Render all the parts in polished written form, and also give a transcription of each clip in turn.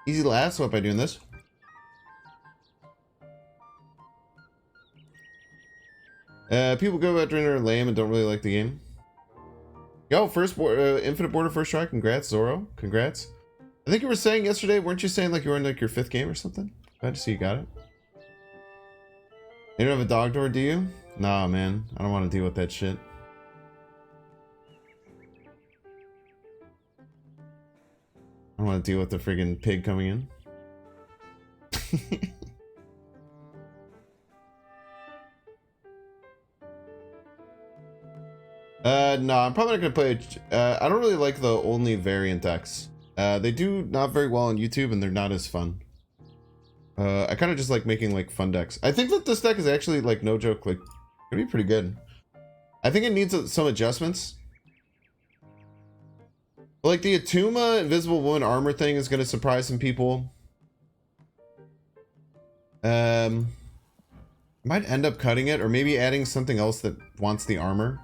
Easy last. What by doing this? People go about Drainer lame and don't really like the game. Yo, first infinite border first try. Congrats, Zoro. Congrats. I think you were saying yesterday, weren't you saying like you were in like your 5th game or something? Glad to see you got it. You don't have a dog door, do you? Nah, man. I don't want to deal with that shit. I don't want to deal with the friggin' pig coming in. No, I'm probably not gonna play. I don't really like the only variant decks. They do not very well on YouTube, and they're not as fun. I kind of just like making like fun decks. I think that this deck is actually like no joke, like gonna be pretty good. I think it needs some adjustments. Like the Atuma Invisible Woman armor thing is gonna surprise some people. Might end up cutting it, or maybe adding something else that wants the armor.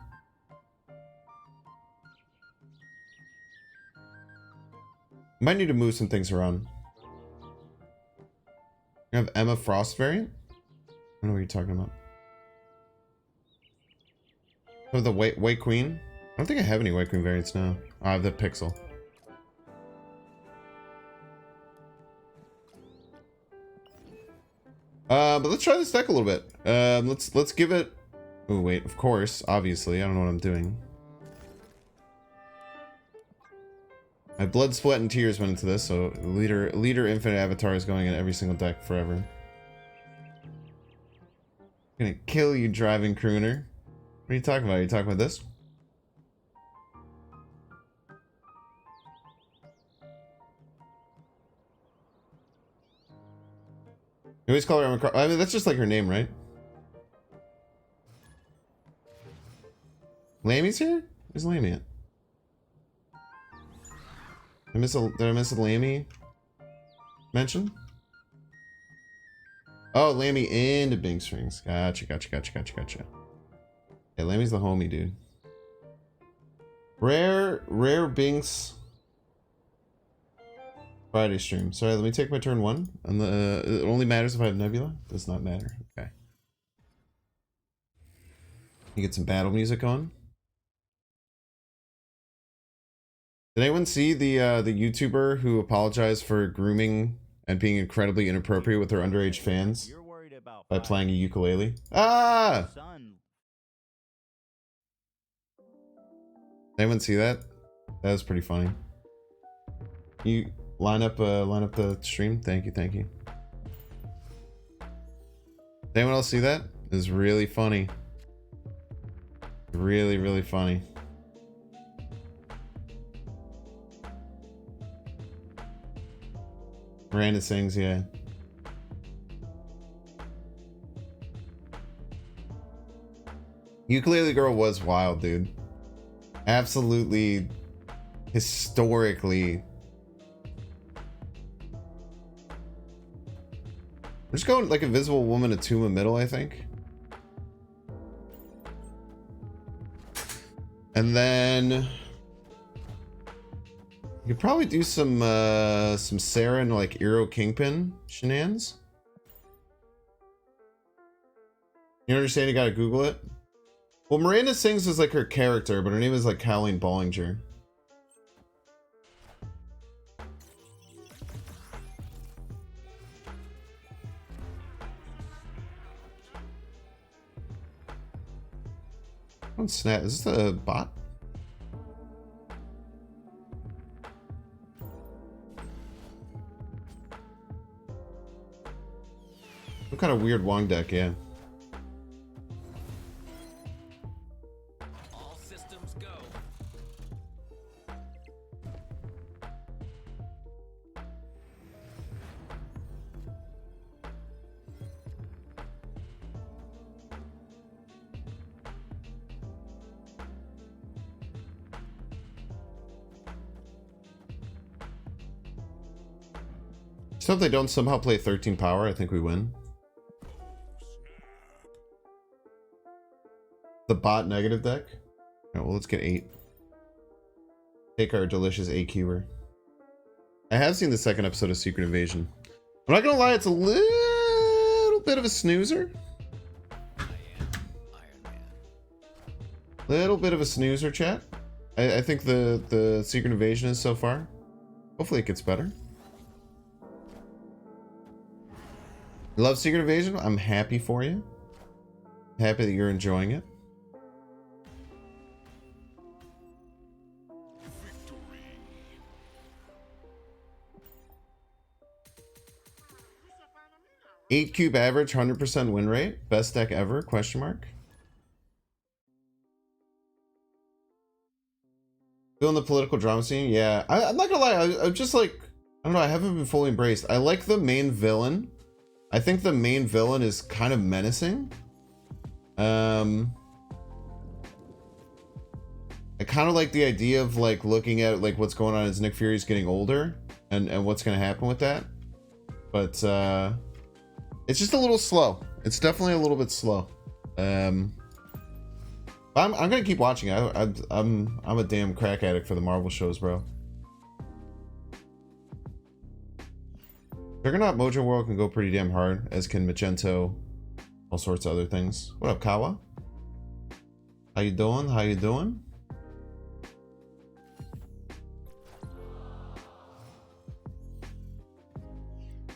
Might need to move some things around. You have Emma Frost variant? I don't know what you're talking about. Oh, the White Queen? I don't think I have any White Queen variants now. I have the Pixel. But let's try this deck a little bit. Let's give it... Oh, wait, of course, obviously. I don't know what I'm doing. My blood, sweat, and tears went into this, so leader infinite avatar is going in every single deck forever. I'm gonna kill you, driving crooner. What are you talking about? Are you talking about this? You always call her Emma. I mean, that's just like her name, right? Lammy's here? Where's Lammy at? Did I miss a Lammy mention? Oh, Lammy into Bing Strings. Gotcha. Yeah, Lammy's the homie, dude. Rare Binks Friday stream. Sorry, let me take my turn 1. And it only matters if I have Nebula. Does not matter. Okay. You get some battle music on. Did anyone see the YouTuber who apologized for grooming and being incredibly inappropriate with her underage fans by playing a ukulele? Ah! Anyone see that? That was pretty funny. You line up the stream. Thank you. Did anyone else see that? It was really funny. Really funny. Miranda sings, yeah. Ukulele Girl was wild, dude. Absolutely, historically. We're just going like Invisible Woman, Atuma middle, I think. And then you could probably do some Sarah and like Eero Kingpin shenanigans. You understand? You gotta Google it. Well, Miranda Sings is like her character, but her name is like Colleen Bollinger. Oh snap! Is this a bot? What kind of weird Wong deck, yeah. All systems go. So if they don't somehow play 13 power, I think we win. The bot negative deck? Alright, well, let's get 8. Take our delicious 8 cuber. I have seen the second episode of Secret Invasion. I'm not gonna lie, it's a little bit of a snoozer. Little bit of a snoozer, chat. I think the Secret Invasion is so far. Hopefully it gets better. Love Secret Invasion. I'm happy for you. Happy that you're enjoying it. Victory. 8 cube average, 100% win rate. Best deck ever, question mark. Feeling the political drama scene? Yeah. I'm not gonna lie, I'm just like, I don't know, I haven't been fully embraced. I like the main villain. I think the main villain is kind of menacing. I kind of like the idea of like looking at like what's going on as Nick Fury's getting older and what's gonna happen with that. But it's just a little slow. It's definitely a little bit slow. I'm gonna keep watching it. I'm a damn crack addict for the Marvel shows, bro. Juggernaut Mojo World can go pretty damn hard, as can Magento, all sorts of other things. What up, Kawa? How you doing? How you doing?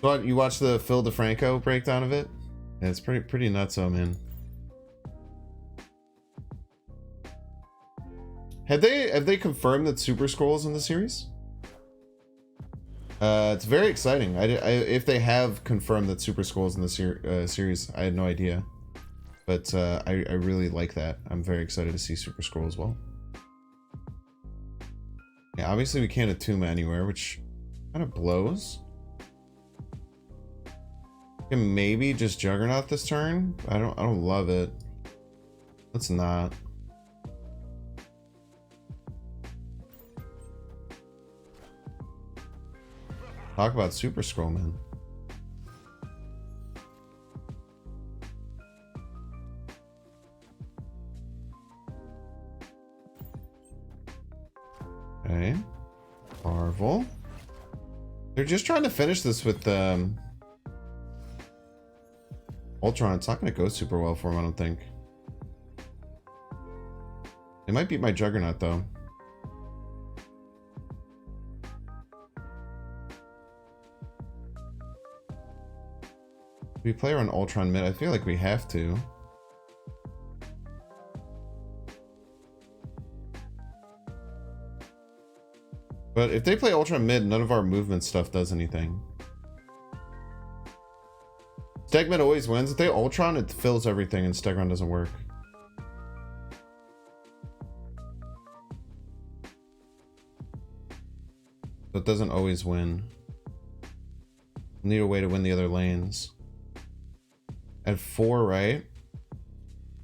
So you watched the Phil DeFranco breakdown of it? Yeah, it's pretty nutso, man. Have they confirmed that Super Skrull's in the series? It's very exciting. If they have confirmed that Super Skrull's in the series, I had no idea. But I really like that. I'm very excited to see Super Skrull as well. Yeah, obviously we can't attune anywhere, which kind of blows. Can maybe just Juggernaut this turn. I don't love it. Let's not. Talk about Super Skrull, man. Okay. Marvel. They're just trying to finish this with Ultron. It's not going to go super well for him, I don't think. They might beat my Juggernaut, though. We play around Ultron mid. I feel like we have to. But if they play Ultron mid, none of our movement stuff does anything. Stegman always wins. If they Ultron, it fills everything and Stegron doesn't work. So it doesn't always win. Need a way to win the other lanes. At 4, right?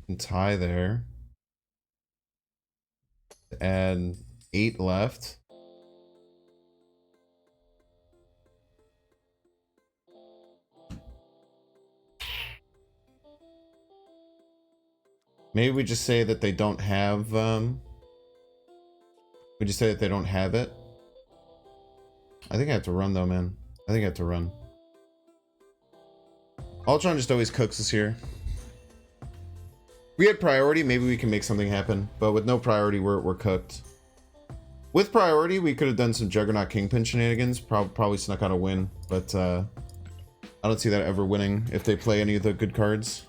And tie there. Add 8 left. Maybe we just say that they don't have, we just say that they don't have it. I think I have to run though, man. I think I have to run. Ultron just always cooks us here. We had priority, maybe we can make something happen. But with no priority, we're cooked. With priority, we could have done some Juggernaut Kingpin shenanigans. Probably snuck out a win. But I don't see that ever winning if they play any of the good cards.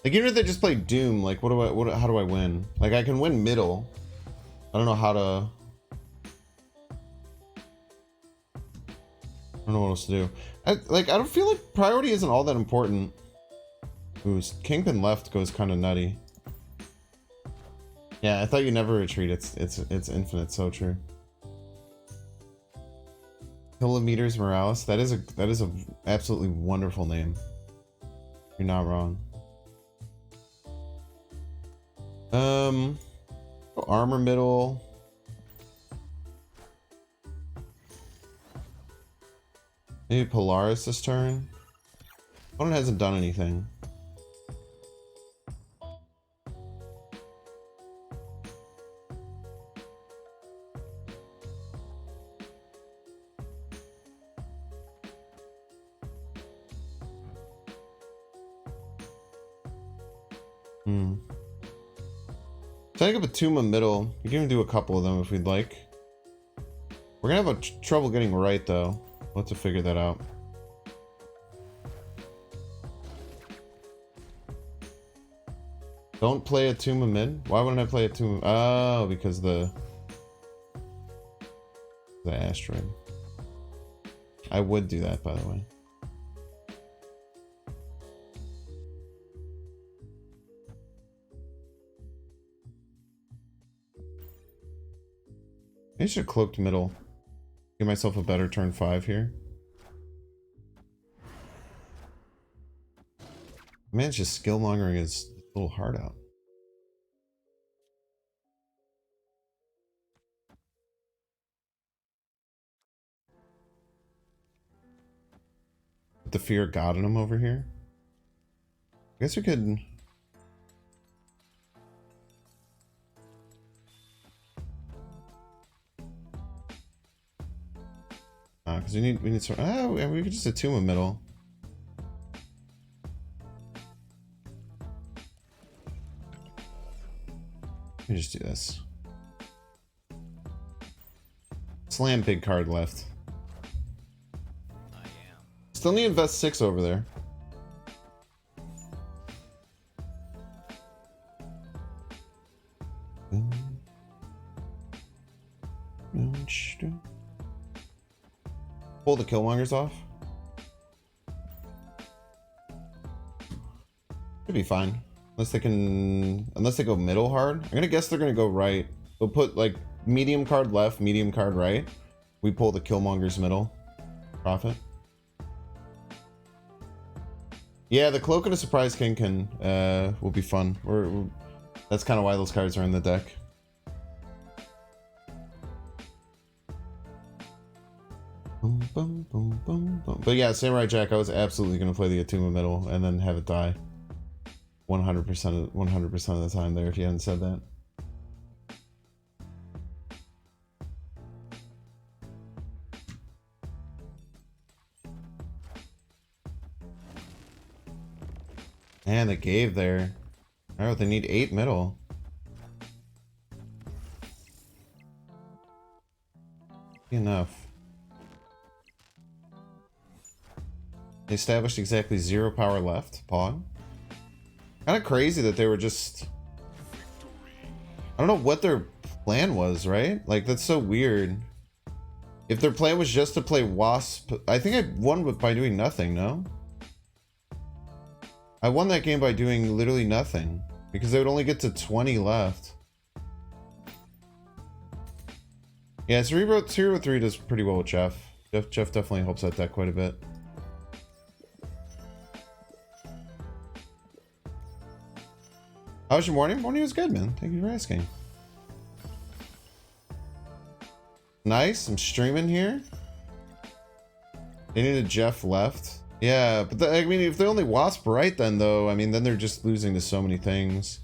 Like, even if they just play Doom, like, how do I win? Like, I can win middle. I don't know how to... I don't know what else to do. I don't feel like priority isn't all that important. Ooh, Kingpin left goes kind of nutty. Yeah, I thought you never retreat. It's infinite. So true. Kilometers Morales. That is a absolutely wonderful name. You're not wrong. Armor middle. Maybe Polaris this turn. Opponent hasn't done anything. Setting up a Tuma middle. You can even do a couple of them if we'd like. We're gonna have trouble getting right though. We'll have to figure that out. Don't play a Tuma mid? Why wouldn't I play a Tuma? Oh, because the asteroid. I would do that, by the way. I should have cloaked middle. Give myself a better turn 5 here. Man, it's just skill mongering is a little hard out. Put the fear of God in him over here. I guess we could. Because we need some. Oh, yeah, we could just atune a middle. Let me just do this. Slam big card left. Still need to invest 6 over there. Pull the Killmongers off. Should be fine. Unless they go middle hard. I'm gonna guess they're gonna go right. We'll put like medium card left, medium card right. We pull the Killmongers middle. Profit. Yeah, the Cloak and a Surprise Kingpin will be fun. That's kind of why those cards are in the deck. Boom, boom, boom, boom, boom. But yeah, Samurai Jack, I was absolutely going to play the Atuma middle and then have it die 100% of the time there if you hadn't said that. Man, they gave there. Oh, they need 8 middle. Enough. They established exactly 0 power left. Pog. Kind of crazy that they were just... I don't know what their plan was, right? Like, that's so weird. If their plan was just to play Wasp... I think I won by doing nothing, no? I won that game by doing literally nothing. Because they would only get to 20 left. Yeah, Cerebro 3 does pretty well with Jeff. Jeff definitely helps that deck quite a bit. How was your morning? Morning was good, man. Thank you for asking. Nice. I'm streaming here. They needed Jeff left. Yeah, but I mean, if they only Wasp right then, though, I mean, then they're just losing to so many things.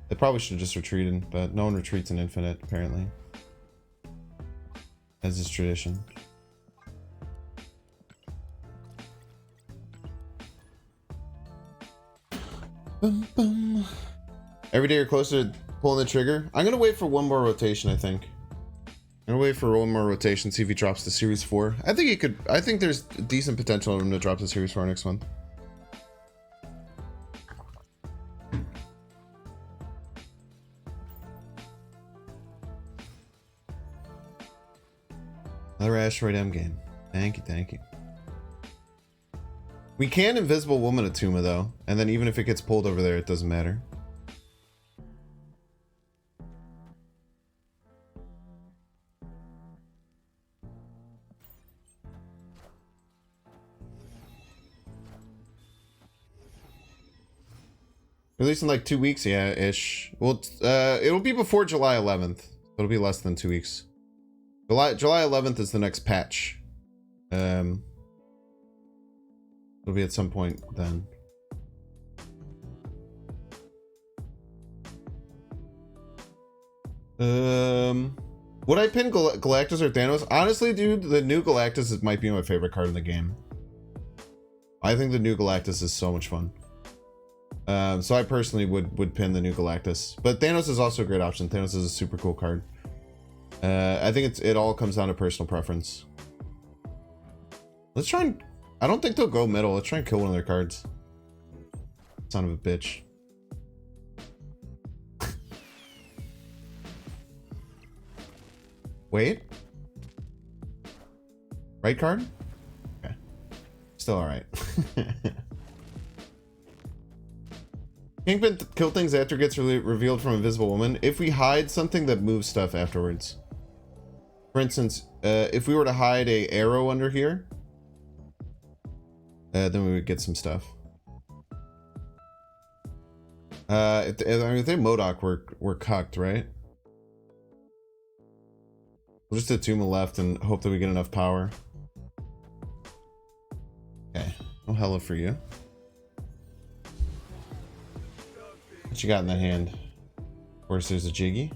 They probably should have just retreated, but no one retreats in Infinite, apparently. As is tradition. Boom, boom. Every day you're closer to pulling the trigger. I'm gonna wait for one more rotation, I think. I'm gonna wait for one more rotation, see if he drops to Series 4. I think he could. I think there's decent potential for him to drop to Series 4 next month. Another Asteroid M game. Thank you, thank you. We can Invisible Woman Atuma though, and then even if it gets pulled over there, it doesn't matter. Released in like 2 weeks, yeah, ish. Well, it'll be before July 11th. It'll be less than 2 weeks. July 11th is the next patch. It'll be at some point then. Would I pin Galactus or Thanos? Honestly, dude, the new Galactus might be my favorite card in the game. I think the new Galactus is so much fun. So I personally would pin the new Galactus. But Thanos is also a great option. Thanos is a super cool card. I think it all comes down to personal preference. Let's try and... I don't think they'll go middle. Let's try and kill one of their cards. Son of a bitch. Wait. Right card? Okay. Still alright. Kingpin kill things after it gets revealed from Invisible Woman. If we hide something that moves stuff afterwards. For instance, if we were to hide a arrow under here, then we would get some stuff. If they MODOK, we're cucked, right? We'll just attuned the left and hope that we get enough power. Okay, no hella for you. What you got in that hand? Of course, there's a Jiggy.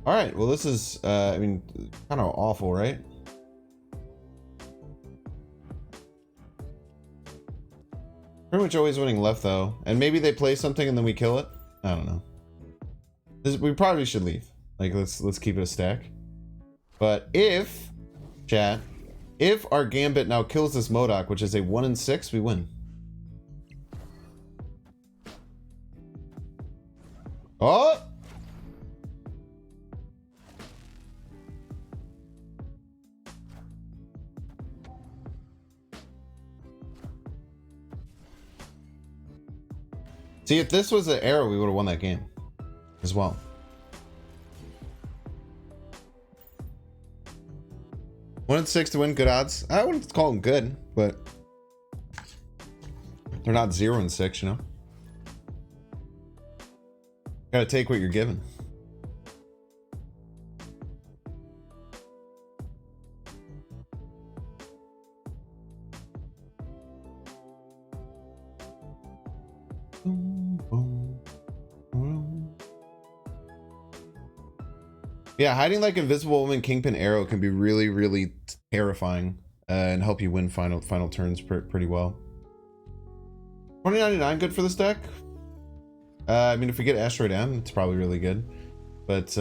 All right, well, this is, I mean, kind of awful, right? Pretty much always winning left, though. And maybe they play something and then we kill it? I don't know. We probably should leave. Like, let's keep it a stack. But if, chat, if our Gambit now kills this MODOK, which is a 1 in 6, we win. Oh! See, if this was an arrow, we would have won that game as well. One in 6 to win, good odds. I wouldn't call them good, but they're not 0 in 6, you know? Gotta take what you're given. Yeah, hiding like Invisible Woman, Kingpin, Arrow can be really, really terrifying and help you win final turns pretty well. 2099 good for this deck. I mean, if we get Asteroid M, it's probably really good. But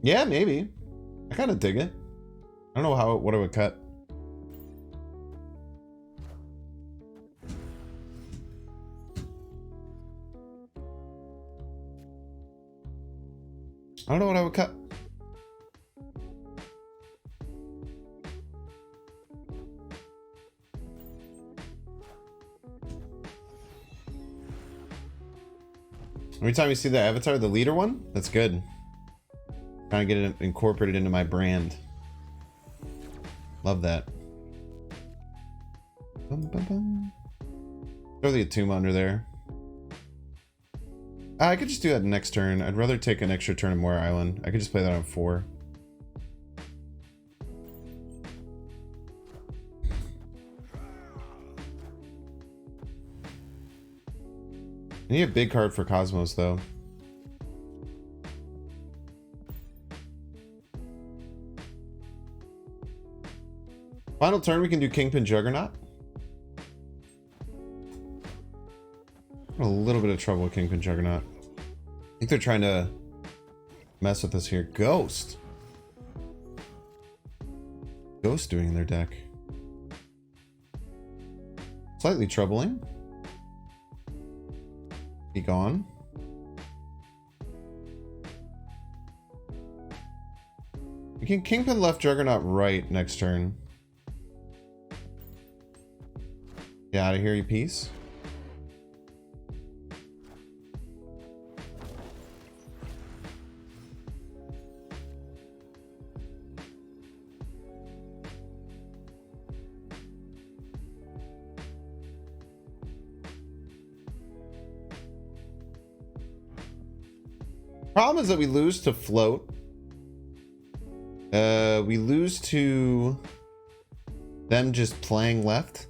yeah, maybe. I kind of dig it. I don't know what I would cut. I don't know what I would cut. Every time you see the avatar, the leader one, that's good. Trying to get it incorporated into my brand. Love that. Bum, bum, bum. Throw the Attuma under there. I could just do that next turn. I'd rather take an extra turn of Moira Island. I could just play that on 4. I need a big card for Cosmos, though. Final turn, we can do Kingpin Juggernaut. A little bit of trouble with Kingpin Juggernaut. I think they're trying to mess with us here. Ghost. Ghost doing in their deck. Slightly troubling. Be gone. We can Kingpin left, Juggernaut right next turn. Get out of here, you piece. Problem is that we lose to float. We lose to them just playing left.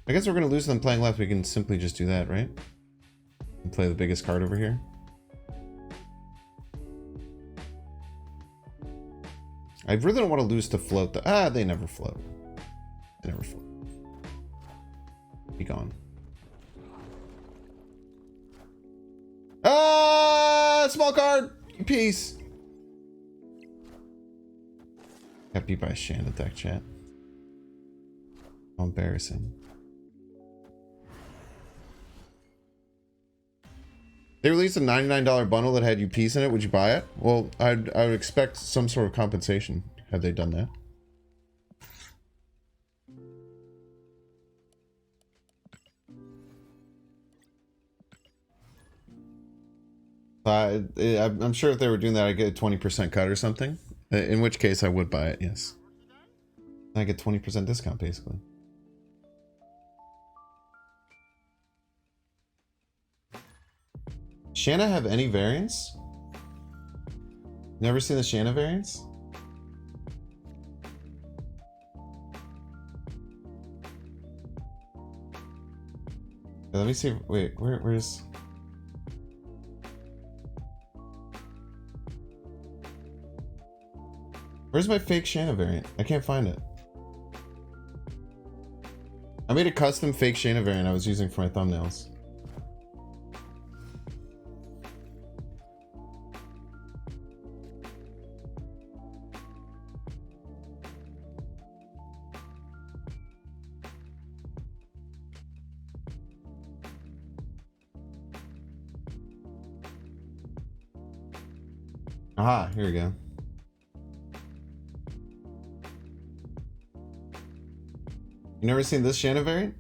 I guess we're gonna lose them playing left. We can simply just do that, right? And play the biggest card over here. I really don't want to lose to float. They never float. They never float. Be gone. Small card. Peace. Got beat by a Shanna deck, chat. How embarrassing. They released a $99 bundle that had you piece in it. Would you buy it? Well, I would expect some sort of compensation had they done that. I'm sure if they were doing that, I'd get a 20% cut or something. In which case, I would buy it, yes. I get 20% discount, basically. Shanna have any variants? Never seen the Shanna variants? Let me see. Wait, where's... Where's my fake Shanna variant? I can't find it. I made a custom fake Shanna variant I was using for my thumbnails. Aha, here we go. You never seen this Shanna variant?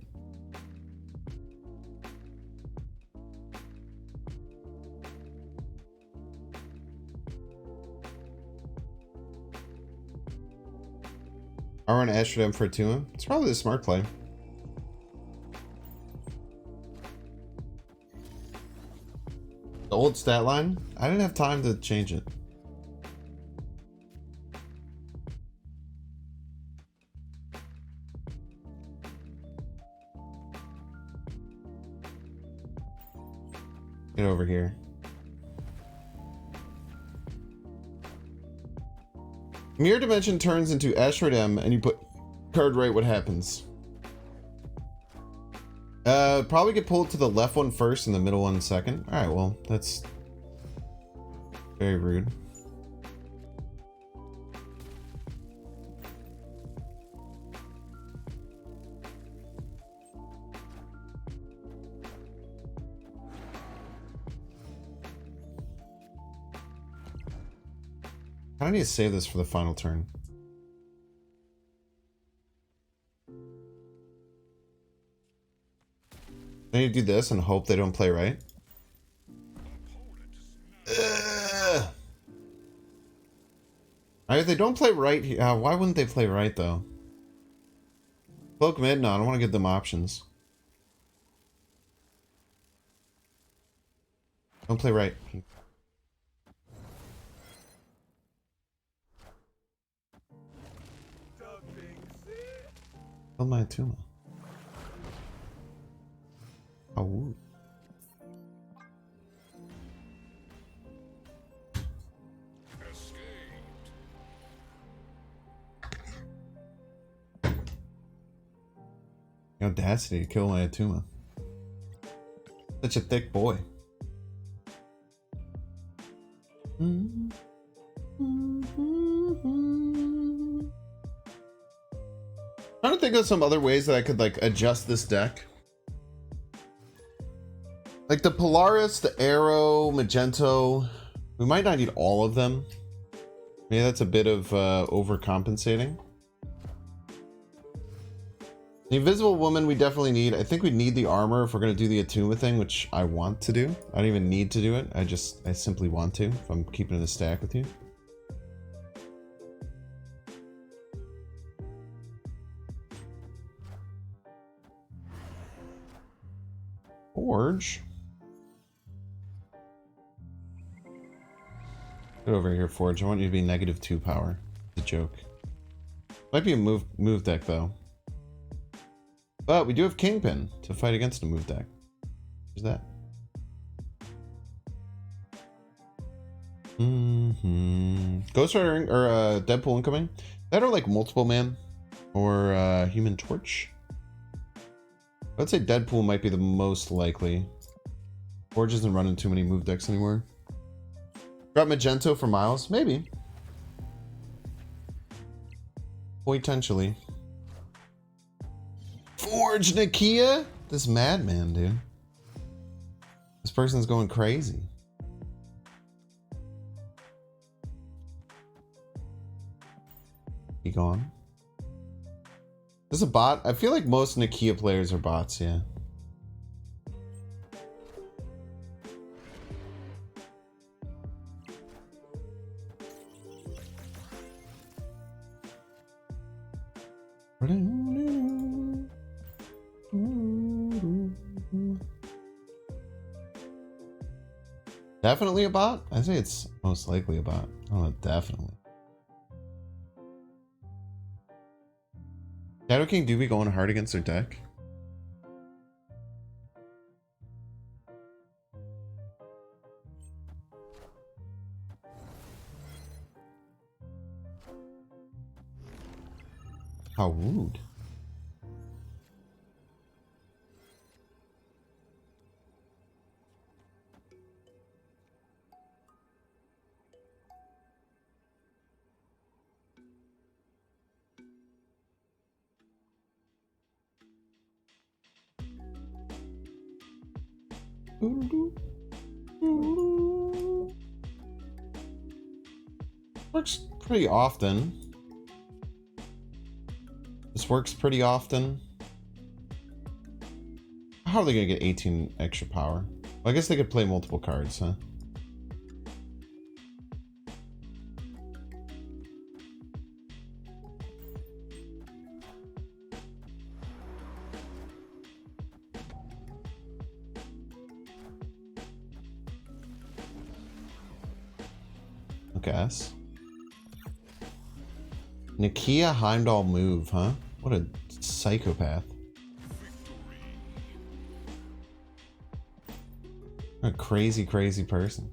I run Astrodem for a Tuma. It's probably the smart play. The old stat line? I didn't have time to change it. Get over here. Mirror Dimension turns into Ashram and you put card right, what happens? Probably get pulled to the left one first and the middle one second. Alright, well, that's very rude. I need to save this for the final turn. I need to do this and hope they don't play right. If they don't play right, why wouldn't they play right though? Cloak mid? No, I don't want to give them options. Don't play right. Oh, my Tuma. Oh. The audacity to kill my Atuma. Such a thick boy. Trying to think of some other ways that I could like adjust this deck. Like the Polaris, the Arrow, Magento. We might not need all of them. Maybe that's a bit of overcompensating. The Invisible Woman we definitely need. I think we need the armor if we're going to do the Atuma thing, which I want to do. I don't even need to do it. I simply want to if I'm keeping it a stack with you. Forge. Get over here, Forge. I want you to be -2 power. It's a joke. Might be a move deck though. But we do have Kingpin to fight against a move deck. Who's that? Ghost Rider or Deadpool incoming. That are like multiple man or Human Torch. I'd say Deadpool might be the most likely. Forge isn't running too many move decks anymore. Drop Magento for Miles? Maybe. Potentially. Forge Nakia? This madman, dude. This person's going crazy. He gone? This is a bot? I feel like most Nakia players are bots, yeah. Definitely a bot? I say it's most likely a bot. Oh, definitely. Shadow King do be going hard against their deck? How rude. Works pretty often. This works pretty often. How are they gonna get 18 extra power? Well, I guess they could play multiple cards, huh? Guess. Nakia Heimdall move, huh? What a psychopath. What a crazy, crazy person.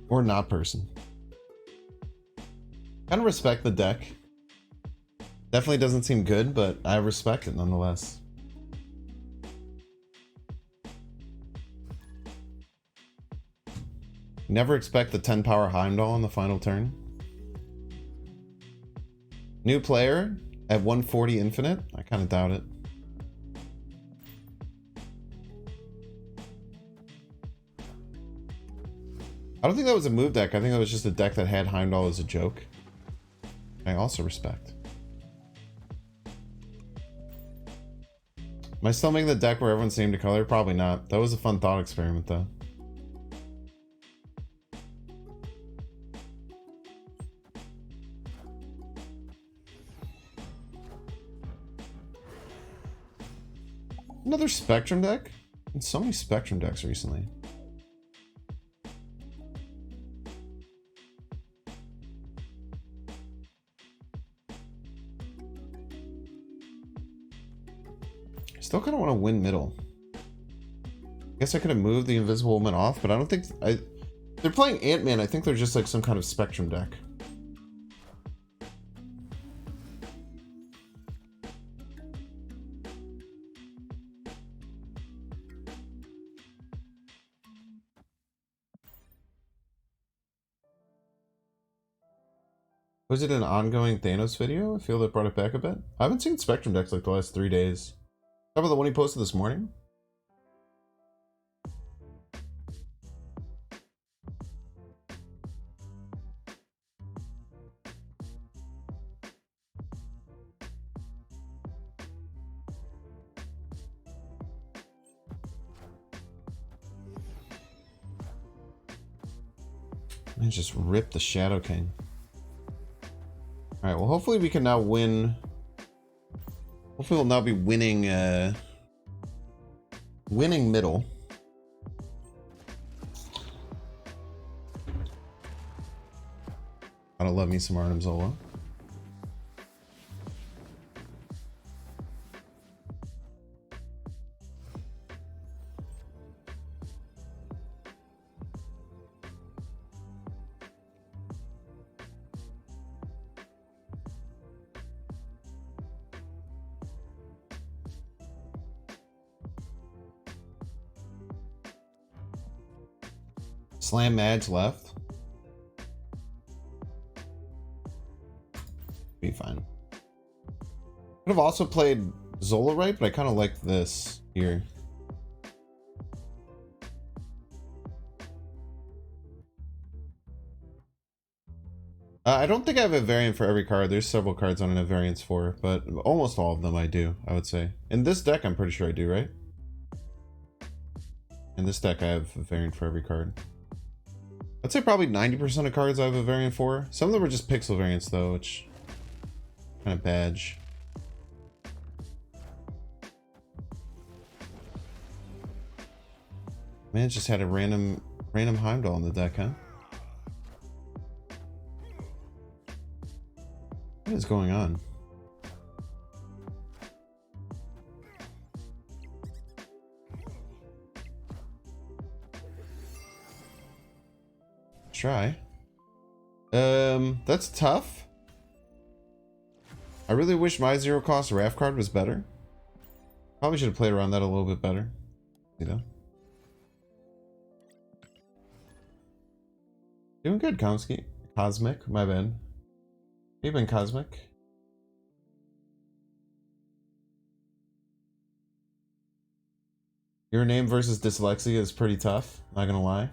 Or not person. Kind of respect the deck. Definitely doesn't seem good, but I respect it nonetheless. Never expect the 10 power Heimdall on the final turn. New player at 140 infinite? I kind of doubt it. I don't think that was a move deck. I think that was just a deck that had Heimdall as a joke. I also respect. Am I still making the deck where everyone's named a color? Probably not. That was a fun thought experiment though. Another Spectrum deck? And so many Spectrum decks recently. Still kind of want to win middle. Guess I could have moved the Invisible Woman off, but I don't think... They're playing Ant-Man. I think they're just like some kind of Spectrum deck. Was it an ongoing Thanos video? I feel that brought it back a bit. I haven't seen Spectrum decks like the last 3 days. How about the one he posted this morning? I just ripped the Shadow King. Alright, well hopefully we can now win. Hopefully we'll now be winning winning middle. I don't love me some Arnim Zola. Slam Madge left. Be fine. Could have also played Zola right, but I kind of like this here. I don't think I have a variant for every card. There's several cards I don't have variants for, but almost all of them I do, I would say. In this deck, I'm pretty sure I do, right? In this deck, I have a variant for every card. I'd say probably 90% of cards I have a variant for. Some of them are just pixel variants, though, which kind of badge. Man, it just had a random Heimdall in the deck, huh? What is going on? Try. That's tough. I really wish my zero cost Wrath card was better. Probably should have played around that a little bit better. You know? Doing good, Komsky. Cosmic, my bad. You've been Cosmic. Your name versus dyslexia is pretty tough, not gonna lie.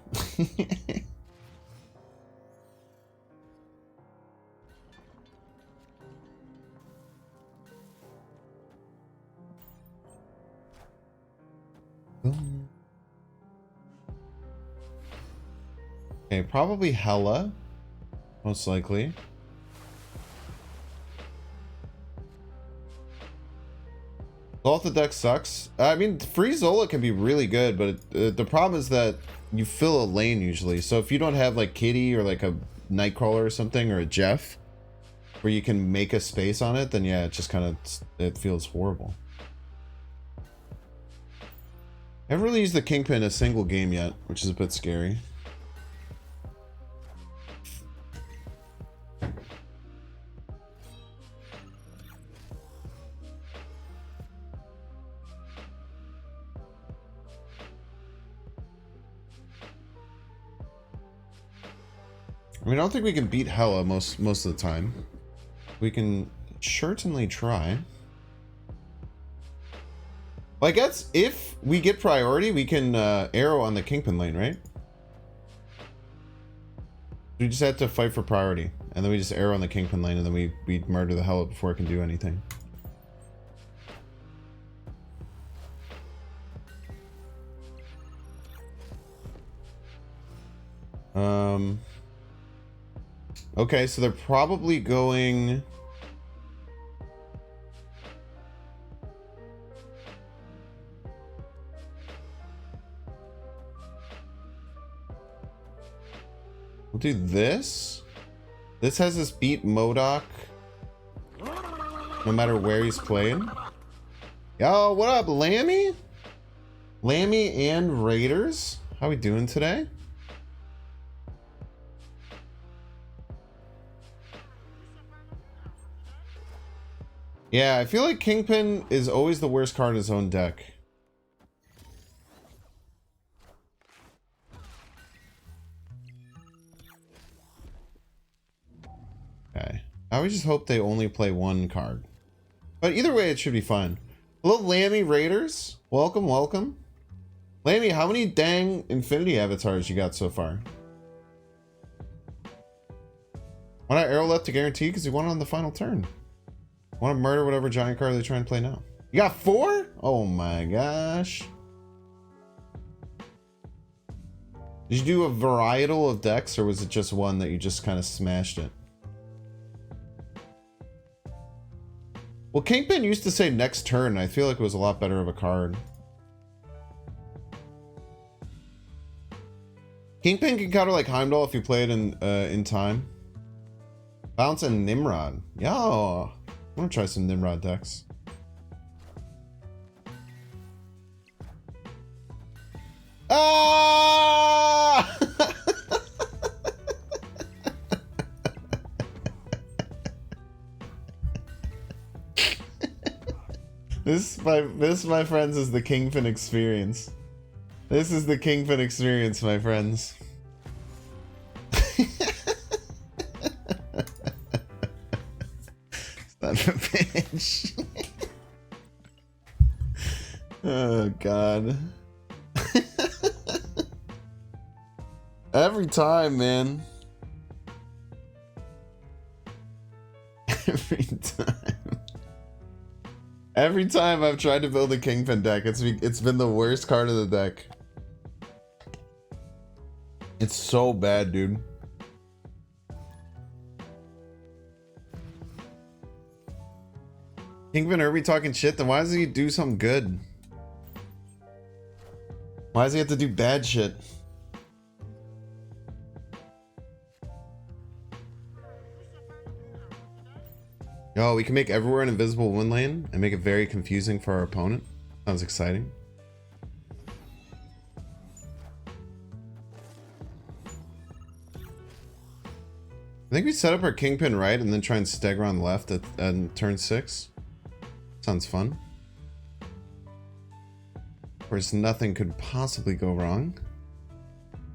Okay, probably Hela. Most likely. Both the deck sucks. I mean, free Zola can be really good, but the problem is that you fill a lane usually. So if you don't have like Kitty or like a Nightcrawler or something, or a Jeff, where you can make a space on it, then yeah, it just kind of, it feels horrible. I haven't really used the Kingpin in a single game yet, which is a bit scary. I mean, I don't think we can beat Hela most of the time. We can certainly try. Well, I guess if we get priority, we can arrow on the Kingpin lane, right? We just have to fight for priority, and then we just arrow on the Kingpin lane, and then we murder the Hela before it can do anything. Okay, so they're probably going... We'll do this. This has us beat MODOK no matter where he's playing. Yo, what up, Lammy? Lammy and Raiders? How we doing today? Yeah, I feel like Kingpin is always the worst card in his own deck. Okay. I would just hope they only play one card. But either way, it should be fine. Hello, Lammy Raiders. Welcome, welcome. Lammy, how many dang Infinity avatars you got so far? Why not arrow left to guarantee? Because he won on the final turn. Want to murder whatever giant card they try and play now. You got 4? Oh my gosh. Did you do a varietal of decks, or was it just one that you just kind of smashed it? Well, Kingpin used to say next turn. I feel like it was a lot better of a card. Kingpin can counter like Heimdall if you play it in time. Bounce and Nimrod. Yo. I'm gonna try some Nimrod decks. Ah! This, my friends, is the Kingpin experience. This is the Kingpin experience, my friends. Oh god. Every time, man. Every time. Every time I've tried to build a Kingpin deck, it's been the worst card of the deck. It's so bad, dude. Kingpin, are we talking shit? Then why does he do something good? Why does he have to do bad shit? Oh, we can make everywhere an invisible win lane and make it very confusing for our opponent. Sounds exciting. I think we set up our Kingpin right and then try and stagger on left at turn 6. Sounds fun. Of course, nothing could possibly go wrong.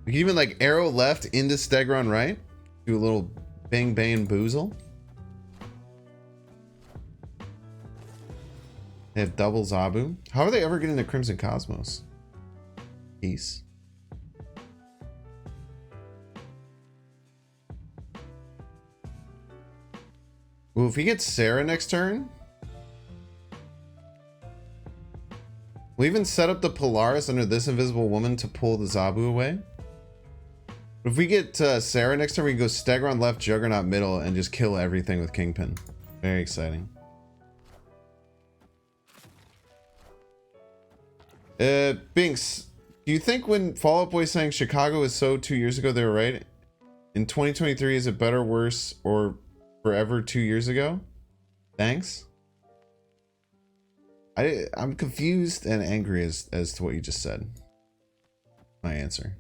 We can even like arrow left into stagger on right. Do a little bang bang boozle. They have double Zabu. How are they ever getting to Crimson Cosmos? Peace. Well, if we get Sarah next turn, we'll even set up the Polaris under this invisible woman to pull the Zabu away. But if we get Sarah next turn, we can go stagger on left, Juggernaut middle, and just kill everything with Kingpin. Very exciting. Binks, do you think when Fall Out Boy saying Chicago was so 2 years ago, they were right? In 2023, is it better, worse, or forever 2 years ago? Thanks. I'm confused and angry as to what you just said. My answer.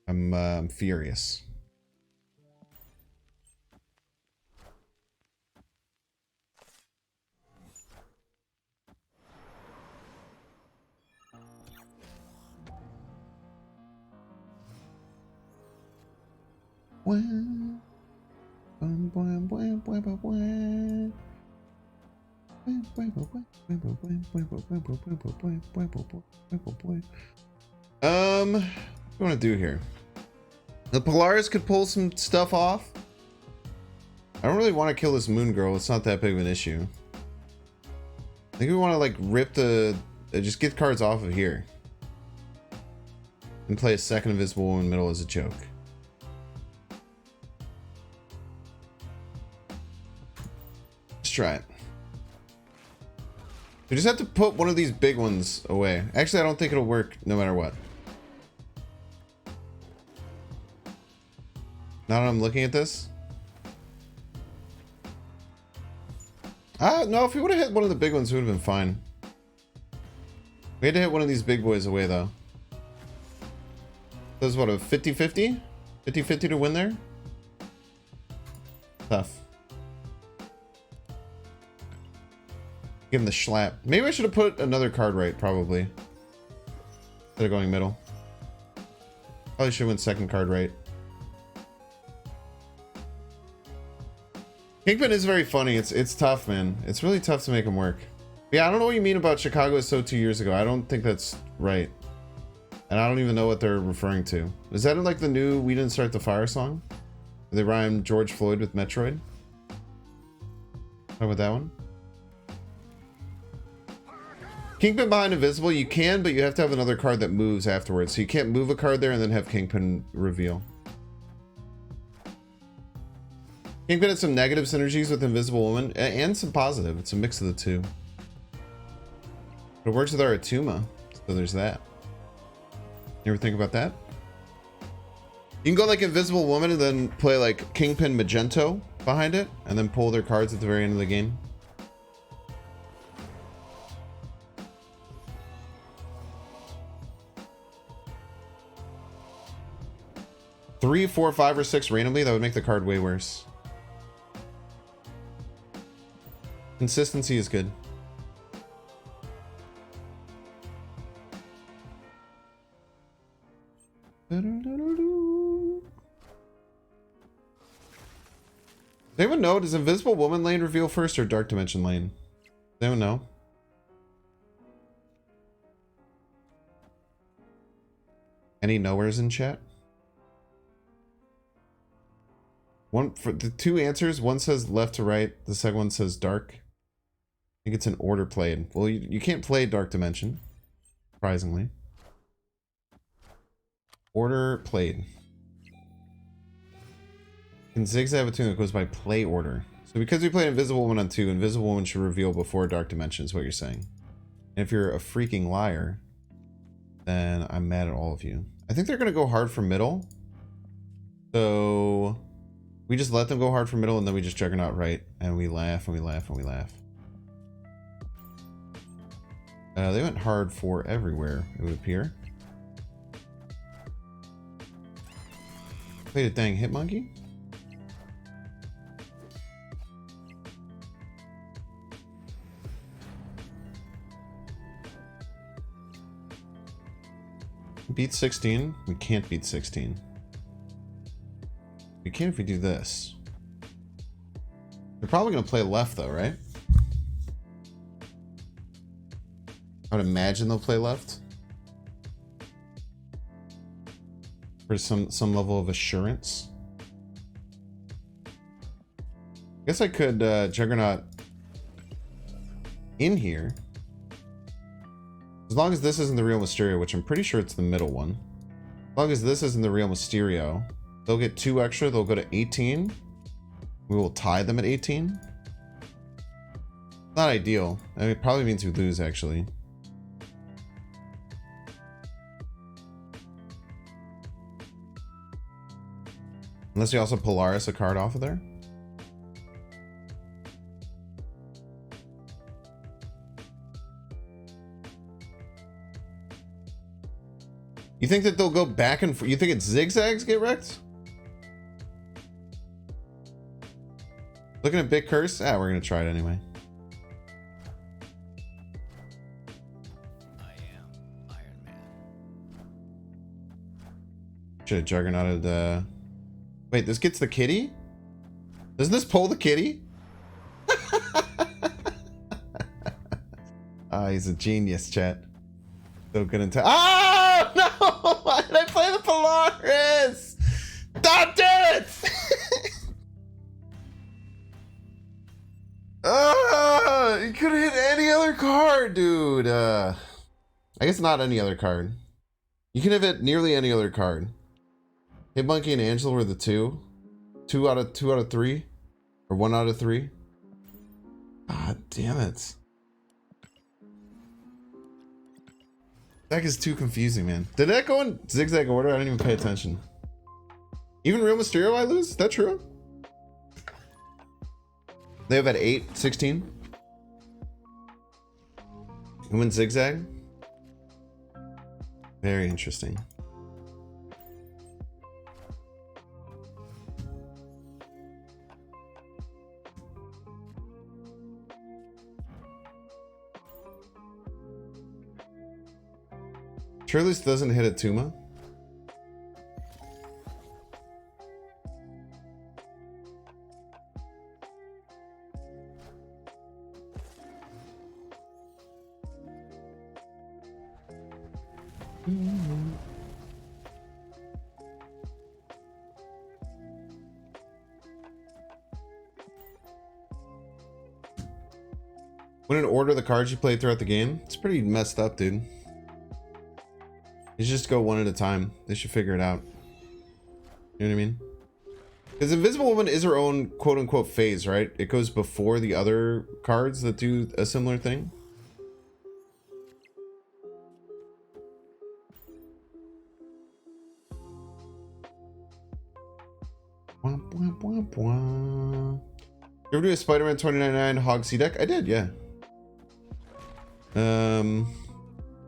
I'm furious. What do you want to do here? The Polaris could pull some stuff off. I don't really want to kill this Moon Girl. It's not that big of an issue. I think we want to like rip the just get cards off of here and play a second invisible woman in the middle as a joke. Let's try it. We just have to put one of these big ones away. Actually, I don't think it'll work no matter what. Now that I'm looking at this. No, if we would have hit one of the big ones, it would have been fine. We had to hit one of these big boys away, though. That was what, a 50-50? 50-50 to win there? Tough. Give him the schlap. Maybe I should have put another card right, probably. Instead of going middle. Probably should have went second card right. Kingpin is very funny. It's tough, man. It's really tough to make him work. Yeah, I don't know what you mean about Chicago is so 2 years ago. I don't think that's right. And I don't even know what they're referring to. Is that in like the new We Didn't Start the Fire song? They rhyme George Floyd with Metroid? How about that one? Kingpin behind invisible, you can, but you have to have another card that moves afterwards. So you can't move a card there and then have Kingpin reveal. Kingpin has some negative synergies with Invisible Woman and some positive. It's a mix of the two. But it works with our Atuma, so there's that. You ever think about that? You can go like Invisible Woman and then play like Kingpin Magento behind it and then pull their cards at the very end of the game. Three, four, five, or six randomly, that would make the card way worse. Consistency is good. Does anyone anyone know? Does Invisible Woman lane reveal first or Dark Dimension lane? Does anyone know? Any nowheres in chat? One for the two answers, one says left to right, the second one says dark. I think it's an order played. Well, you can't play Dark Dimension, surprisingly. Order played. In Zigzag have a tune that goes by play order. So because we played Invisible Woman on 2, Invisible Woman should reveal before Dark Dimension is what you're saying. And if you're a freaking liar, then I'm mad at all of you. I think they're going to go hard for middle. So we just let them go hard for middle and then we just Juggernaut right. And we laugh and we laugh and we laugh. They went hard for everywhere, it would appear. Played a dang hit monkey. Beat 16. We can't beat 16. We can if we do this. They're probably going to play left though, right? I would imagine they'll play left. For some level of assurance. I guess I could Juggernaut in here. As long as this isn't the real Mysterio, which I'm pretty sure it's the middle one. As long as this isn't the real Mysterio, they'll get 2 extra. They'll go to 18. We will tie them at 18. Not ideal. I mean, it probably means we lose, actually. Unless you also Polaris a card off of there. You think that they'll go back and forth? You think it's zigzags get wrecked? Looking at Big Curse? Ah, we're gonna try it anyway. I am Iron Man. Should have Juggernauted, Wait, this gets the kitty? Doesn't this pull the kitty? Ah, he's a genius, chat. So good into. Oh no! Why did I play the Polaris? Don't do it! You could have hit any other card, dude. I guess not any other card. You can have hit nearly any other card. Hit Monkey and Angela were the 2. 2 out of 3, or 1 out of 3. Ah, damn it. That is too confusing, man. Did that go in zigzag order? I didn't even pay attention. Even Real Mysterio I lose? Is that true? They have at 8, 16. Who went zigzag? Very interesting. Surely this doesn't hit a Tuma. Wouldn't order the cards you played throughout the game? It's pretty messed up, dude. You should just go one at a time. They should figure it out. You know what I mean? Because Invisible Woman is her own quote-unquote phase, right? It goes before the other cards that do a similar thing. You ever do a Spider-Man 2099 Hog C deck? I did, yeah. I think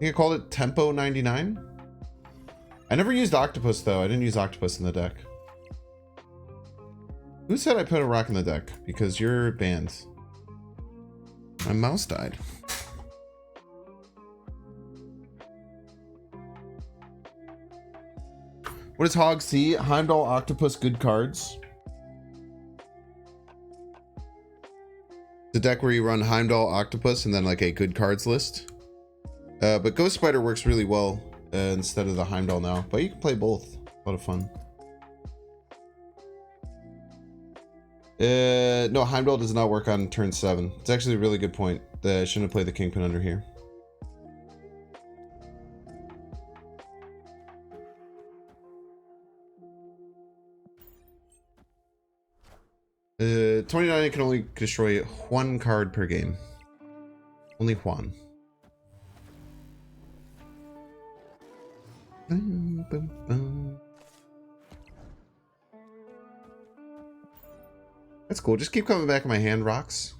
I called it Tempo 99. I never used Octopus though. I didn't use Octopus in the deck. Who said I put a rock in the deck? Because you're banned. My mouse died. What is Hog C? Heimdall, Octopus, good cards. It's a deck where you run Heimdall, Octopus, and then like a good cards list. But Ghost Spider works really well instead of the Heimdall now. But you can play both. A lot of fun. No, Heimdall does not work on turn 7. It's actually a really good point. I shouldn't have played the Kingpin under here. 29 can only destroy 1 card per game. Only 1. Boom, boom, boom. That's cool. Just keep coming back in my hand, rocks.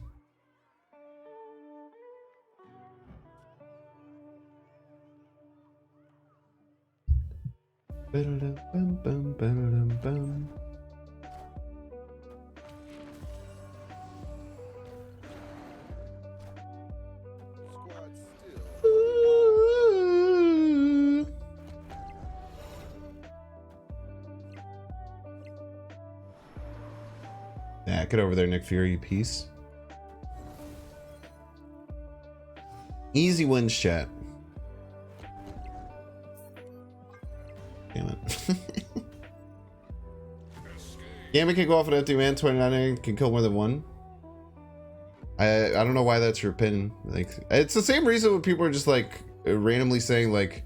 Yeah, get over there, Nick Fury, you piece. Easy wins, chat. Damn it. Gambit can go off an empty man, 29 can kill more than 1. I don't know why that's your pin. Like, it's the same reason when people are just like randomly saying like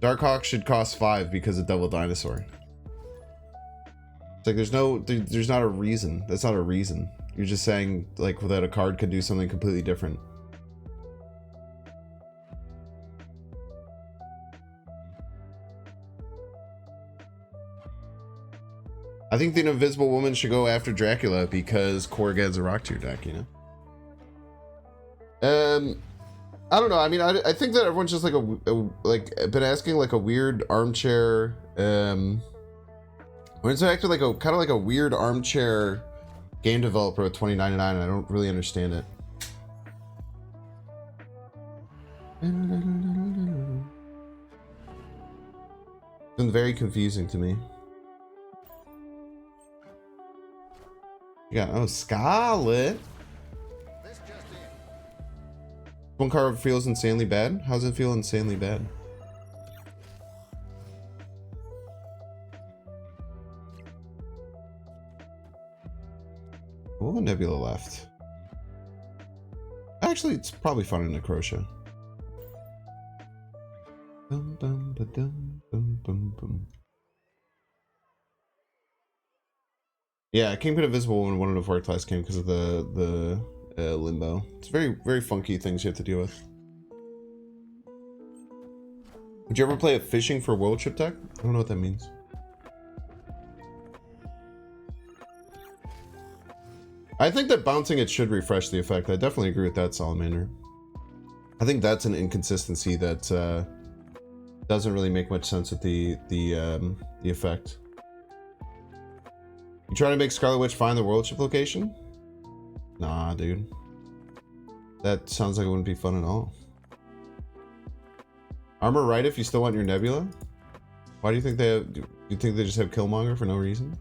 Darkhawk should cost 5 because of Double Dinosaur. It's like there's not a reason. That's not a reason. You're just saying like that a card could do something completely different. I think the Invisible Woman should go after Dracula because Korg adds a rock to your deck, you know? I don't know. I mean, I think that everyone's just like been asking like a weird armchair, when it's acting like a kind of like a weird armchair game developer with 2099, and I don't really understand it. It's been very confusing to me. Yeah, oh, Scarlet. One card feels insanely bad. How does it feel insanely bad? Oh, Nebula left. Actually, it's probably fun in Necrotia. Bum, bum, ba-dum, bum, bum, bum. Yeah, Kingpin Invisible when one of the 4 class came because of the limbo. It's very, very funky things you have to deal with. Would you ever play a fishing for world trip deck? I don't know what that means. I think that bouncing it should refresh the effect. I definitely agree with that, Salamander. I think that's an inconsistency that doesn't really make much sense with the effect. You trying to make Scarlet Witch find the world ship location? Nah, dude. That sounds like it wouldn't be fun at all. Armor right if you still want your Nebula? Why do you think they have... Do you think they just have Killmonger for no reason?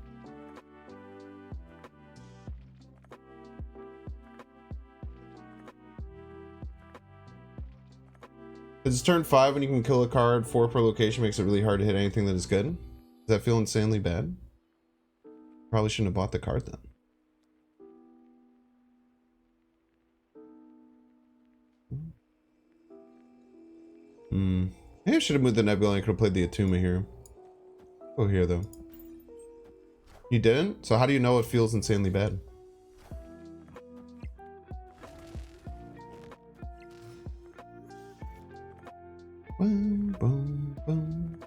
It's turn 5 when you can kill a card 4 per location makes it really hard to hit anything that is good. Does that feel insanely bad? Probably shouldn't have bought the card then. Maybe I should have moved the Nebula. I could have played the Atuma here. Go here though. You didn't? So how do you know it feels insanely bad? Boom, boom, boom.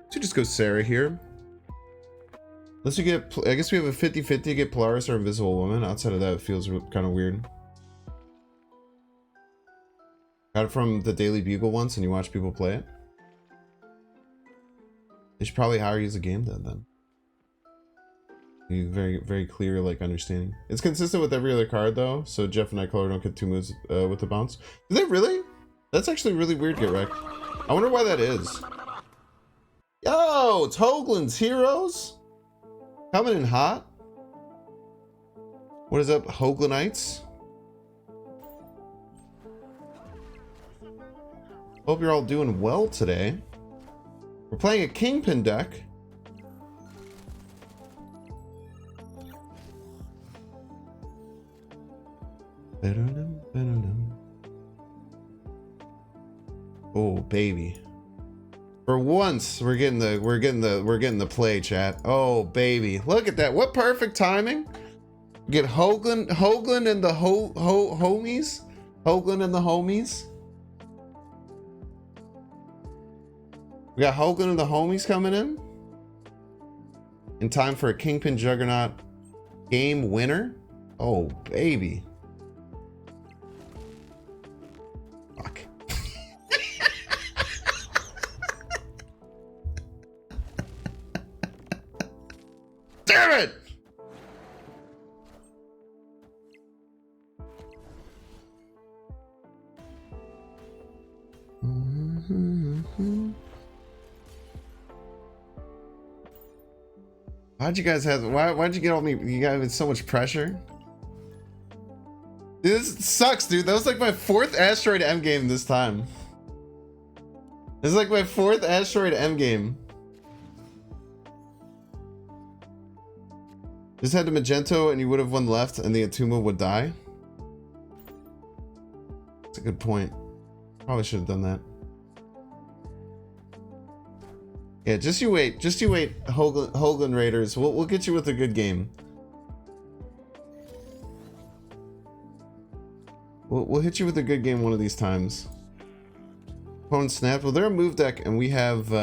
So just go Sarah here. Unless you get, I guess we have a 50-50 to get Polaris or Invisible Woman. Outside of that, it feels kind of weird. Got it from the Daily Bugle once, and you watch people play it. They should probably hire you as a game dev then. You very, very clear like understanding. It's consistent with every other card though, so Jeff and Nightcrawler don't get 2 moves with the bounce. Do they really? That's actually really weird, Get Wrecked. I wonder why that is. go! Toglin's Heroes! Coming in hot. What is up, Hoglanites? Hope you're all doing well today. We're playing a Kingpin deck. Oh baby. For once, we're getting the play, chat. Oh baby. Look at that. What perfect timing. Get Hoagland and the homies. Hoagland and the homies. We got Hoagland and the homies coming in time for a Kingpin Juggernaut game winner. Oh baby. Fuck. Damn it! Why'd you guys have? Why'd you get all me? You guys with so much pressure. Dude, this sucks, dude. That was like my 4th asteroid M game this time. This is like my 4th asteroid M game. Just had the Magento and you would have won left and the Atuma would die. That's a good point. Probably should have done that. Yeah, just you wait, Hoagland Raiders. We'll get you with a good game. We'll hit you with a good game one of these times. Opponent snapped. Well, they're a move deck, and we have.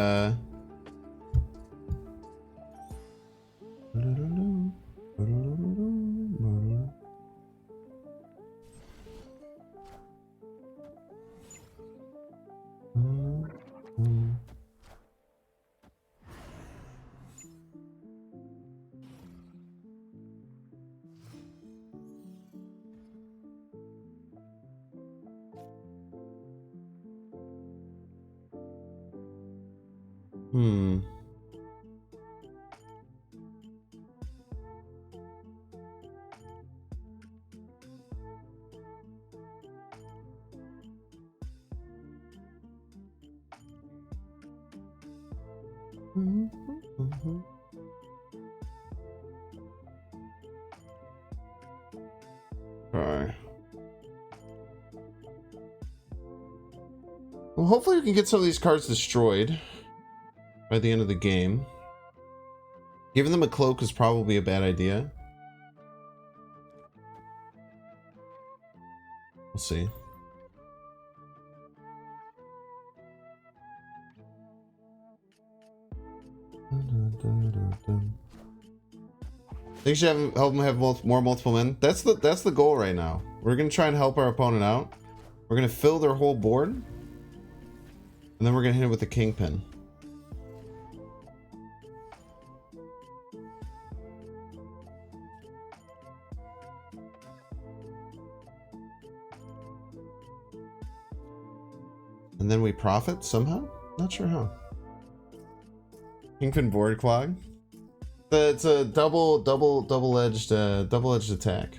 Alright. Well, hopefully we can get some of these cards destroyed by the end of the game. Giving them a cloak is probably a bad idea. We'll see. Think you should help them have more multiple men. That's the goal right now. We're gonna try and help our opponent out. We're gonna fill their whole board, and then we're gonna hit it with the Kingpin. And then we profit somehow? Not sure how. Kingpin board clog. It's a double-edged attack.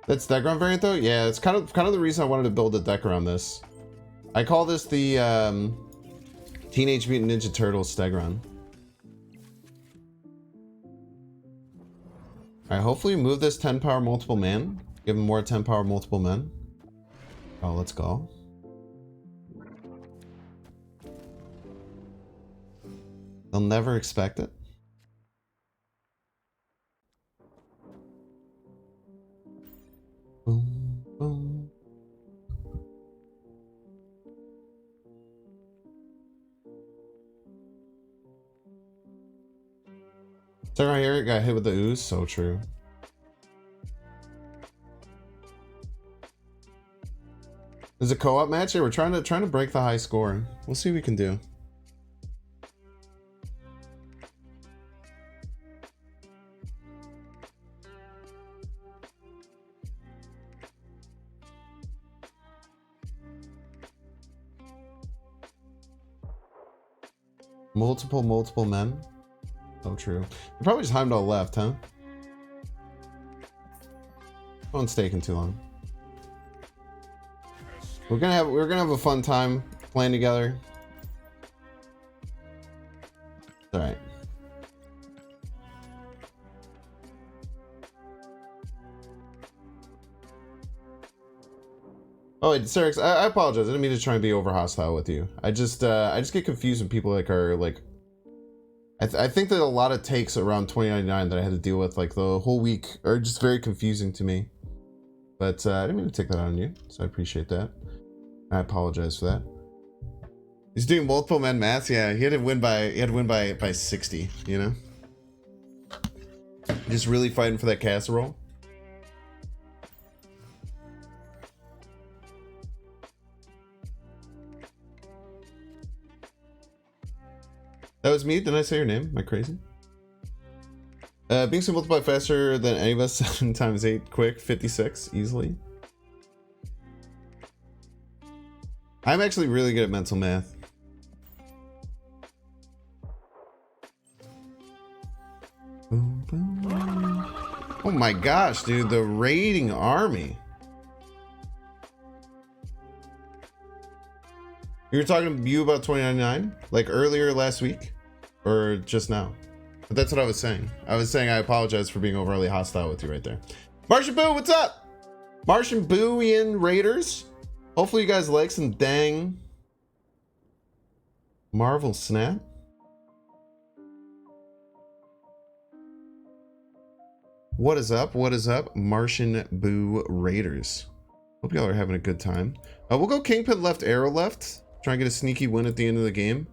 That's deck around variant though? Yeah, it's kind of the reason I wanted to build a deck around this. I call this the Teenage Mutant Ninja Turtles Stegron. Alright, hopefully move this 10 power multiple man. Give him more 10 power multiple men. Oh, let's go. They'll never expect it. Boom, boom. So right here, got hit with the ooze. So true. There's a co-op match here. We're trying to break the high score. We'll see what we can do. Multiple men. So true. You probably just Heimdall left, huh? One's taking too long. We're gonna have a fun time playing together. All right. Oh, wait, Serix, I apologize. I didn't mean to try and be over hostile with you. I just get confused when people like are like. I think that a lot of takes around 2099 that I had to deal with like the whole week are just very confusing to me. But I didn't mean to take that on you, so I appreciate that. I apologize for that. He's doing multiple men maths. Yeah, he had to win by 60. You know, just really fighting for that casserole. That was me. Didn't I say your name? Am I crazy? Being so multiply faster than any of us. 7 times 8 quick. 56 easily. I'm actually really good at mental math. Boom, boom. Oh my gosh, dude, the raiding army. You were talking to you about 2099? Like earlier last week? Or just now? But that's what I was saying. I was saying I apologize for being overly hostile with you right there. Martian Boo, what's up? Martian Booian Raiders. Hopefully you guys like some dang Marvel Snap. What is up? What is up? Martian Boo Raiders. Hope y'all are having a good time. We'll go Kingpin left, arrow left. Try and get a sneaky win at the end of the game.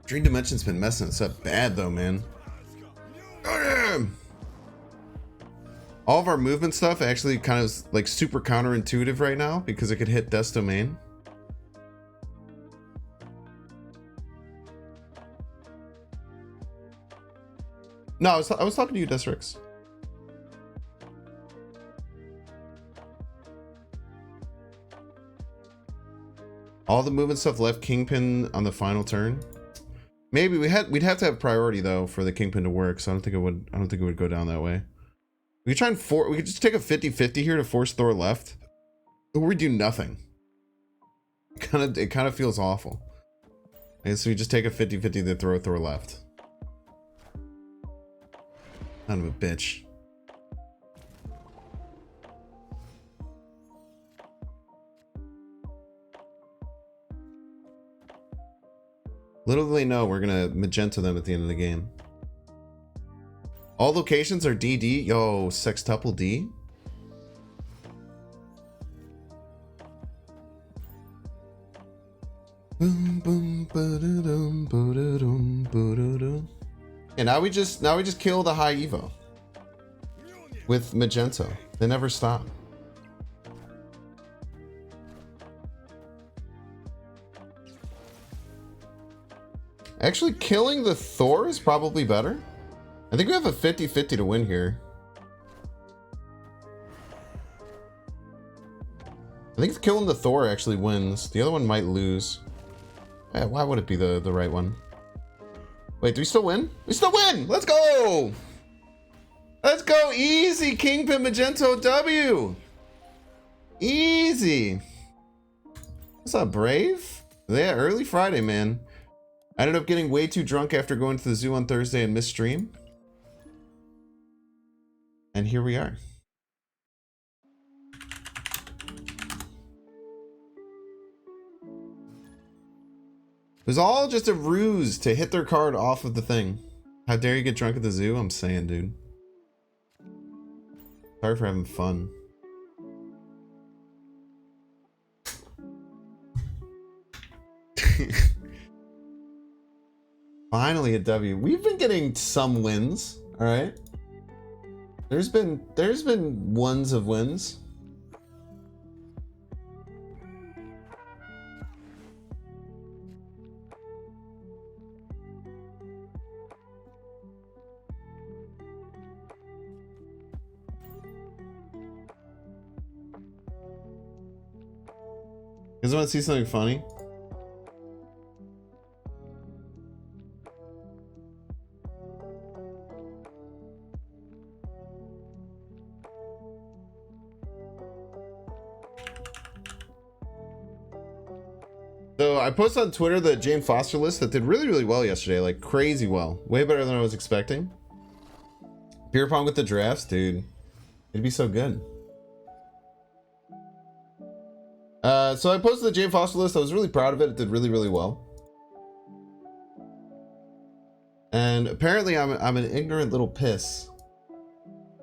Dream Dimension's been messing us up bad though, man. All of our movement stuff actually kind of like super counterintuitive right now because it could hit Death's Domain. No, I was talking to you, Desrix. All the movement stuff left Kingpin on the final turn. Maybe we'd have to have priority though for the Kingpin to work, so I don't think it would go down that way. We could try and we could just take a 50-50 here to force Thor left. Or we do nothing. It kind of feels awful. I guess we just take a 50-50 to throw Thor left. Son of a bitch. Little do they know we're gonna magenta them at the end of the game. All locations are DD. Yo, sextuple D. Boom boom ba-da-dum ba-da-dum ba-da-dum. And now we just kill the high Evo with Magento. They never stop. Actually, killing the Thor is probably better. I think we have a 50-50 to win here. I think killing the Thor actually wins. The other one might lose. Why would it be the right one? Wait, do we still win? We still win! Let's go! Let's go! Easy! Kingpin Magento W! Easy! What's up, Brave? Yeah, early Friday, man. I ended up getting way too drunk after going to the zoo on Thursday and missed stream. And here we are. It was all just a ruse to hit their card off of the thing. How dare you get drunk at the zoo? I'm saying, dude. Sorry for having fun. Finally a W. We've been getting some wins, all right? There's been ones of wins. You guys want to see something funny? So I posted on Twitter the Jane Foster list that did really, really well yesterday. Like crazy well. Way better than I was expecting. Beer pong with the drafts, dude. It'd be so good. So I posted the Jane Foster list. I was really proud of it. It did really, really well. And apparently I'm an ignorant little piss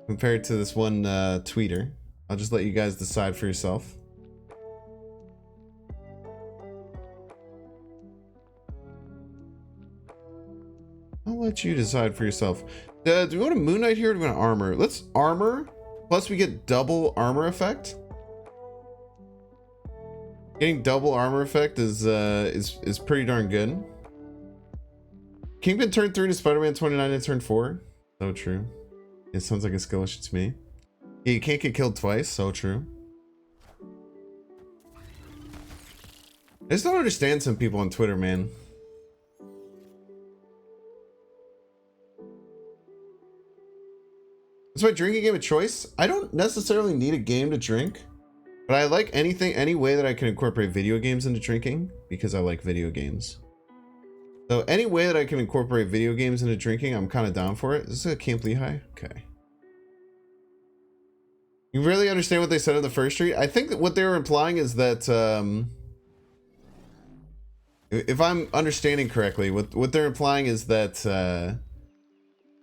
compared to this one tweeter. I'll just let you guys decide for yourself. I'll let you decide for yourself. Do we want a Moon Knight here or do we want armor? Let's armor. Plus we get double armor effect. Getting double armor effect is pretty darn good. Kingpin turned 3 to Spider-Man 29 and turned 4. So true. It sounds like a skill issue to me. Yeah, you can't get killed twice. So true. I just don't understand some people on Twitter, man. Is my drinking game of choice? I don't necessarily need a game to drink, but I like any way that I can incorporate video games into drinking because I like video games. So any way that I can incorporate video games into drinking, I'm kind of down for it. Is this a Camp Lehigh? Okay. You really understand what they said on the first street? I think that what they were implying is that, if I'm understanding correctly, what they're implying is that,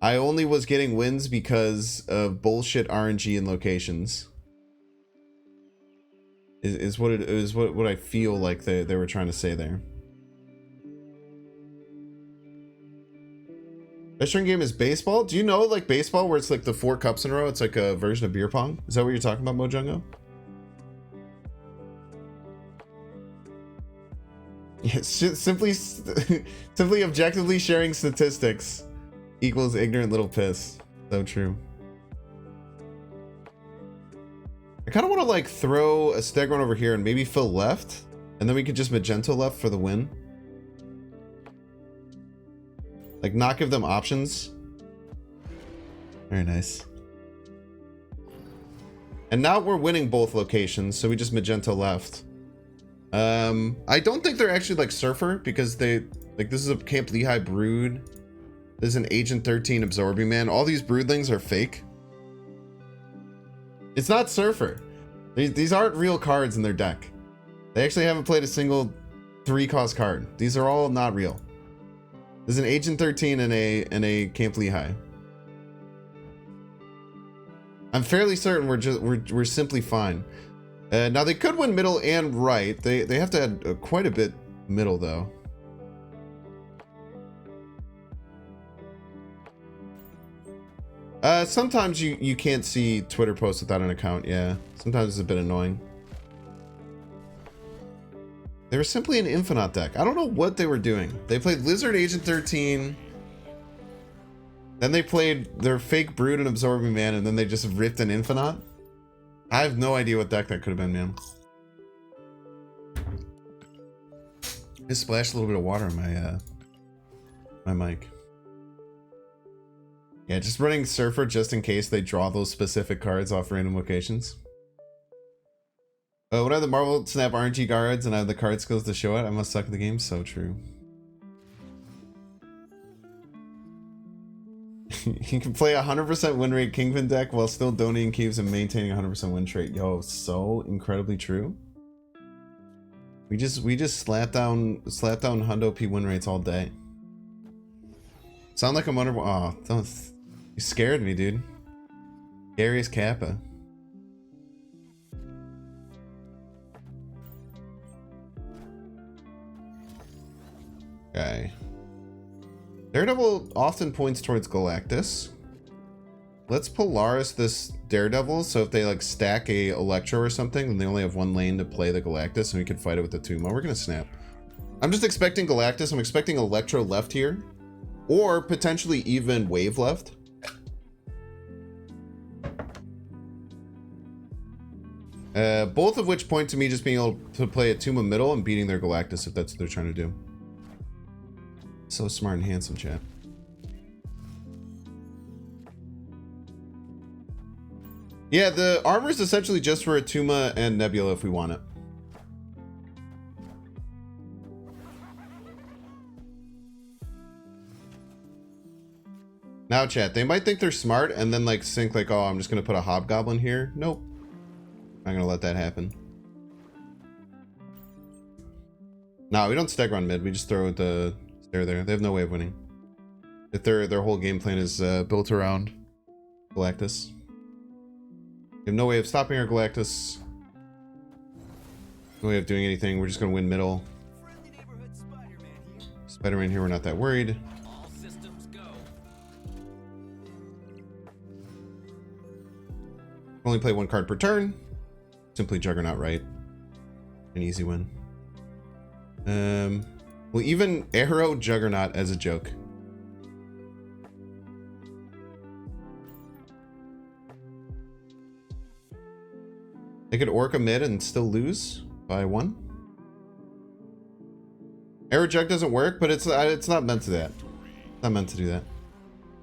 I only was getting wins because of bullshit RNG in locations. Is what I feel like they were trying to say there. Best drinking game is baseball? Do you know like baseball where it's like the 4 cups in a row? It's like a version of beer pong. Is that what you're talking about, Mojongo? Yes, simply objectively sharing statistics equals ignorant little piss. So true. I kind of want to like throw a Stegron over here and maybe fill left, and then we could just magenta left for the win. Like not give them options. Very nice. And now we're winning both locations, so we just magenta left. I don't think they're actually like Surfer because they like this is a Camp Lehigh Brood. There's an Agent 13 Absorbing Man. All these broodlings are fake. It's not Surfer. These aren't real cards in their deck. They actually haven't played a single 3-cost card. These are all not real. There's an Agent 13 and a Camp Lehigh. I'm fairly certain we're simply fine. Now they could win middle and right. They have to add quite a bit middle though. Sometimes you can't see Twitter posts without an account, yeah. Sometimes it's a bit annoying. They were simply an Infinite deck. I don't know what they were doing. They played Lizard Agent 13. Then they played their fake Brood and Absorbing Man, and then they just ripped an Infinite. I have no idea what deck that could have been, man. Just splashed a little bit of water on my mic. Yeah, just running Surfer just in case they draw those specific cards off random locations. When I have the Marvel Snap RNG cards and I have the card skills to show it, I must suck at the game. So true. You can play 100% win rate Kingpin deck while still donating cubes and maintaining 100% win rate. Yo, so incredibly true. We just slap down Hundo P win rates all day. Sound like I'm under. Oh, don't. You scared me, dude. Scariest Kappa. Okay. Daredevil often points towards Galactus. Let's Polaris this Daredevil, so if they like stack a Electro or something, then they only have one lane to play the Galactus, and we can fight it with the Tumo. We're gonna snap. I'm just expecting Galactus. I'm expecting Electro left here, or potentially even Wave left. Both of which point to me just being able to play a Tuma middle and beating their Galactus if that's what they're trying to do. So smart and handsome, chat. Yeah, the armor is essentially just for a Tuma and Nebula if we want it. Now, chat, they might think they're smart and then like think like, oh, I'm just gonna put a hobgoblin here. Nope. Not gonna let that happen. No, we don't stag run mid. We just throw the stair there. They have no way of winning. If their whole game plan is built around Galactus. We have no way of stopping our Galactus. No way of doing anything. We're just gonna win middle. Spider-Man here, we're not that worried. All systems go. Only play one card per turn. Simply Juggernaut right. An easy win. We'll even arrow Juggernaut as a joke. They could Orca mid and still lose by 1. Arrow Jug doesn't work, but it's not meant to that. It's not meant to do that.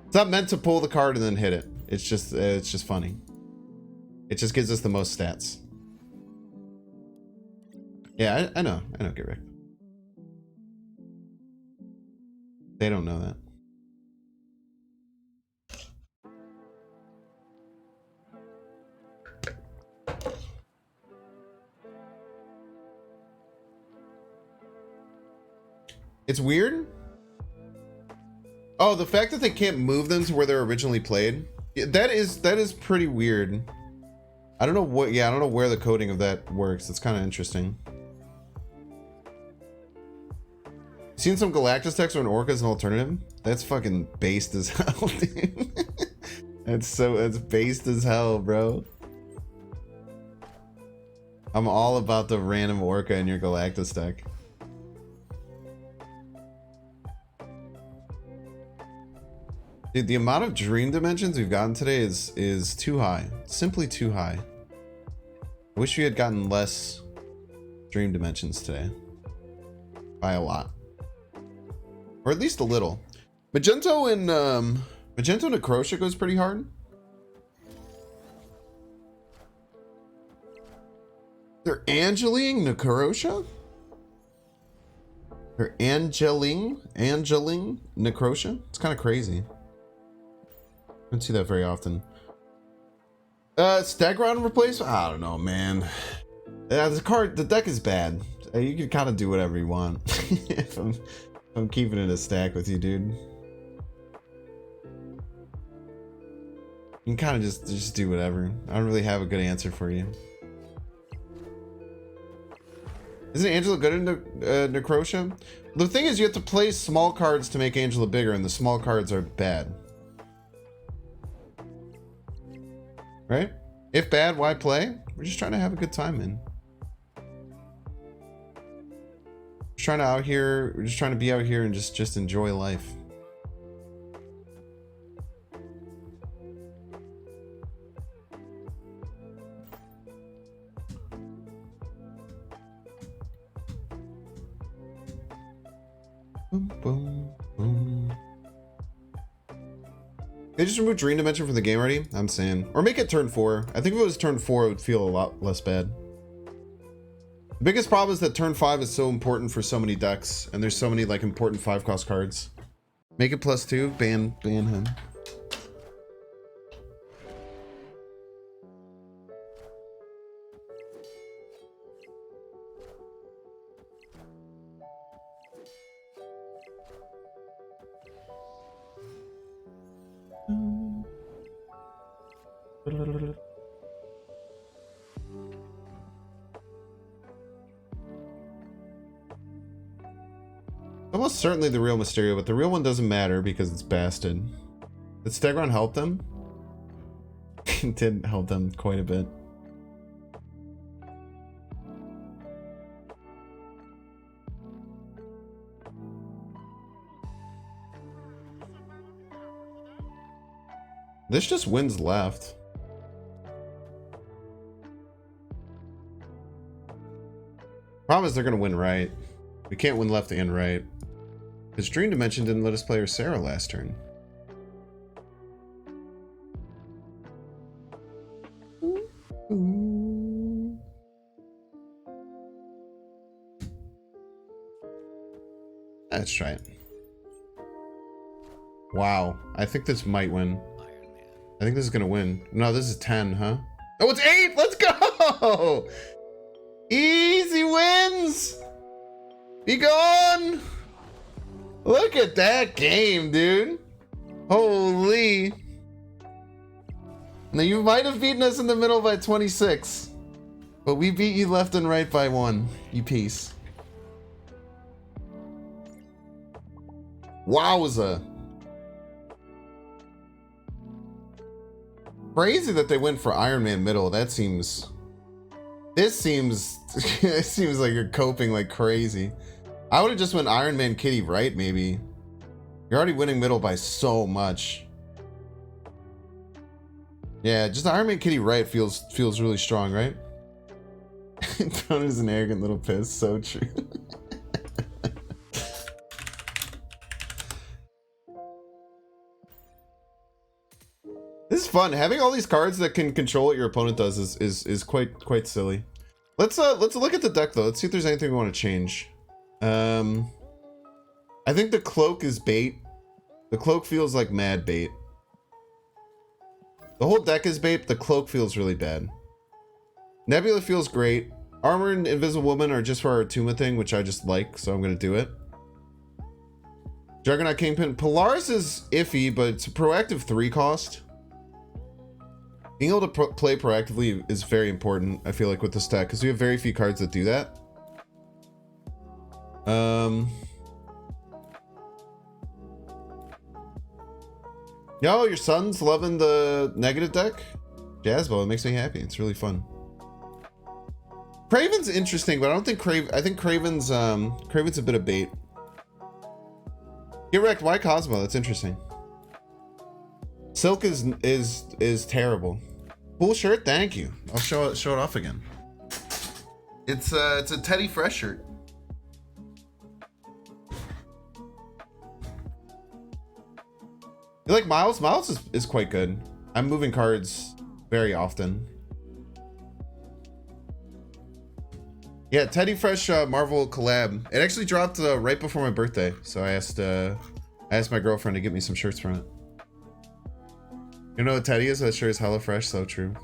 It's not meant to pull the card and then hit it. It's just funny. It just gives us the most stats. Yeah, I know, get wrecked. They don't know that. It's weird. Oh, the fact that they can't move them to where they're originally played. Yeah, that is pretty weird. I don't know what, yeah, I don't know where the coding of that works. It's kind of interesting. Seen some Galactus decks or an Orca as an alternative? That's fucking based as hell, dude. That's based as hell, bro. I'm all about the random Orca in your Galactus deck. Dude, the amount of dream dimensions we've gotten today is too high. Simply too high. I wish we had gotten less dream dimensions today. By a lot. Or at least a little. Magento and Necrotia goes pretty hard. They're Angeling Necrotia? They're Angeling Necrotia? It's kind of crazy. I don't see that very often. Stag round replacement? I don't know, man. The deck is bad. You can kind of do whatever you want. if I'm keeping it a stack with you, dude. You can kind of just do whatever. I don't really have a good answer for you. Isn't Angela good in Necrotia? The thing is, you have to play small cards to make Angela bigger, and the small cards are bad. Right? If bad, why play? We're just trying to have a good time, man. We're just trying to be out here and just enjoy life. Boom, boom, boom. They just removed Dream Dimension from the game already? I'm saying. Or make it turn 4. I think if it was turn 4, it would feel a lot less bad. The biggest problem is that turn 5 is so important for so many decks, and there's so many like important 5-cost cards. Make it +2, ban him. Almost certainly the real Mysterio, but the real one doesn't matter because it's Bastard. Did Stegron help them? It did help them quite a bit. This just wins left. Problem is they're gonna win right. We can't win left and right. Because Dream Dimension didn't let us play our Sarah last turn. Let's try it. Wow. I think this might win. I think this is gonna win. No, this is 10, huh? Oh, it's 8! Let's go! Easy wins! Be gone! Look at that game, dude. Holy. Now, you might have beaten us in the middle by 26. But we beat you left and right by 1. You piece. Wowza. Crazy that they went for Iron Man middle. That seems... This seems... It seems like you're coping like crazy. I would have just went Iron Man Kitty right, maybe. You're already winning middle by so much. Yeah, just Iron Man Kitty right feels really strong, right? Tone is an arrogant little piss. So true. This is fun. Having all these cards that can control what your opponent does is quite silly. Let's look at the deck though. Let's see if there's anything we want to change. I think the cloak is bait. The cloak feels like mad bait. The whole deck is bait. The cloak feels really bad. Nebula feels great. Armor and Invisible Woman are just for our Tuma thing, which I just like, so I'm gonna do it. Juggernaut Kingpin. Polaris is iffy, but it's a proactive 3 cost. Being able to play proactively is very important, I feel like, with this deck, because we have very few cards that do that. Yo, your son's loving the negative deck? Jazzbo, it makes me happy. It's really fun. Craven's interesting, but I don't think I think Craven's Craven's a bit of bait. Get wrecked. Why Cosmo? That's interesting. Silk is terrible. Cool shirt, thank you. I'll show it off again. It's a Teddy Fresh shirt. You like Miles? Miles is quite good. I'm moving cards very often. Yeah, Teddy Fresh Marvel collab. It actually dropped right before my birthday, so I asked my girlfriend to get me some shirts from it. You know what Teddy is? That sure is hella fresh, so true.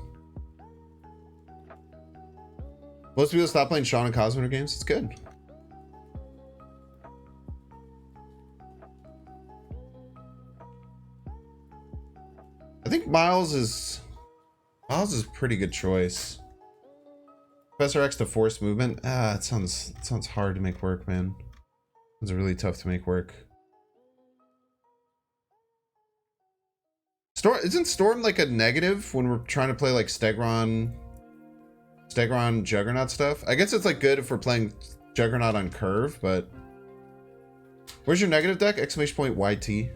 Most people stop playing Sean and Cosmo games. It's good. I think Miles is a pretty good choice. Professor X to force movement. It sounds hard to make work, man. It's really tough to make work. Isn't Storm like a negative when we're trying to play like Stegron Juggernaut stuff? I guess it's like good if we're playing Juggernaut on curve, but where's your negative deck? Exclamation point YT.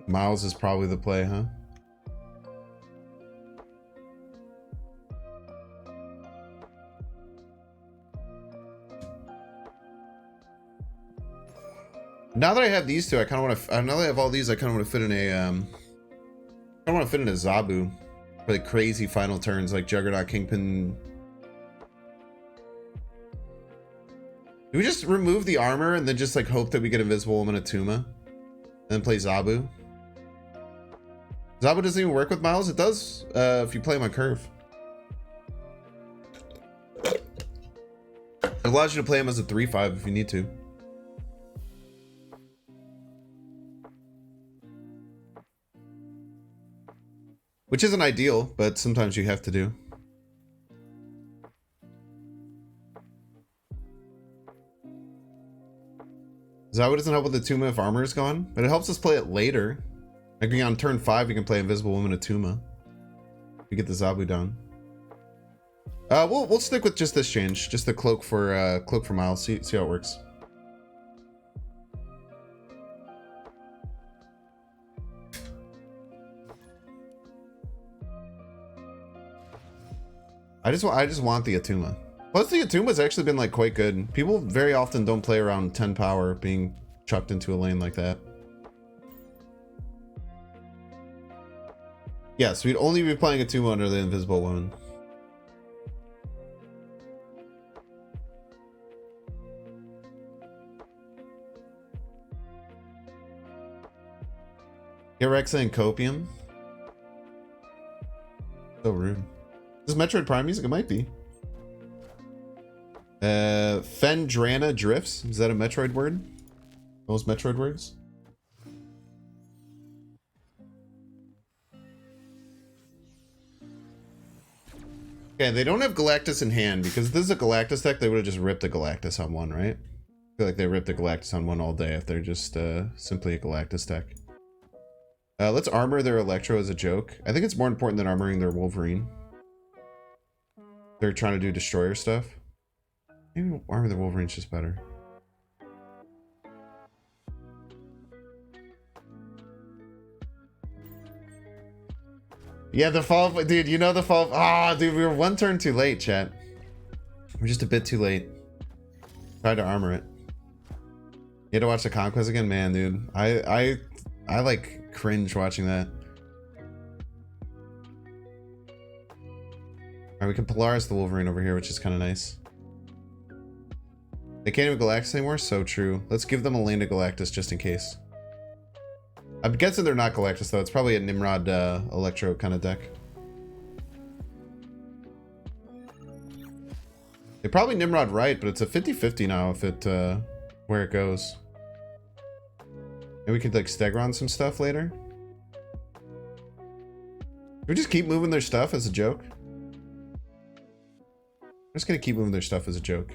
Miles is probably the play, huh? Now that I have these two, I kind of want to. Now that I have all these, I kind of want to fit in a. I want to fit in a Zabu for the crazy final turns like Juggernaut, Kingpin. Do we just remove the armor and then just like hope that we get Invisible Woman Atuma, and then play Zabu? Zabu doesn't even work with Miles. It does if you play him on curve. It allows you to play him as a 3/5 if you need to. Which isn't ideal, but sometimes you have to do. Zabu doesn't help with the Atuma if armor is gone, but it helps us play it later. Like on turn 5, you can play Invisible Woman Atuma. We get the Zabu down. We'll stick with just this change, just the cloak for Miles. See how it works. I just want the Atuma. Plus the Atuma's actually been like quite good. People very often don't play around 10 power being chucked into a lane like that. Yes, we'd only be playing Atuma under the Invisible Woman. Irexa and Copium. So rude. Is this Metroid Prime music? It might be. Fendrana Drifts. Is that a Metroid word? Those Metroid words? Okay, they don't have Galactus in hand because if this is a Galactus deck, they would have just ripped a Galactus on one, right? I feel like they ripped a Galactus on one all day if they're just simply a Galactus deck. Let's armor their Electro as a joke. I think it's more important than armoring their Wolverine. They're trying to do Destroyer stuff. Maybe armor the Wolverine's just better. Yeah, the fall, dude, you know the fall. Ah, dude, we were one turn too late, chat. We're just a bit too late. Tried to armor it. You had to watch the Conquest again? Man, dude. I like cringe watching that. Alright, we can Polaris the Wolverine over here, which is kind of nice. They can't even Galactus anymore? So true. Let's give them a lane to Galactus just in case. I'm guessing they're not Galactus though. It's probably a Nimrod Electro kind of deck. They probably Nimrod right, but it's a 50-50 now if it where it goes. And we could like Stegron some stuff later. We just keep moving their stuff as a joke. I'm just gonna keep moving their stuff as a joke.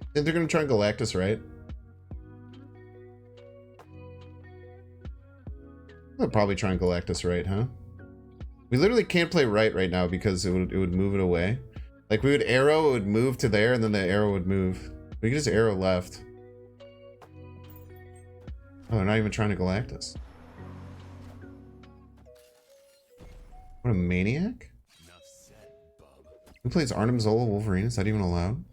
I think they're gonna try and Galactus, right? They'll probably try and Galactus, right, huh? We literally can't play right now because it would move it away. Like we would arrow, it would move to there, and then the arrow would move. We could just arrow left. Oh, they're not even trying to Galactus. What a maniac! Who plays Arnim Zola Wolverine? Is that even allowed?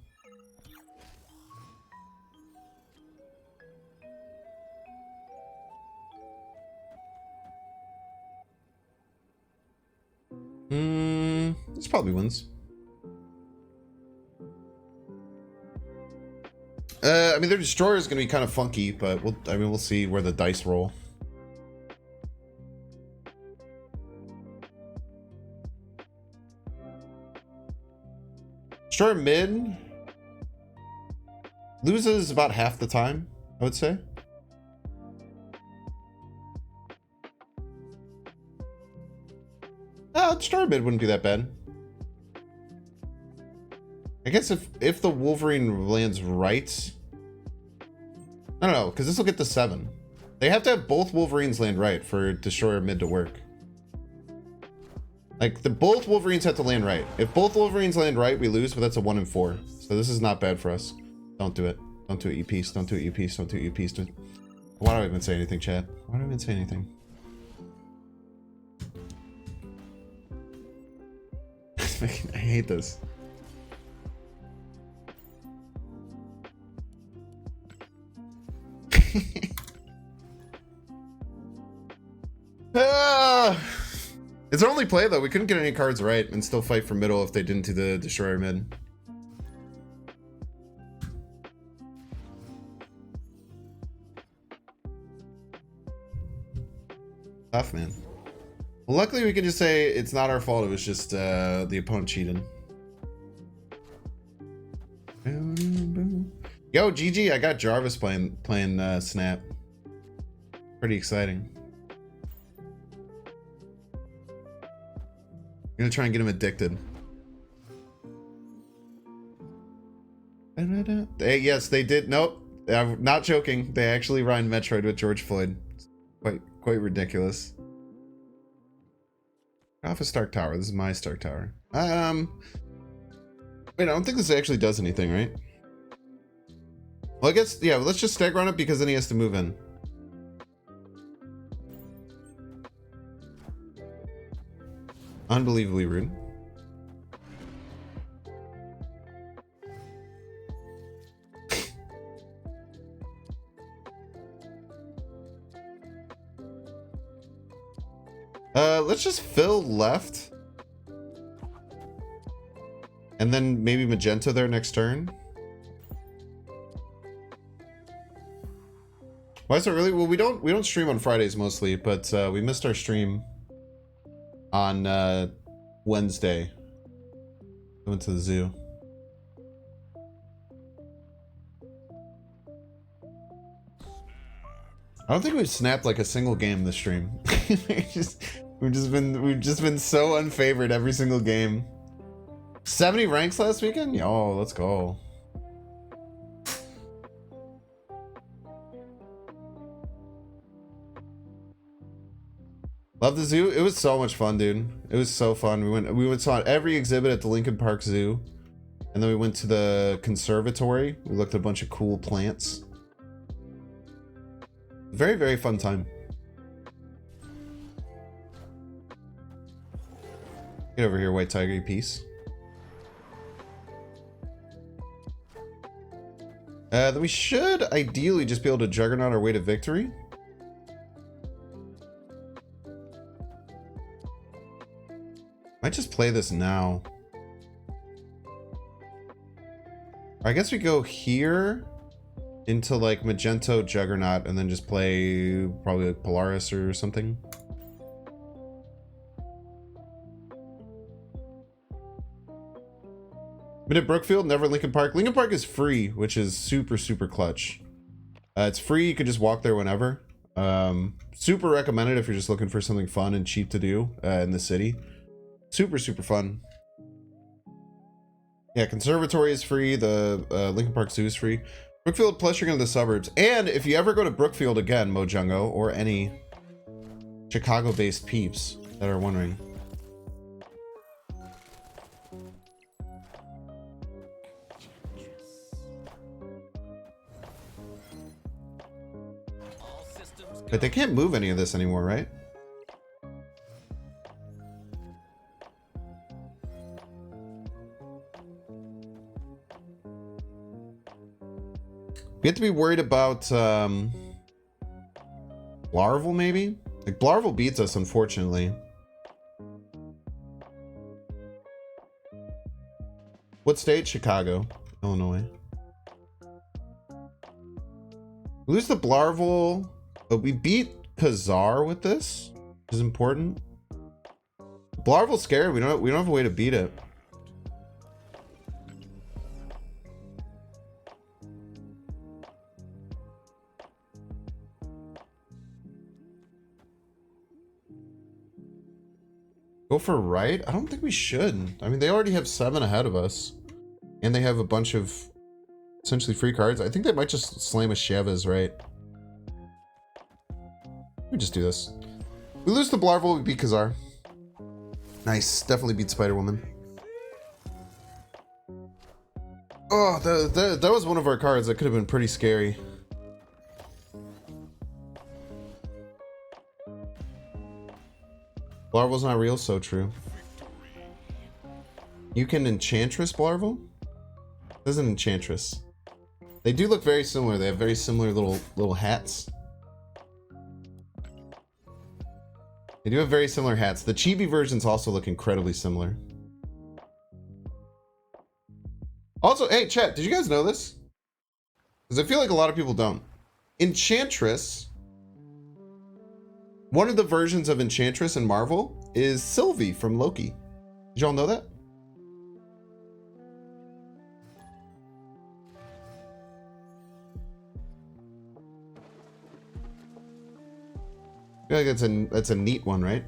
This probably wins. I mean, their Destroyer is going to be kind of funky, but we'll see where the dice roll. Destroyer mid loses about half the time, I would say. Destroyer mid wouldn't be that bad. I guess if the Wolverine lands right, I don't know, because this will get to 7. They have to have both Wolverines land right for Destroyer mid to work. Like both Wolverines have to land right. If both Wolverines land right, we lose, but that's a 1 in 4. So this is not bad for us. Don't do it. Don't do it, you piece. Don't do it, you piece. Don't do it, you piece. Why do I even say anything, chat? Why do I even say anything? I hate this. It's our only play though. We couldn't get any cards right and still fight for middle if they didn't do the Destroyer mid. Tough, man. Well, luckily we can just say it's not our fault. It was just the opponent cheated. Yo, GG, I got Jarvis playing Snap. Pretty exciting. I'm gonna try and get him addicted. Yes, they did. Nope, I'm not joking. They actually rhymed Metroid with George Floyd. It's quite ridiculous. Off a Stark Tower. This is my Stark Tower. Wait, I don't think this actually does anything, right? Well, I guess, yeah, let's just stagger on it because then he has to move in. Unbelievably rude. Let's just fill left. And then maybe magenta there next turn. Why is it really? Well, we don't stream on Fridays mostly, but we missed our stream on Wednesday. I went to the zoo. I don't think we've snapped like a single game this stream. we've just been so unfavored every single game. 70 ranks last weekend? Yo, let's go. Love the zoo. It was so much fun, dude. It was so fun. We went saw every exhibit at the Lincoln Park Zoo, and then we went to the conservatory. We looked at a bunch of cool plants. Very, very fun time. Get over here, White Tiger, peace. Then we should ideally just be able to juggernaut our way to victory. Might just play this now. I guess we go here into like Magento Juggernaut and then just play probably like Polaris or something. Been at Brookfield, never Lincoln Park. Lincoln Park is free, which is super, super clutch. It's free, you can just walk there whenever. Super recommended if you're just looking for something fun and cheap to do in the city. Super, super fun. Yeah, Conservatory is free. The Lincoln Park Zoo is free. Brookfield plus you're going to the suburbs. And if you ever go to Brookfield again, Mojongo, or any Chicago-based peeps that are wondering. But they can't move any of this anymore, right? We have to be worried about Blarvel, maybe? Like, Blarvel beats us, unfortunately. What state? Chicago, Illinois. We lose the Blarvel, but we beat Khazar with this, which is important. Blarvel's scared. We don't have a way to beat it. Go for right? I don't think we should. I mean, they already have 7 ahead of us. And they have a bunch of essentially free cards. I think they might just slam a Chavez, right? We just do this. We lose the Blarvel, we beat Khazar. Nice. Definitely beat Spider-Woman. Oh, that was one of our cards that could have been pretty scary. Blarvel's not real, so true. You can Enchantress Blarvel? This is an Enchantress. They do look very similar. They have very similar little hats. They do have very similar hats. The chibi versions also look incredibly similar. Also, hey, chat, did you guys know this? Because I feel like a lot of people don't. Enchantress, one of the versions of Enchantress in Marvel is Sylvie from Loki. Did y'all know that? I feel like that's a neat one, right?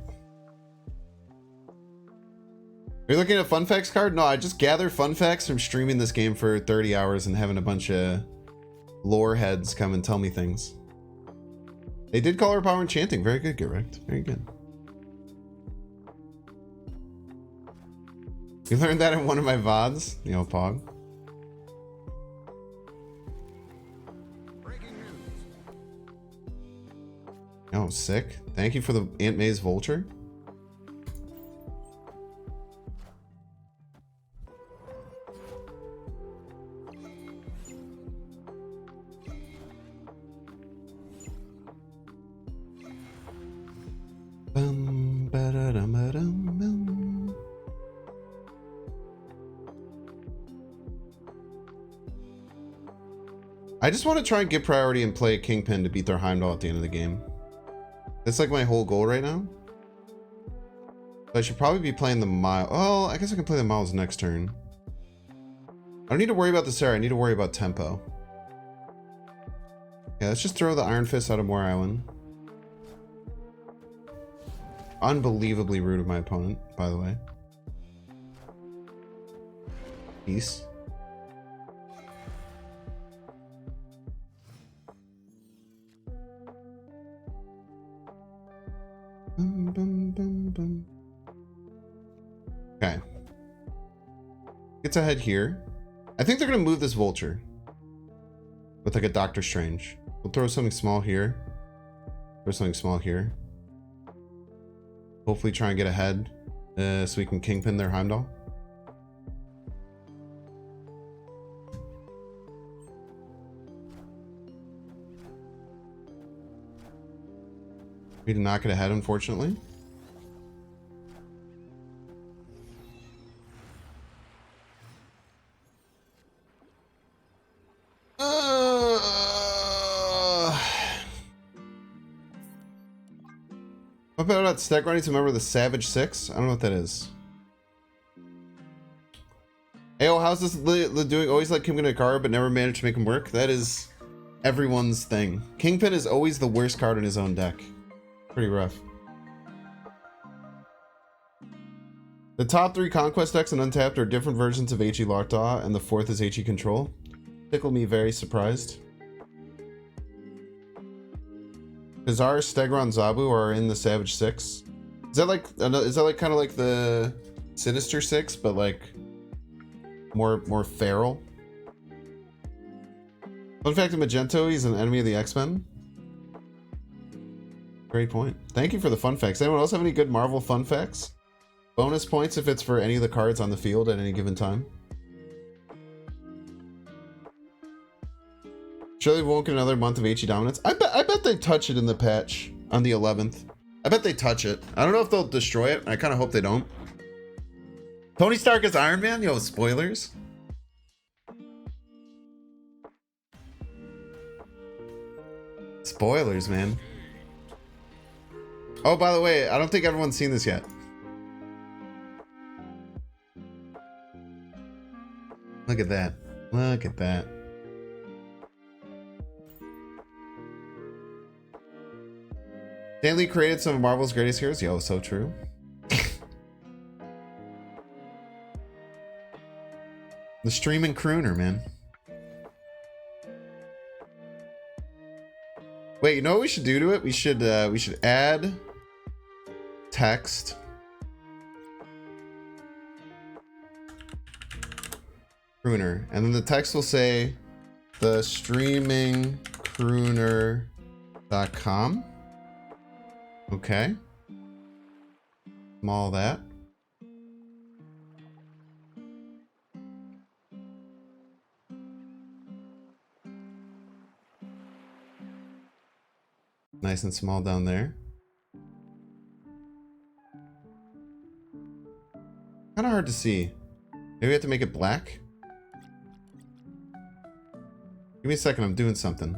Are you looking at a fun facts card? No, I just gather fun facts from streaming this game for 30 hours and having a bunch of lore heads come and tell me things. They did call her power enchanting. Very good, get wrecked. Very good. You learned that in one of my VODs, you know, Pog. Oh, sick. Thank you for the Aunt May's Vulture. I just want to try and get priority and play Kingpin to beat their Heimdall at the end of the game. That's like my whole goal right now. So I should probably be playing the Miles. Oh, I guess I can play the Miles next turn. I don't need to worry about the Sarah. I need to worry about tempo. Yeah, let's just throw the Iron Fist out of Moor Island. Unbelievably rude of my opponent, by the way. Peace. Okay. Gets ahead here. I think they're gonna move this Vulture with like a Doctor Strange. We'll throw something small here. Throw something small here. Hopefully try and get ahead so we can Kingpin their Heimdall. We did not get ahead, unfortunately. What about that stack running to remember the Savage 6? I don't know what that is. Hey, oh, how's this doing? Always like Kingpin card, but never managed to make him work. That is everyone's thing. Kingpin is always the worst card in his own deck. Pretty rough. The top 3 Conquest decks in Untapped are different versions of HE Lockjaw, and the 4th is HE Control. Tickle me very surprised. Kazar, Stegron, Zabu are in the Savage 6. Is that like kind of like the Sinister 6, but like more feral? Fun fact of Magento, he's an enemy of the X-Men. Great point. Thank you for the fun facts. Anyone else have any good Marvel fun facts? Bonus points if it's for any of the cards on the field at any given time. Surely we won't get another month of HE dominance. I bet they touch it in the patch on the 11th. I bet they touch it. I don't know if they'll destroy it. I kind of hope they don't. Tony Stark is Iron Man? Yo, spoilers. Spoilers, man. Oh, by the way, I don't think everyone's seen this yet. Look at that. Look at that. Stan Lee created some of Marvel's greatest heroes. Yo, so true. The streaming crooner, man. Wait, you know what we should do to it? We should add text. Crooner. And then the text will say the streamingcrooner.com. Okay. Small that. Nice and small down there. Kind of hard to see. Maybe we have to make it black. Give me a second, I'm doing something.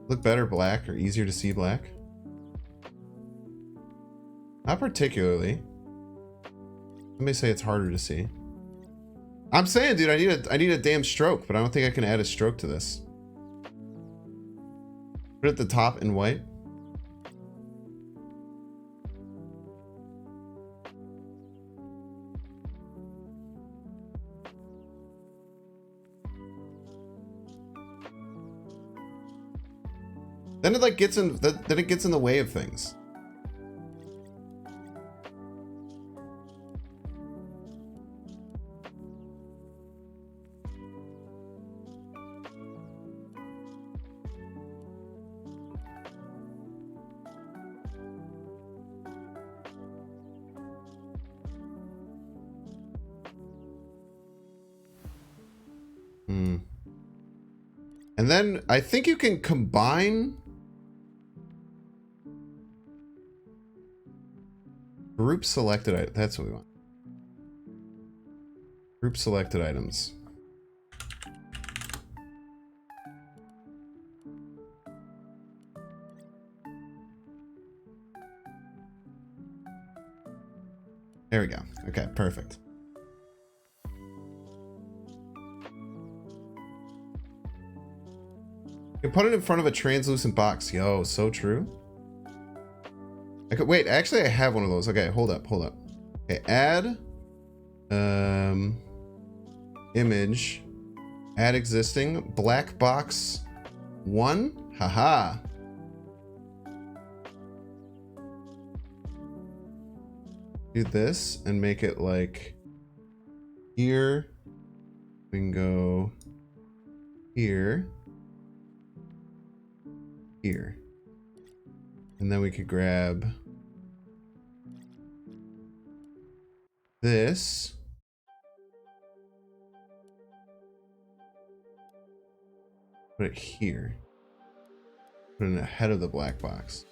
Look better black or easier to see black? Not particularly. Somebody say it's harder to see. I'm saying, dude, I need a damn stroke, but I don't think I can add a stroke to this. Put it at the top in white. Then it like gets in. Then it gets in the way of things. And then I think you can combine Group selected. That's what we want. Group selected items. There we go. Okay, perfect. You can put it in front of a translucent box. Yo, so true. I could wait. Actually, I have one of those. Okay, hold up. Okay, add image, add existing, black box 1. Haha. Do this and make it like here. We can go here. Here. And then we could grab this. Put it here. Put it ahead of the black box.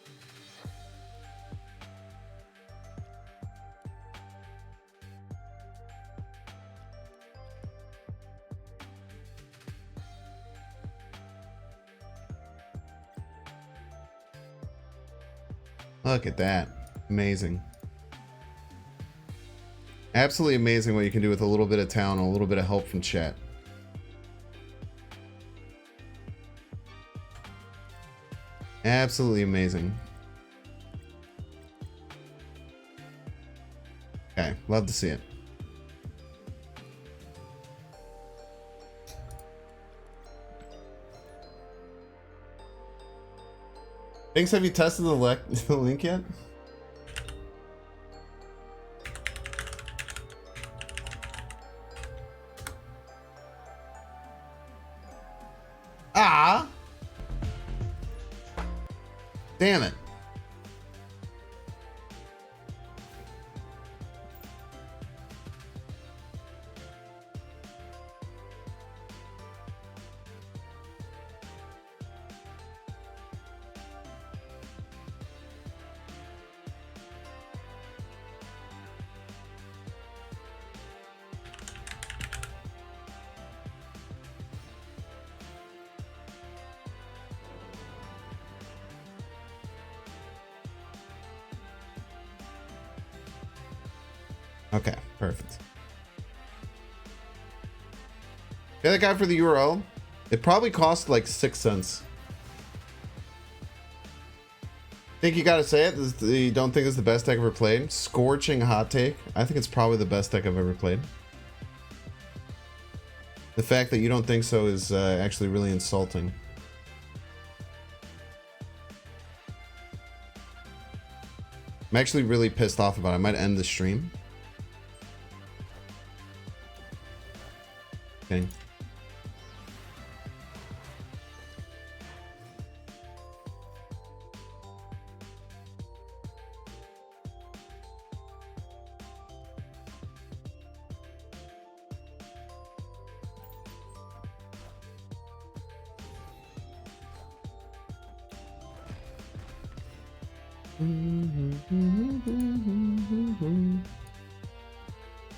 Look at that. Amazing. Absolutely amazing what you can do with a little bit of town and a little bit of help from chat. Absolutely amazing. Okay, love to see it. Thanks, have you tested the link yet? Ah! Damn it. Okay, perfect. Pay that guy for the URL. It probably cost like 6 cents. Think you gotta say it? You don't think it's the best deck I've ever played? Scorching hot take. I think it's probably the best deck I've ever played. The fact that you don't think so is actually really insulting. I'm actually really pissed off about it. I might end the stream. Okay.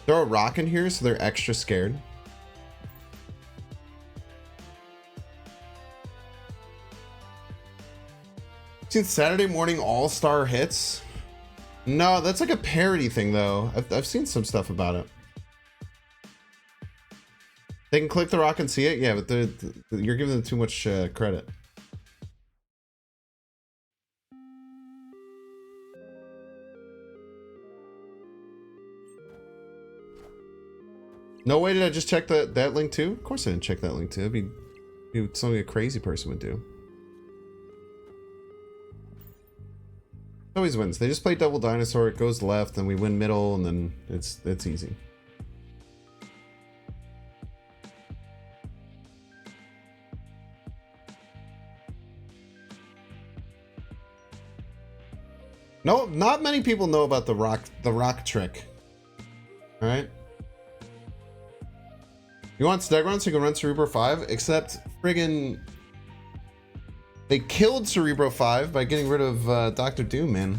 Throw a rock in here so they're extra scared. Seen Saturday Morning All-Star Hits? No, that's like a parody thing though. I've seen some stuff about it. They can click the rock and see it? Yeah, but you're giving them too much credit. No way did I just check that link too? Of course I didn't check that link too. It'd be something a crazy person would do. Always wins. They just play double dinosaur, it goes left, and we win middle, and then it's easy. No, not many people know about the rock trick. Alright? You want stag run so you can run Cerebro 5? Except friggin' they killed Cerebro 5 by getting rid of Dr. Doom, man.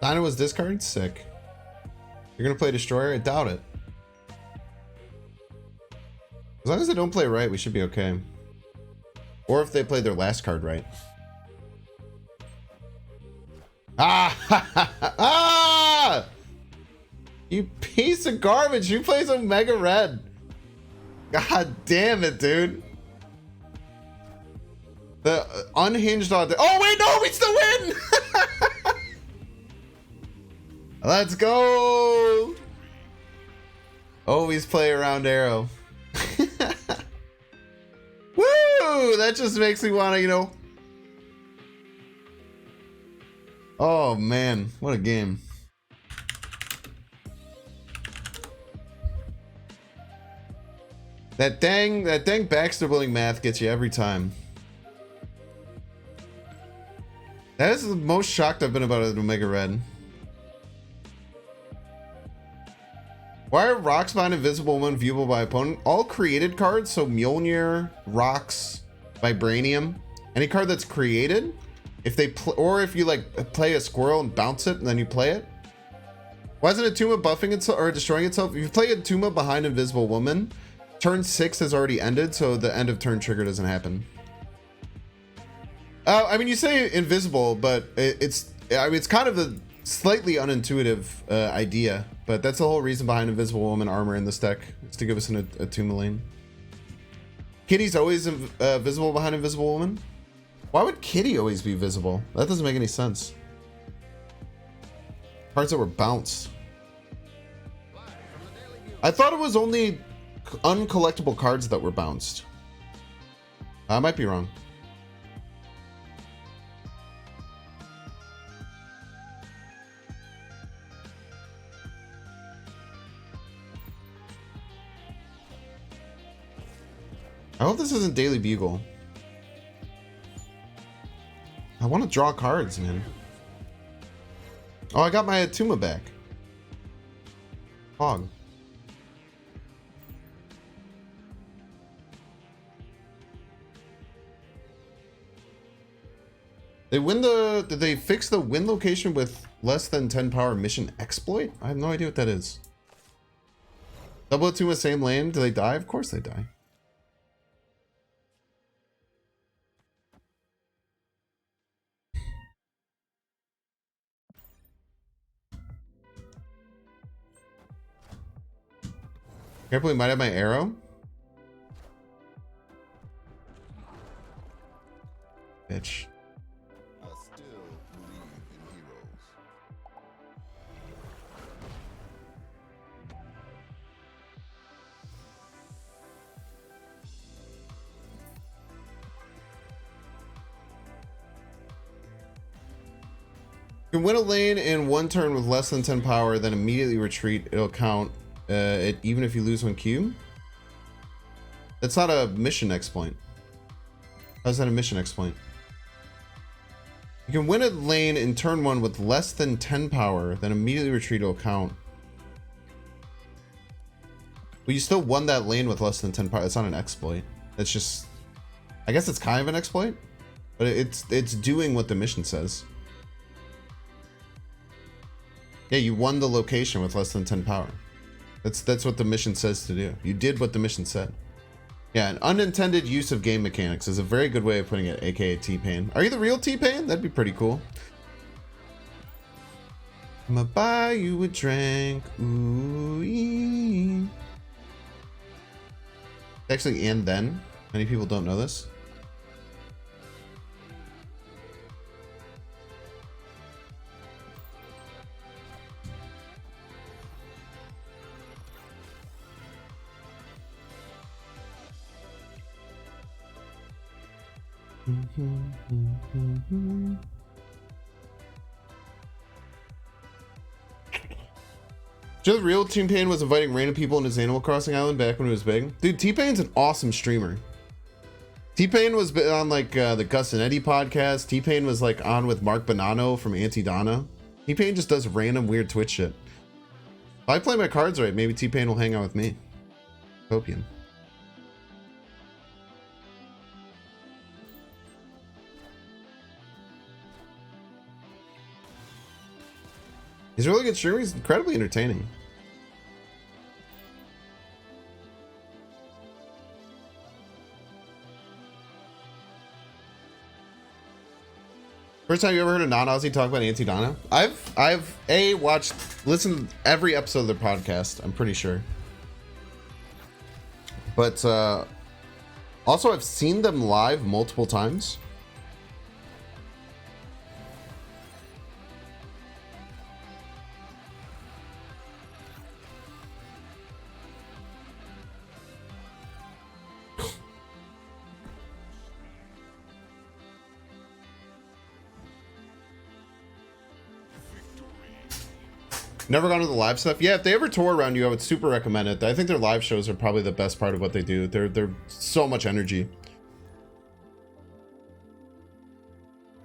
Dino was discarded? Sick. You're gonna play Destroyer? I doubt it. As long as they don't play right, we should be okay. Or if they play their last card right. Ah! Ah! You piece of garbage! You play some Mega Red! God damn it, dude! The unhinged on. Oh wait, no, we still win! Let's go! Always play around arrow. Woo! That just makes me want to, you know. Oh man, what a game. That dang Baxter building math gets you every time. That is the most shocked I've been about an Omega Red. Why are rocks behind Invisible Woman viewable by opponent? All created cards, so Mjolnir, rocks, Vibranium, any card that's created, if they or if you like play a squirrel and bounce it and then you play it. Why isn't Atuma buffing itself or destroying itself? If you play Atuma behind Invisible Woman, turn 6 has already ended, so the end of turn trigger doesn't happen. I mean, you say invisible, but it's kind of a slightly unintuitive idea, but that's the whole reason behind Invisible Woman armor in this deck. It's to give us an Atuma lane. Kitty's always visible behind Invisible Woman? Why would Kitty always be visible? That doesn't make any sense. Cards that were bounced. I thought it was only uncollectible cards that were bounced. I might be wrong. I hope this isn't Daily Bugle. I want to draw cards, man. Oh, I got my Atuma back. Hog. They win the... Did they fix the win location with less than 10 power mission exploit? I have no idea what that is. Double Atuma, same lane. Do they die? Of course they die. Careful, we might have my arrow. Bitch. I still believe in heroes. You can win a lane in one turn with less than 10 power, then immediately retreat. It'll count even if you lose one cube. That's not a mission exploit. How's that a mission exploit? You can win a lane in turn one with less than 10 power, then immediately retreat. It'll count. But you still won that lane with less than 10 power. It's not an exploit. It's just, I guess it's kind of an exploit, but it's doing what the mission says. Yeah, you won the location with less than 10 power. That's what the mission says to do. You did what the mission said. Yeah, an unintended use of game mechanics is a very good way of putting it, aka T-Pain. Are you the real T-Pain? That'd be pretty cool. I'ma buy you a drink. Ooh. Actually, and then. Many people don't know this. Just the real T-Pain was inviting random people into his Animal Crossing island back when it was big. Dude, T-Pain's an awesome streamer. T-Pain was on like the Gus and Eddie podcast. T-Pain was like on with Mark Bonanno from Auntie Donna. T-Pain just does random weird Twitch shit. If I play my cards right, maybe T-Pain will hang out with me. Copium. He's a really good streamer. He's incredibly entertaining. First time you ever heard a non-Aussie talk about Auntie Donna? I've listened to every episode of their podcast, I'm pretty sure. But also I've seen them live multiple times. Never gone to the live stuff. Yeah, if they ever tour around you, I would super recommend it. I think their live shows are probably the best part of what they do. They're so much energy.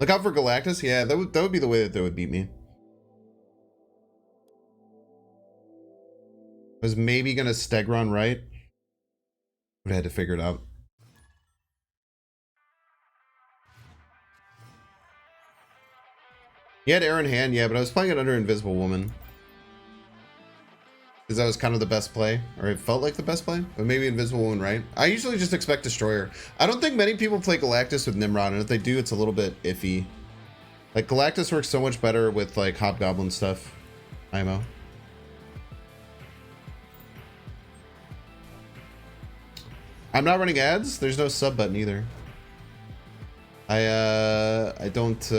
Look out for Galactus. Yeah, that would be the way that they would beat me. I was maybe gonna Stegron right, but I had to figure it out. He had Aaron Hand, yeah, but I was playing it under Invisible Woman. Because that was kind of the best play, or it felt like the best play, but maybe Invisible Woman, right? I usually just expect Destroyer. I don't think many people play Galactus with Nimrod, and if they do, it's a little bit iffy. Like, Galactus works so much better with, like, Hobgoblin stuff. IMO. I'm not running ads. There's no sub button either. I don't,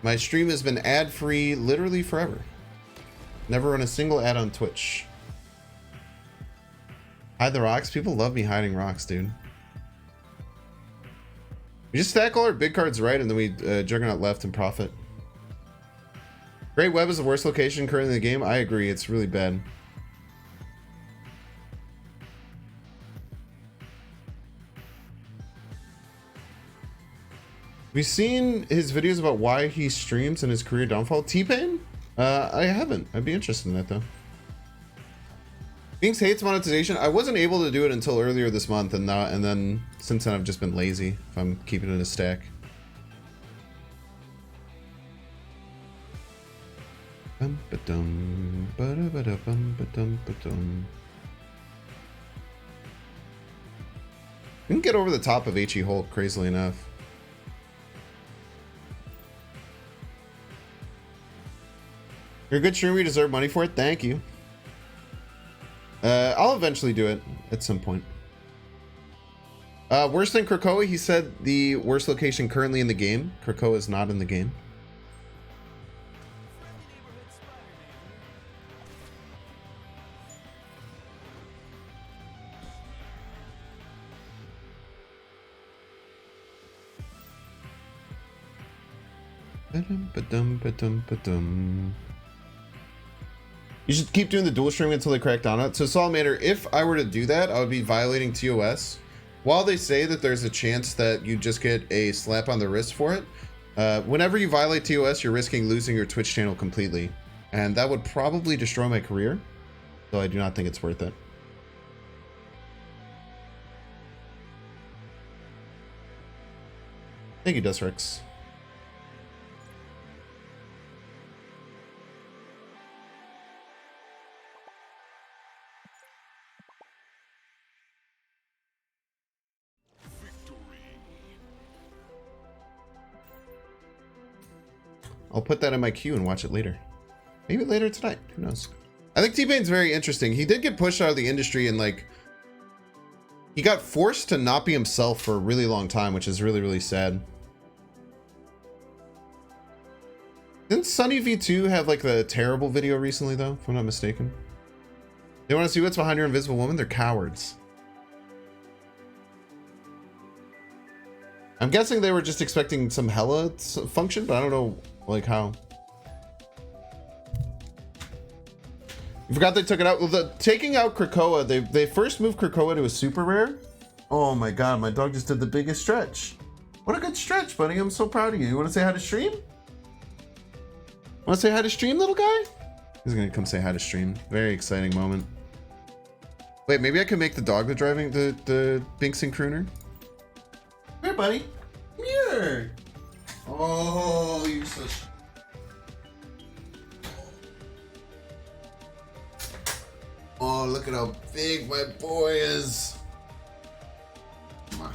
my stream has been ad-free literally forever. Never run a single ad on Twitch. Hide the rocks. People love me hiding rocks, dude. We just stack all our big cards right, and then we Juggernaut left and profit. Great Web is the worst location currently in the game. I agree. It's really bad. We've seen his videos about why he streams and his career downfall. T-Pain? I haven't. I'd be interested in that though. Binks hates monetization. I wasn't able to do it until earlier this month, and then since then I've just been lazy. If I'm keeping it in a stack. We can get over the top of HE Hulk, crazily enough. You're a good streamer, you deserve money for it. Thank you. I'll eventually do it at some point. Worse than Krakoa, he said the worst location currently in the game. Krakoa is not in the game. You should keep doing the dual streaming until they crack down on it. So Salamander, if I were to do that, I would be violating TOS. While they say that there's a chance that you just get a slap on the wrist for it, whenever you violate TOS, you're risking losing your Twitch channel completely. And that would probably destroy my career. So I do not think it's worth it. Thank you, Dusrex. I'll put that in my queue and watch it later. Maybe later tonight. Who knows? I think T-Pain's very interesting. He did get pushed out of the industry and like he got forced to not be himself for a really long time, which is really, really sad. Didn't Sunny V2 have like the terrible video recently though, if I'm not mistaken? They want to see what's behind your invisible woman? They're cowards. I'm guessing they were just expecting some hella function, but I don't know like how. You forgot they took it out. Well, taking out Krakoa, they first moved Krakoa to a super rare. Oh my god, my dog just did the biggest stretch. What a good stretch, buddy. I'm so proud of you. You want to say hi to stream? Want to say hi to stream, little guy? He's gonna come say hi to stream. Very exciting moment. Wait, maybe I can make the dog the driving the Binks and Crooner. Come here, buddy. Come here. Oh, you're so. Oh, look at how big my boy is. Come on.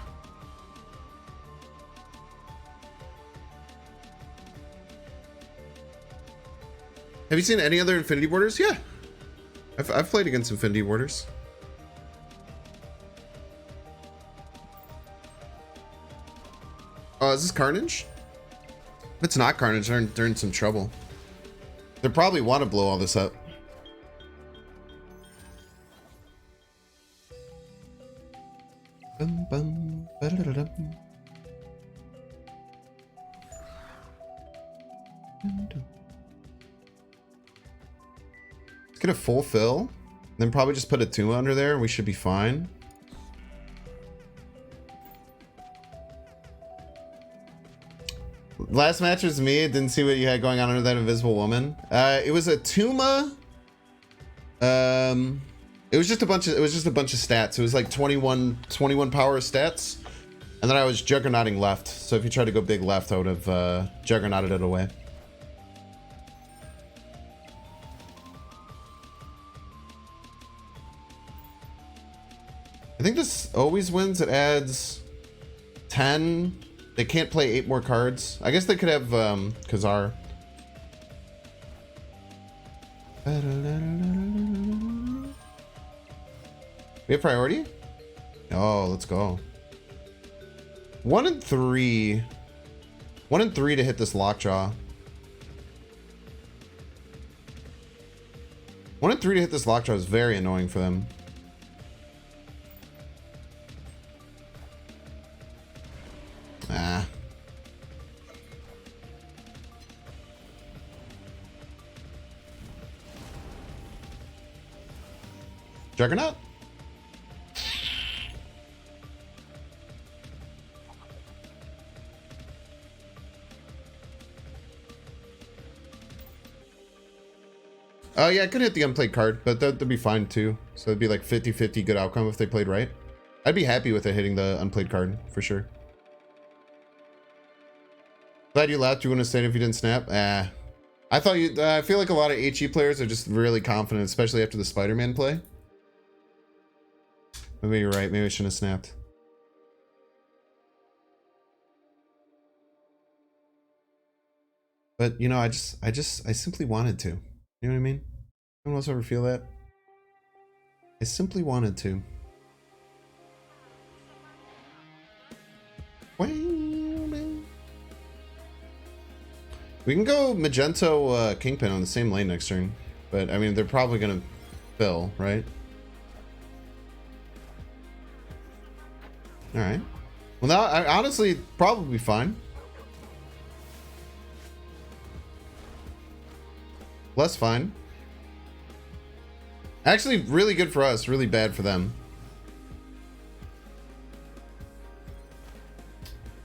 Have you seen any other Infinity Warders? Yeah. I've played against Infinity Warders. Oh, is this Carnage? If it's not Carnage, they're in some trouble. They probably want to blow all this up. Bum, bum, ba-da-da-dum. Let's get a full fill. Then probably just put a Tuma under there. We should be fine. Last match was me. Didn't see what you had going on under that invisible woman. It was a Tuma. It was just a bunch of stats. It was like 21 power stats. And then I was juggernauting left. So if you try to go big left, I would have juggernauted it away. I think this always wins. It adds 10. They can't play 8 more cards. I guess they could have Khazar. We have priority? Oh, let's go. 1 and 3. 1 and 3 to hit this lockjaw. 1 and 3 to hit this lockjaw is very annoying for them. Ah. Juggernaut? Oh yeah, I could hit the unplayed card, but that'd be fine too. So it'd be like 50-50 good outcome if they played right. I'd be happy with it hitting the unplayed card for sure. Glad you laughed. You wouldn't have stayed if you didn't snap. Ah, I thought you. I feel like a lot of HE players are just really confident, especially after the Spider-Man play. Maybe you're right. Maybe I shouldn't have snapped. But you know, I simply wanted to. You know what I mean? Anyone else ever feel that? I simply wanted to. We can go Magento Kingpin on the same lane next turn. But I mean, they're probably gonna fill, right? Alright. Well, now, I honestly probably fine. Less fine. Actually, really good for us, really bad for them.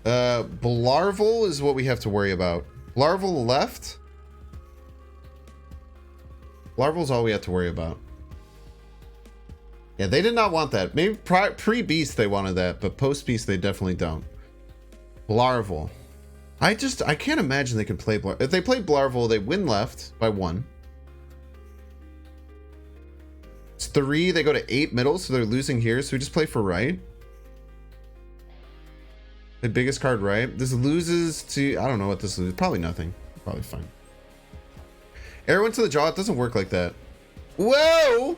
Blarvel is what we have to worry about. Blarvel left. Blarvel's all we have to worry about. Yeah, they did not want that. Maybe pre-Beast they wanted that, but post-Beast they definitely don't. Blarvel. I can't imagine they can play Blarvel. If they play Blarvel, they win left by 1. It's 3, they go to 8 middle, so they're losing here, so we just play for right. The biggest card right. This loses to, I don't know what this is. Probably nothing. Probably fine. Arrow went to the jaw. It doesn't work like that. Whoa!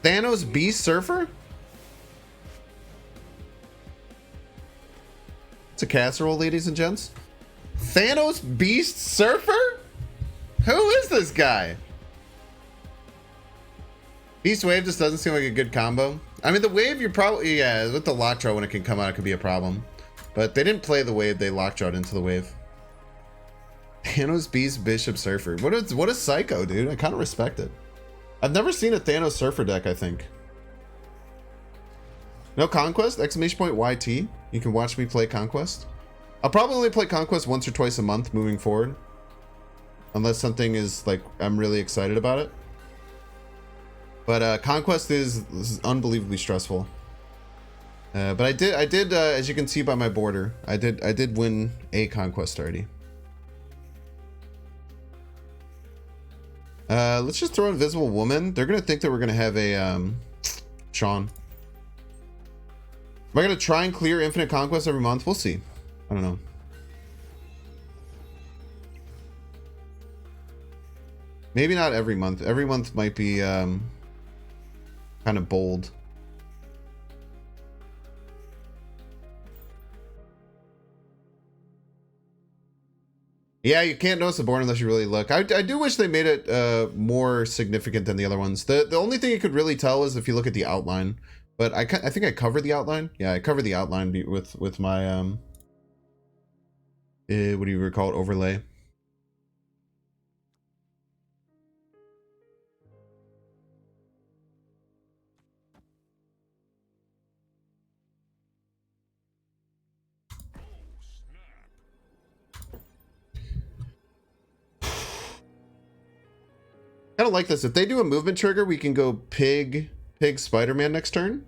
Thanos Beast Surfer? It's a casserole, ladies and gents. Thanos Beast Surfer? Who is this guy? Beast Wave just doesn't seem like a good combo. I mean, the wave, you're probably, yeah, with the lockjaw when it can come out, it could be a problem. But they didn't play the wave, they lockjawed into the wave. Thanos Beast Bishop Surfer. What a psycho, dude. I kind of respect it. I've never seen a Thanos Surfer deck, I think. No Conquest? Exclamation point YT. You can watch me play Conquest. I'll probably only play Conquest once or twice a month moving forward. Unless something is, like, I'm really excited about it. But Conquest is unbelievably stressful. But I did, as you can see by my border, I did win a Conquest already. Let's just throw Invisible Woman. They're gonna think that we're gonna have a Sean. Am I gonna try and clear Infinite Conquest every month? We'll see. I don't know. Maybe not every month. Every month might be kind of bold. Yeah, you can't notice the board unless you really look. I do wish they made it more significant than the other ones. The only thing you could really tell is if you look at the outline. But I think I covered the outline. Yeah, I covered the outline with my what do you call it, overlay. I don't like this. If they do a movement trigger, we can go pig Spider-Man next turn.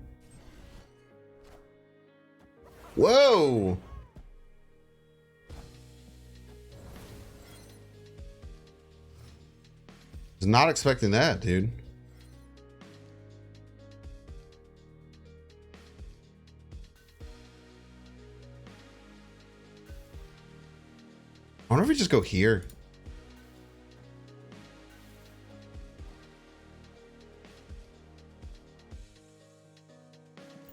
Whoa! Was not expecting that, dude. I wonder if we just go here.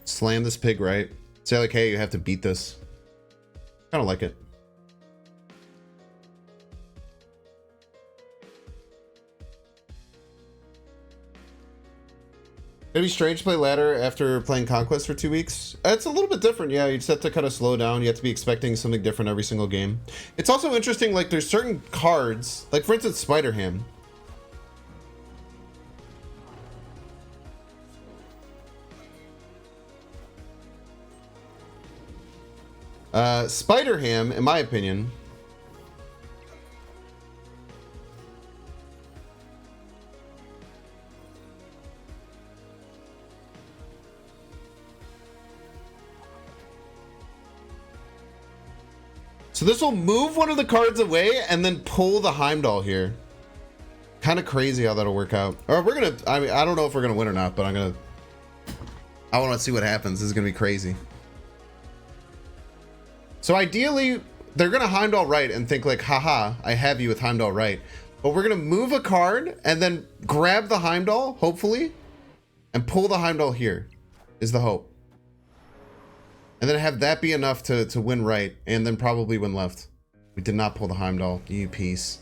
Slam this pig, right? Say like, hey, you have to beat this. Kind of like it. It'd be strange to play ladder after playing Conquest for 2 weeks. It's a little bit different, yeah. You just have to kind of slow down. You have to be expecting something different every single game. It's also interesting, like there's certain cards, like for instance, Spider-Ham. Spider-Ham, in my opinion, so this will move one of the cards away and then pull the Heimdall here. Kind of crazy how that'll work out. Or we're gonna, I mean, I don't know if we're gonna win or not, but I want to see what happens. This is gonna be crazy. So ideally, they're gonna Heimdall right and think like, haha, I have you with Heimdall right. But we're gonna move a card and then grab the Heimdall, hopefully, and pull the Heimdall here, is the hope. And then have that be enough to win right, and then probably win left. We did not pull the Heimdall, you piece.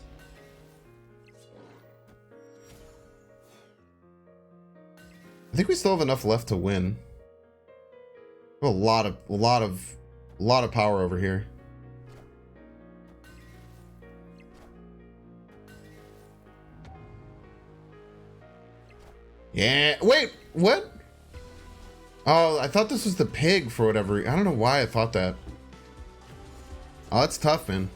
I think we still have enough left to win. We have a lot of power over here. Yeah, wait, what? Oh, I thought this was the pig for whatever reason. I don't know why I thought that. Oh, that's tough, man.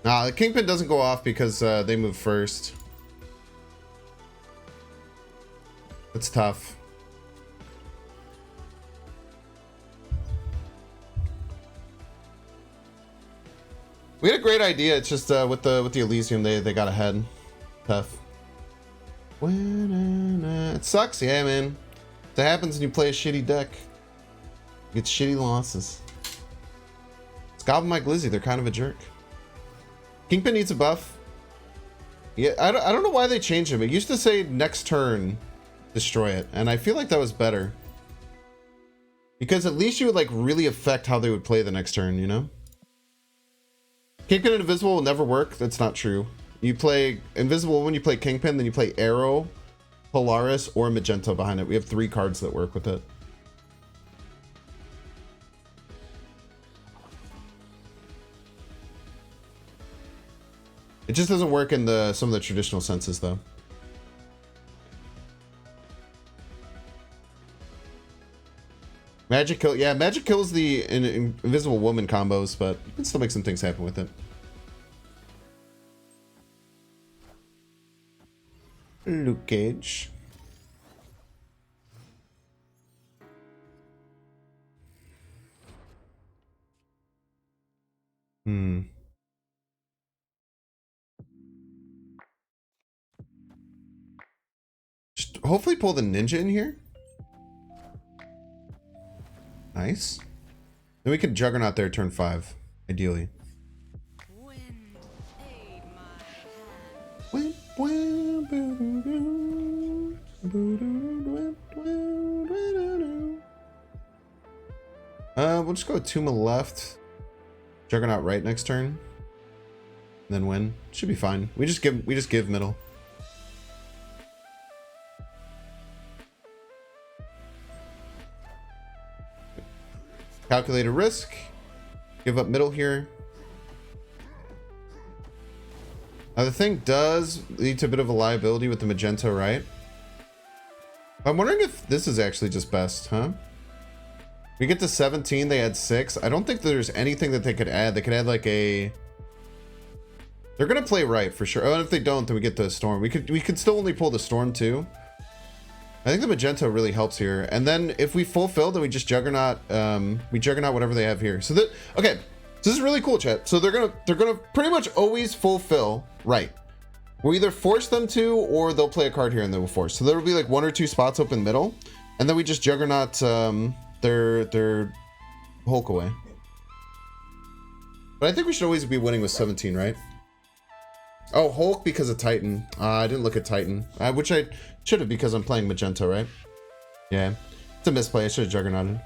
Nah, the Kingpin doesn't go off because they move first. That's tough. We had a great idea. It's just with the Elysium, they got ahead. Tough. It sucks, yeah, man. That happens when you play a shitty deck. You get shitty losses. It's Goblin Mike Glizzy. They're kind of a jerk. Kingpin needs a buff. Yeah, I don't know why they changed him. It used to say next turn, destroy it, and I feel like that was better. Because at least you would like really affect how they would play the next turn, you know? Kingpin and Invisible will never work. That's not true. You play Invisible when you play Kingpin, then you play Arrow, Polaris, or Magenta behind it. We have 3 cards that work with it. It just doesn't work in some of the traditional senses, though. Magic kill, yeah, magic kills the Invisible Woman combos, but you can still make some things happen with it. Luke Cage. Hmm. hopefully pull the ninja in here. Nice. Then we could Juggernaut there turn 5, ideally. We'll just go Tuma left, Juggernaut right next turn, and then win. Should be fine. We just give middle. Calculate a risk. Give up middle here. Now the thing does lead to a bit of a liability with the magenta, right? I'm wondering if this is actually just best, huh? We get to 17, they add 6. I don't think there's anything that they could add. They could add like a... They're gonna play right for sure. Oh, and if they don't, then we get the storm. We could still only pull the storm too. I think the magenta really helps here. And then if we fulfill, then we just Juggernaut, we Juggernaut whatever they have here. So that, okay, so this is really cool, chat. So they're gonna pretty much always fulfill right. We'll either force them to, or they'll play a card here and they will force. So there will be like 1 or 2 spots open middle, and then we just Juggernaut their Hulk away. But I think we should always be winning with 17, right? Oh, Hulk because of Titan. I didn't look at Titan, which I should have because I'm playing magenta, right? Yeah, it's a misplay. I should have Juggernauted.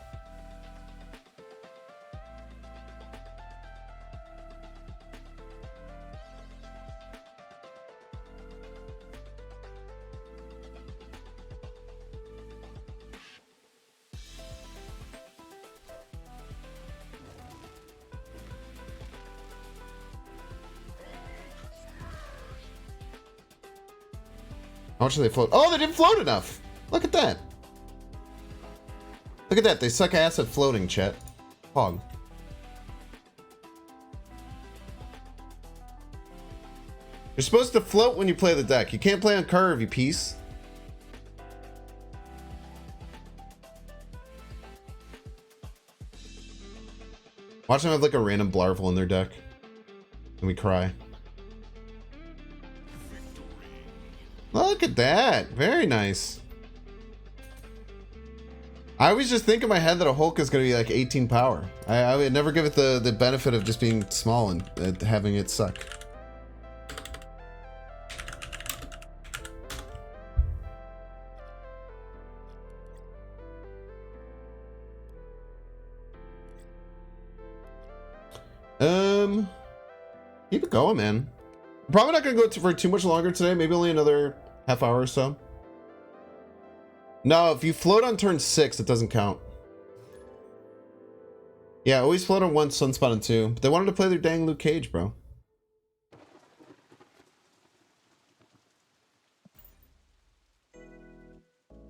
How much do they float? Oh, they didn't float enough. Look at that. Look at that. They suck ass at floating, chat. Hog. You're supposed to float when you play the deck. You can't play on curve, you piece. Watch them have like a random Blarvel in their deck. And we cry. Look at that. Very nice. I always just think in my head that a Hulk is going to be like 18 power. I would never give it the benefit of just being small and having it suck. Keep it going, man. Probably not gonna go for too much longer today. Maybe only another half hour or so. No, if you float on turn 6, it doesn't count. Yeah, always float on 1, Sunspot on 2. But they wanted to play their dang Luke Cage, bro.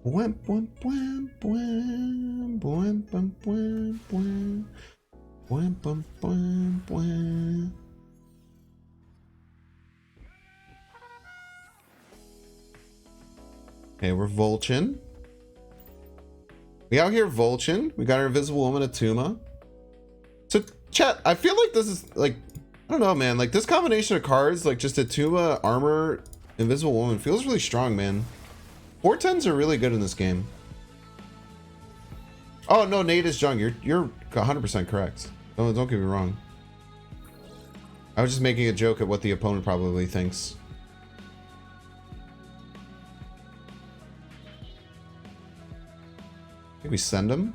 Bwam, bwam, bwam, bwam, bwam, bwam, bwam, bwam. Bwam, bwam, bwam, bwam. Okay, we're Volchin. We out here Volchin. We got our Invisible Woman Atuma. So, chat, I feel like this is like, I don't know, man. Like this combination of cards, like just Atuma, Armor, Invisible Woman, feels really strong, man. 410s are really good in this game. Oh no, Nate is Jung. You're 100% correct. Don't get me wrong. I was just making a joke at what the opponent probably thinks. We send him.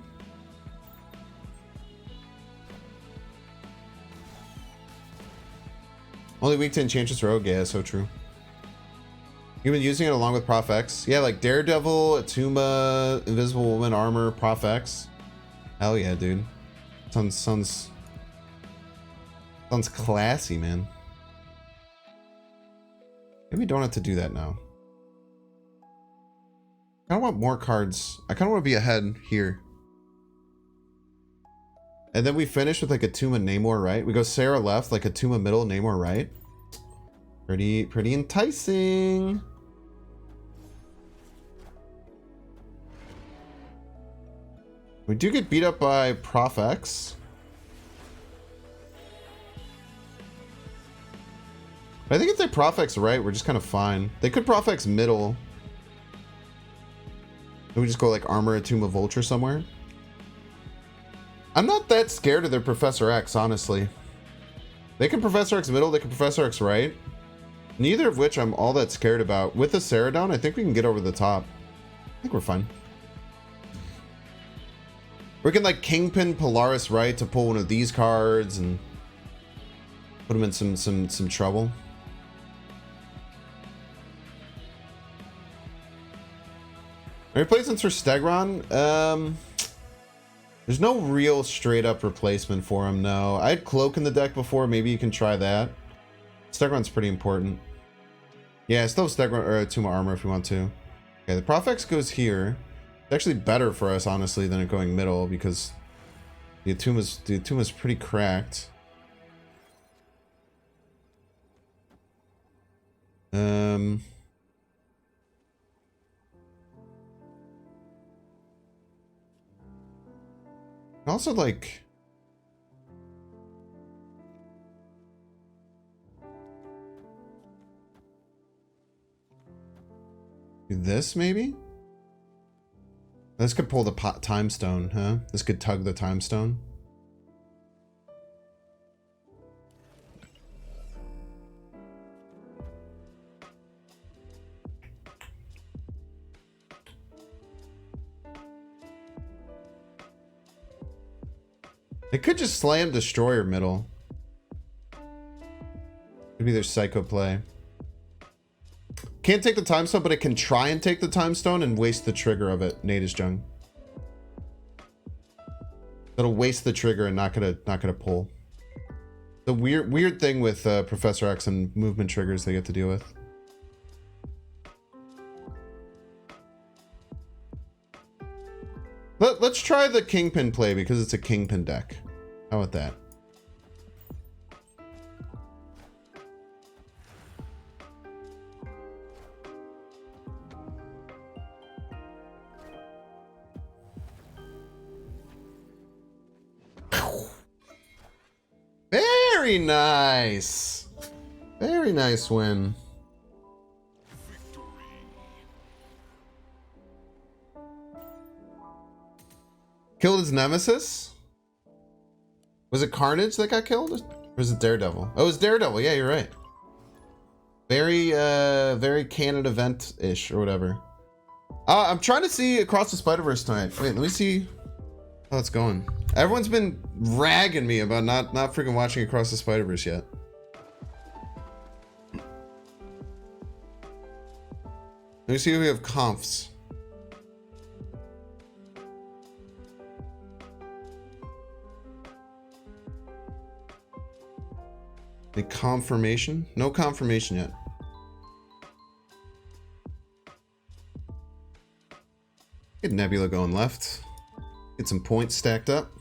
Only weak to Enchantress Rogue. Yeah, so true. You've been using it along with Prof X. Yeah, like Daredevil, Atuma, Invisible Woman, Armor, Prof X. Hell yeah, dude. Sounds classy, man. Maybe we don't have to do that now. I kind of want more cards. I kind of want to be ahead here. And then we finish with like a Atuma Namor right. We go Sarah left, like a Atuma middle, Namor right. Pretty enticing. We do get beat up by Prof X. But I think if they Prof X right, we're just kind of fine. They could Prof X middle. Maybe we just go like armor a Tomb of Vulture somewhere. I'm not that scared of their Professor X, honestly. They can Professor X middle, they can Professor X right. Neither of which I'm all that scared about. With the Ceradon, I think we can get over the top. I think we're fine. We can like Kingpin Polaris right to pull one of these cards and put them in some trouble. Replacements for Stegron? There's no real straight up replacement for him, no. I had Cloak in the deck before, maybe you can try that. Stegron's pretty important. Yeah, I still have Stegron or Tomb of Armor if you want to. Okay, the Profex goes here. It's actually better for us, honestly, than it going middle because the Tomb is pretty cracked. Also, like, do this maybe? This could pull the Time Stone, huh? This could tug the Time Stone. It could just slam Destroyer middle. Could be their Psycho play. Can't take the Time Stone, but it can try and take the Time Stone and waste the trigger of it. Nate is Jung. It'll waste the trigger and not gonna pull. The weird thing with Professor X and movement triggers they get to deal with. Let's try the Kingpin play because it's a Kingpin deck. How about that? Very nice. Very nice win. Killed his nemesis? Was it Carnage that got killed? Or was it Daredevil? Oh, it was Daredevil. Yeah, you're right. Very canon event-ish or whatever. I'm trying to see Across the Spider-Verse tonight. Wait, let me see how it's going. Everyone's been ragging me about not freaking watching Across the Spider-Verse yet. Let me see if we have confs. The confirmation? No confirmation yet. Get Nebula going left. Get some points stacked up.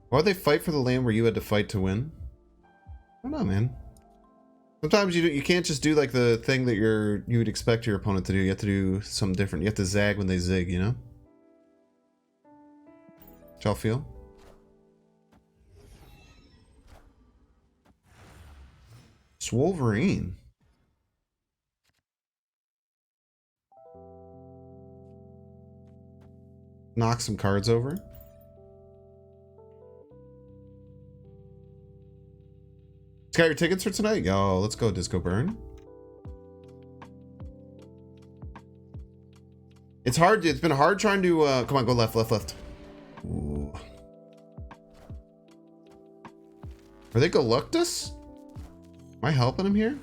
Why'd they fight for the land where you had to fight to win? I don't know, man. Sometimes you can't just do like the thing that you would expect your opponent to do. You have to do something different. You have to zag when they zig, you know? What y'all feel? It's Wolverine. Knock some cards over. Got your tickets for tonight? Yo, let's go Disco Burn. It's hard. It's been hard trying to come on, go left. Ooh. Are they Galactus? Am I helping him here?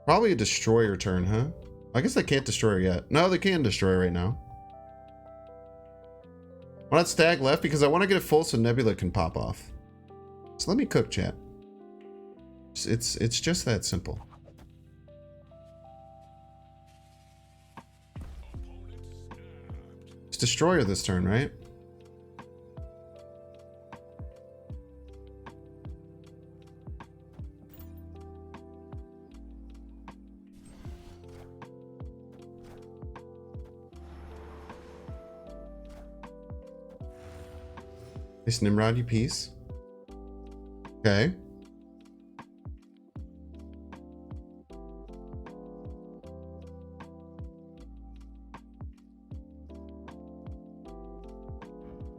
Probably a destroyer turn, huh? I guess they can't destroy yet. No, they can destroy right now. Why not stag left? Because I want to get it full so Nebula can pop off. So let me cook, chat. It's just that simple. It's Destroyer this turn, right? Nice Nimrod, you piece. Okay.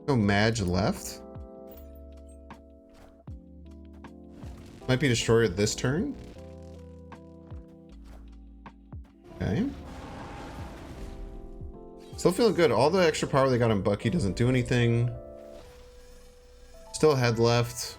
No Madge left. Might be Destroyer this turn. Okay. Still feeling good. All the extra power they got on Bucky doesn't do anything. Still head left.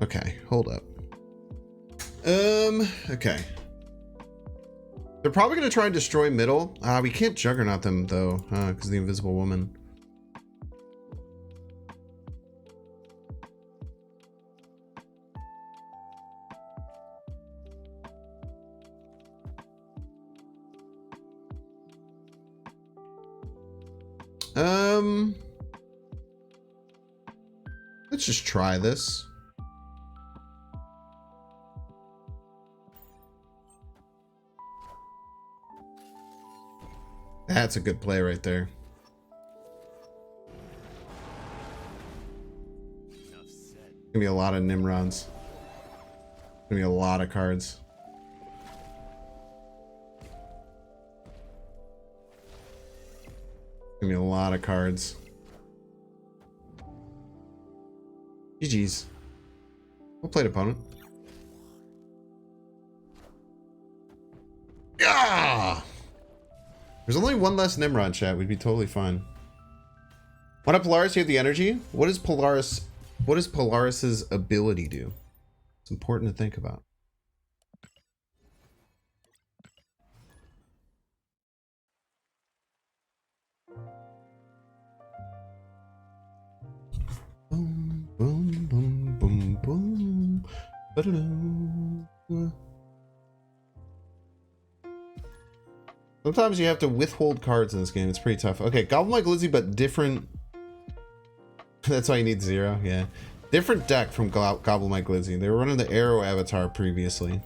Okay, hold up. Okay. They're probably gonna try and destroy middle. We can't Juggernaut them though, because of the Invisible Woman. Let's just try this. That's a good play right there. Gonna be a lot of Nimrods. Gonna be a lot of cards. Gonna be a lot of cards. GG's. Well played, opponent. Yeah! There's only one less Nimrod, chat. We'd be totally fine. What up, Polaris? You have the energy? What does Polaris... What does Polaris's ability do? It's important to think about. Boom, boom, boom, boom, boom. Ba-da-doo. Sometimes you have to withhold cards in this game. It's pretty tough. Okay, Gobble My Glizzy, but different. That's why you need 0. Yeah, different deck from Gobble My Glizzy. They were running the Arrow avatar previously.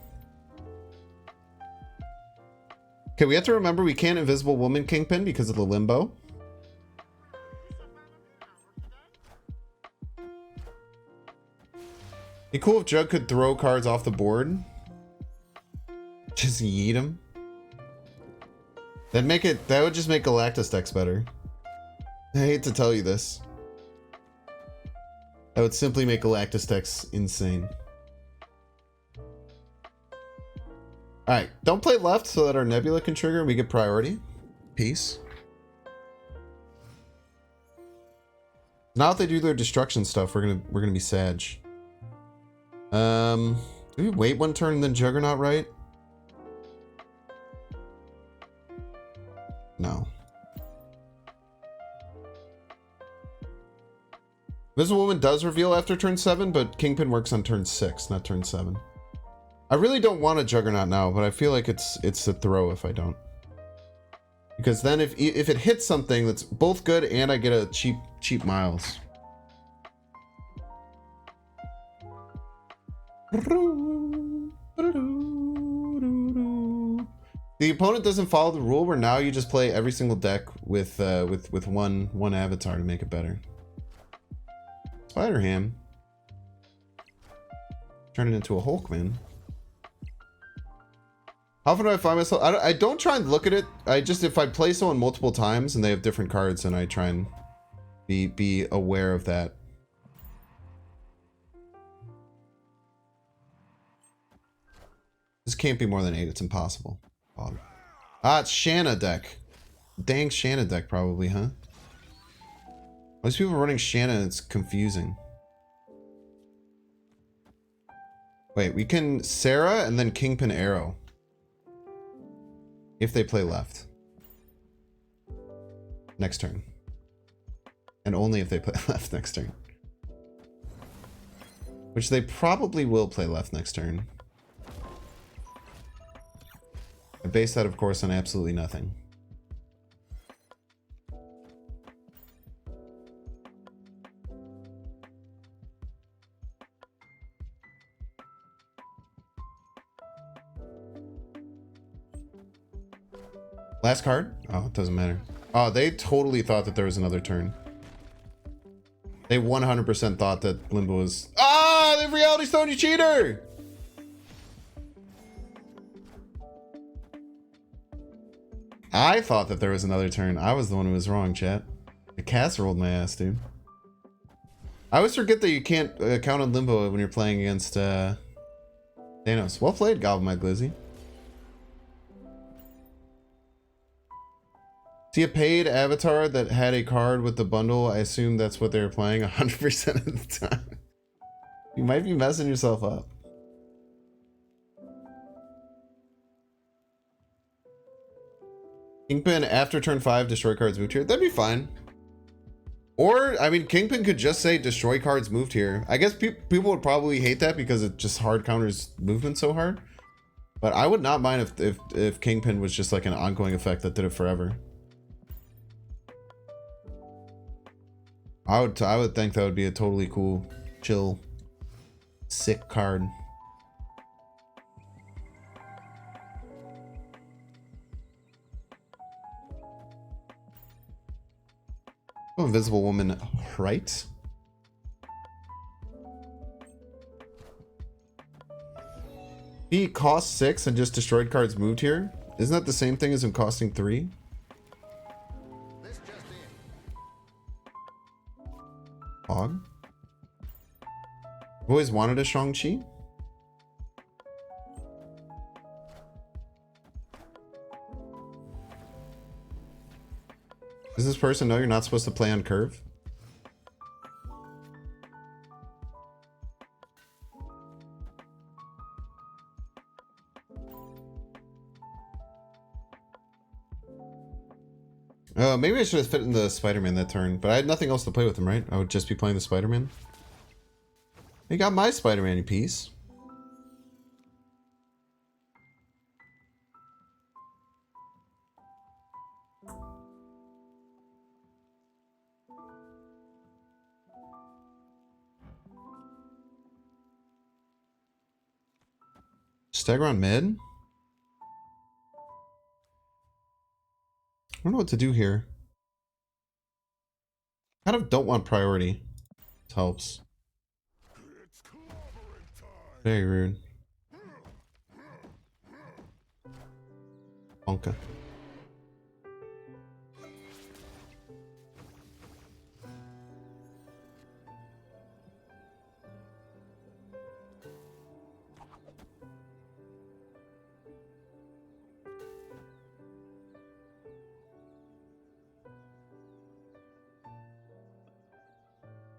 Okay, we have to remember we can't Invisible Woman Kingpin because of the limbo. Be cool if Jug could throw cards off the board. Just yeet them. That'd make it. That would just make Galactus decks better. I hate to tell you this. That would simply make Galactus decks insane. Alright, don't play left so that our Nebula can trigger and we get priority. Peace. Now if they do their destruction stuff, we're gonna be Sag. Do we wait one turn and then Juggernaut, right? No. Invisible Woman does reveal after turn 7, but Kingpin works on turn 6, not turn 7. I really don't want a Juggernaut now, but I feel like it's a throw if I don't. Because then if it hits something that's both good and I get a cheap Miles. The opponent doesn't follow the rule where now you just play every single deck with one avatar to make it better. Spider Ham. Turn it into a Hulk, man. How often do I find myself? I don't try and look at it. I just, if I play someone multiple times and they have different cards, then I try and be aware of that. This can't be more than 8. It's impossible. It's Shanna deck. Dang Shanna deck probably, huh? Most people are running Shanna and it's confusing. Wait, we can Sarah and then Kingpin Arrow. If they play left. Next turn. And only if they play left next turn. Which they probably will play left next turn. I base that, of course, on absolutely nothing. Last card? Oh, it doesn't matter. Oh, they totally thought that there was another turn. They 100% thought that Limbo was... Ah! They reality stone, you cheater! I thought that there was another turn. I was the one who was wrong, chat. The cast rolled my ass, dude. I always forget that you can't count on Limbo when you're playing against Thanos. Well played, Goblin My Glizzy. See a paid avatar that had a card with the bundle. I assume that's what they were playing 100% of the time. You might be messing yourself up. Kingpin after turn 5, destroy cards moved here. That'd be fine. Or, I mean, Kingpin could just say destroy cards moved here. I guess people would probably hate that because it just hard counters movement so hard. But I would not mind if Kingpin was just like an ongoing effect that did it forever. I would think that would be a totally cool, chill, sick card. Oh, Invisible Woman, right? He cost 6 and just destroyed cards moved here. Isn't that the same thing as him costing 3? Odd. I've always wanted a Shang-Chi. Does this person know you're not supposed to play on curve? Maybe I should have fit in the Spider-Man that turn, but I had nothing else to play with him, right? I would just be playing the Spider-Man. You got my Spider-Man, you piece. Stagger on mid? I don't know what to do here. Kind of don't want priority. This helps. Very rude. Bonka.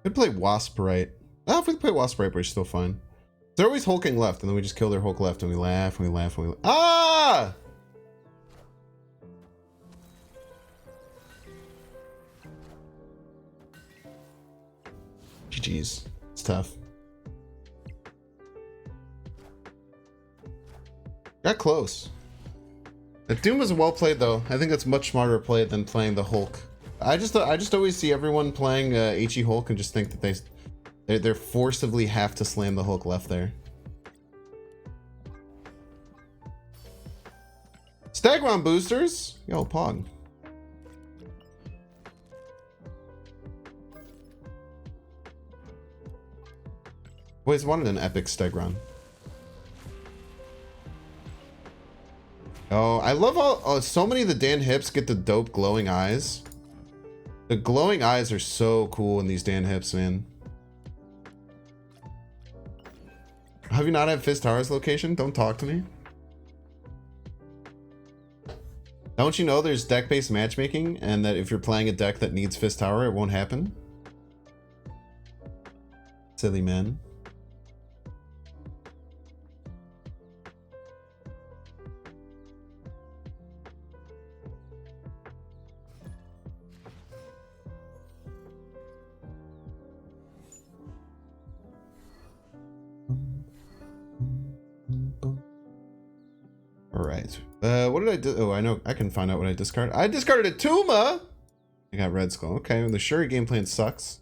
Could play Wasp right. Ah, if we play Wasp right, we're still fine. They're always hulking left, and then we just kill their Hulk left, and we laugh, and we laugh, and we laugh. Ah! GG's. It's tough. Got close. The Doom was well played, though. I think that's much smarter play than playing the Hulk. I just always see everyone playing HE Hulk and just think that they're forcibly have to slam the Hulk left there. Stagron boosters, yo Pog. Always wanted an epic Stegron. Oh, I love all. So many of the Dan Hips get the dope glowing eyes. The glowing eyes are so cool in these Dan Hips, man. Have you not had Fist Tower's location? Don't talk to me. Don't you know there's deck-based matchmaking, and that if you're playing a deck that needs Fist Tower, it won't happen? Silly man. Alright. What did I do? Oh, I know. I can find out what I discarded. I discarded a Tuma! I got Red Skull. Okay, well, the Shuri game plan sucks.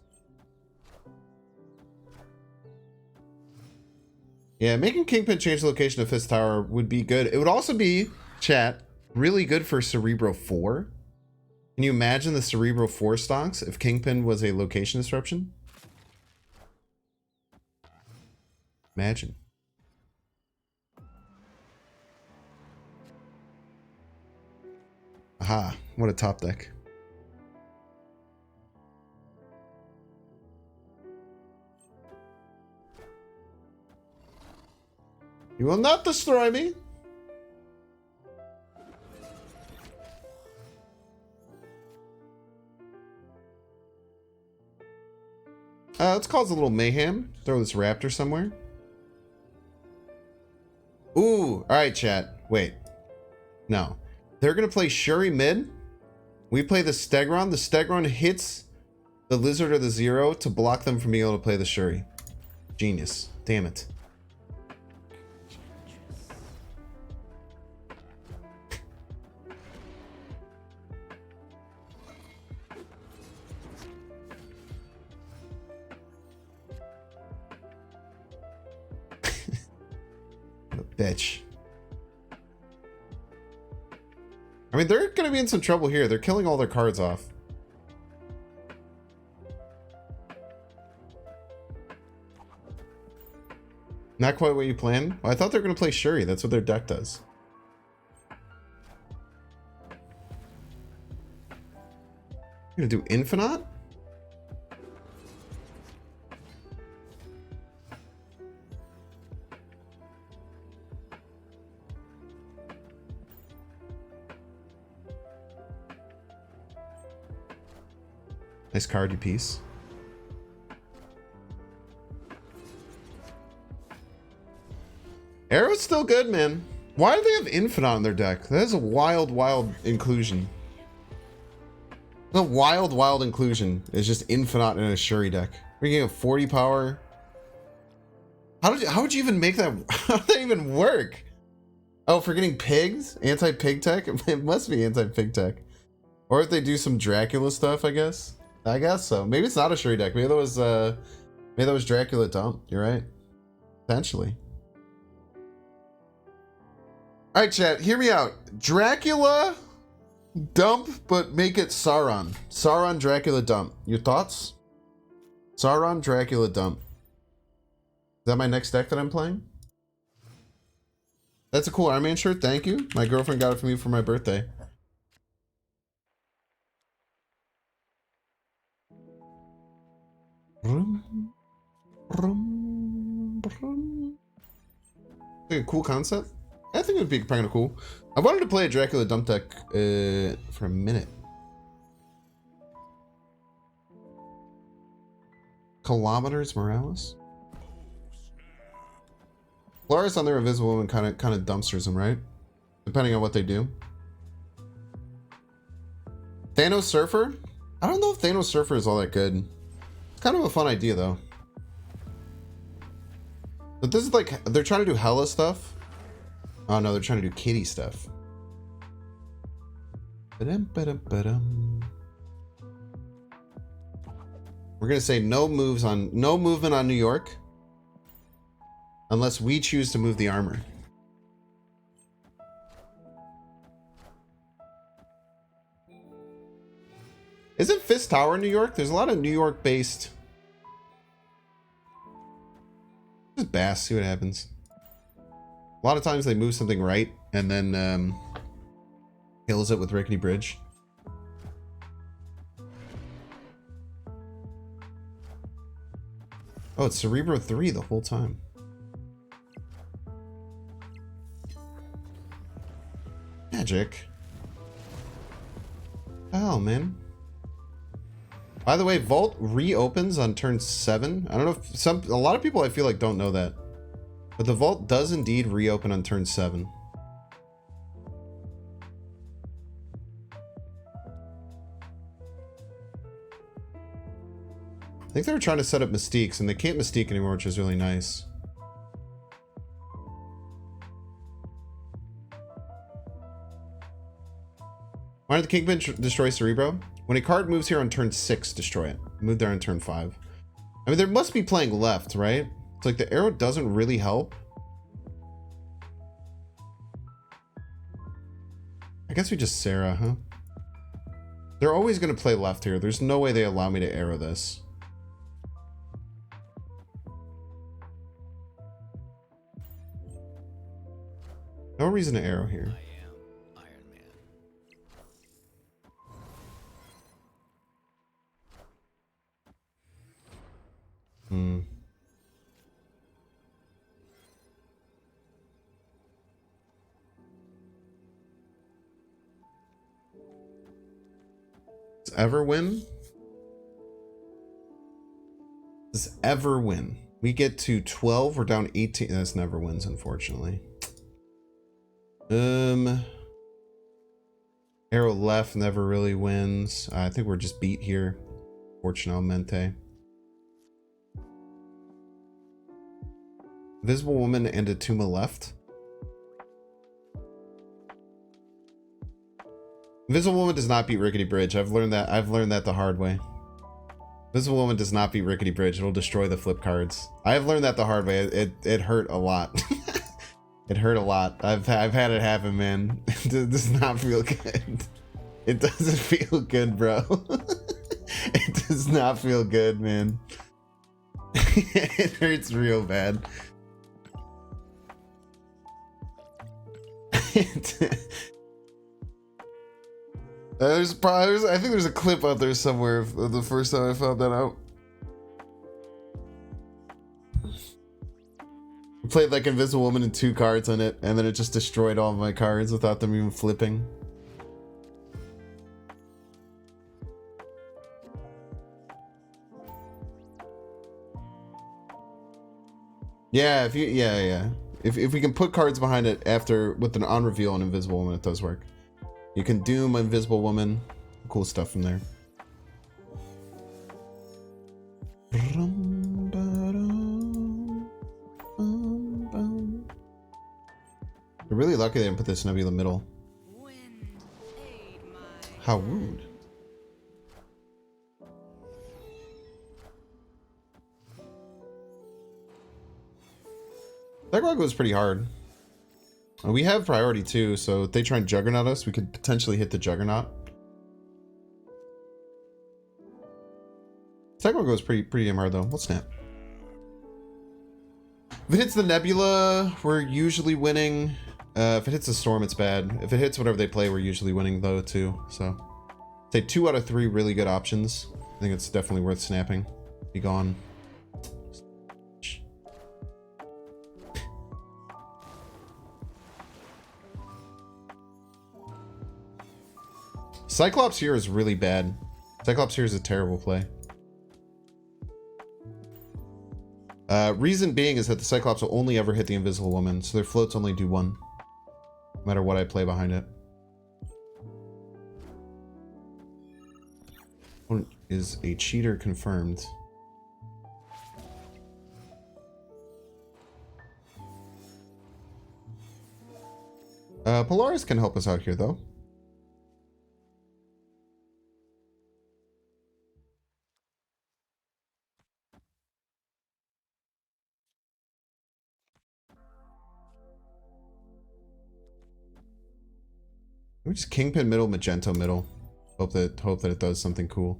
Yeah, making Kingpin change the location of Fist Tower would be good. It would also be, chat, really good for Cerebro 4. Can you imagine the Cerebro 4 stonks if Kingpin was a location disruption? Imagine. Aha, what a top deck. You will not destroy me. Let's cause a little mayhem. Throw this raptor somewhere. Ooh, all right, chat. Wait. No. They're going to play Shuri mid. We play the Stegron. The Stegron hits the Lizard or the Zero to block them from being able to play the Shuri. Genius. Damn it. Bitch. I mean, they're going to be in some trouble here. They're killing all their cards off. Not quite what you planned? Well, I thought they were going to play Shuri. That's what their deck does. You're going to do Infinite? Nice card, you piece. Arrow's still good, man. Why do they have Infinite on their deck? That is a wild, wild inclusion. The wild, wild inclusion is just Infinite in a Shuri deck. We're getting a 40 power. How would you even make that? How did that even work? Oh, for getting pigs? Anti-pig tech? It must be anti-pig tech. Or if they do some Dracula stuff, I guess. I guess so. Maybe it's not a Shuri deck. Maybe that was Dracula dump. You're right. Potentially. Alright, chat, hear me out. Dracula dump, but make it Sauron. Sauron Dracula dump. Your thoughts? Sauron Dracula dump. Is that my next deck that I'm playing? That's a cool Iron Man shirt, thank you. My girlfriend got it for me for my birthday. Like a cool concept. I think it would be kind of cool. I wanted to play a Dracula dump deck for a minute. Kilometers Morales. Polaris on their Invisible Woman kind of dumpsters them, right? Depending on what they do. Thanos Surfer. I don't know if Thanos Surfer is all that good. Kind of a fun idea though. But this is like, they're trying to do Hella stuff. Oh no, they're trying to do kitty stuff. Ba-dum. We're gonna say no movement on New York. Unless we choose to move the armor. Isn't Fist Tower in New York? There's a lot of New York based. Just Bass, see what happens. A lot of times they move something right and then kills it with Rickety Bridge. Oh, it's Cerebro 3 the whole time. Magic. Oh, man. By the way, Vault reopens on turn 7. I don't know if a lot of people I feel like don't know that. But the Vault does indeed reopen on turn 7. I think they were trying to set up Mystiques and they can't Mystique anymore, which is really nice. Why did the Kingpin destroy Cerebro? When a card moves here on turn 6, destroy it. Move there on turn 5. I mean, there must be playing left, right? It's like the arrow doesn't really help. I guess we just Sarah, huh? They're always going to play left here. There's no way they allow me to arrow this. No reason to arrow here. I am Iron Man. Hmm. Does ever win? Does ever win? We get to 12. We're down 18. This never wins, unfortunately. Arrow left never really wins. I think we're just beat here. Fortunalmente. Invisible Woman and a Tuma left. Invisible Woman does not beat Rickety Bridge. I've learned that the hard way. Invisible Woman does not beat Rickety Bridge. It'll destroy the flip cards. I have learned that the hard way. It hurt a lot. It hurt a lot. I've had it happen, man. It does not feel good. It doesn't feel good, bro. It does not feel good, man. It hurts real bad. I think there's a clip out there somewhere of the first time I found that out. I played like Invisible Woman and 2 cards on it, and then it just destroyed all of my cards without them even flipping. Yeah, if we can put cards behind it after with an on reveal on Invisible Woman, it does work. You can Doom Invisible Woman. Cool stuff from there. We're really lucky they didn't put this Nebula middle. How rude. That grog was pretty hard. We have priority too, so if they try and Juggernaut us, we could potentially hit the Juggernaut. Techno goes pretty damn hard though. We'll snap. If it hits the Nebula, we're usually winning. If it hits the Storm, it's bad. If it hits whatever they play, we're usually winning though too. So, say 2 out of 3 really good options. I think it's definitely worth snapping. Be gone. Cyclops here is really bad. Cyclops here is a terrible play. Reason being is that the Cyclops will only ever hit the Invisible Woman, so their floats only do 1. No matter what I play behind it. One is a cheater confirmed. Polaris can help us out here though. We just Kingpin middle, Magento middle. Hope that it does something cool.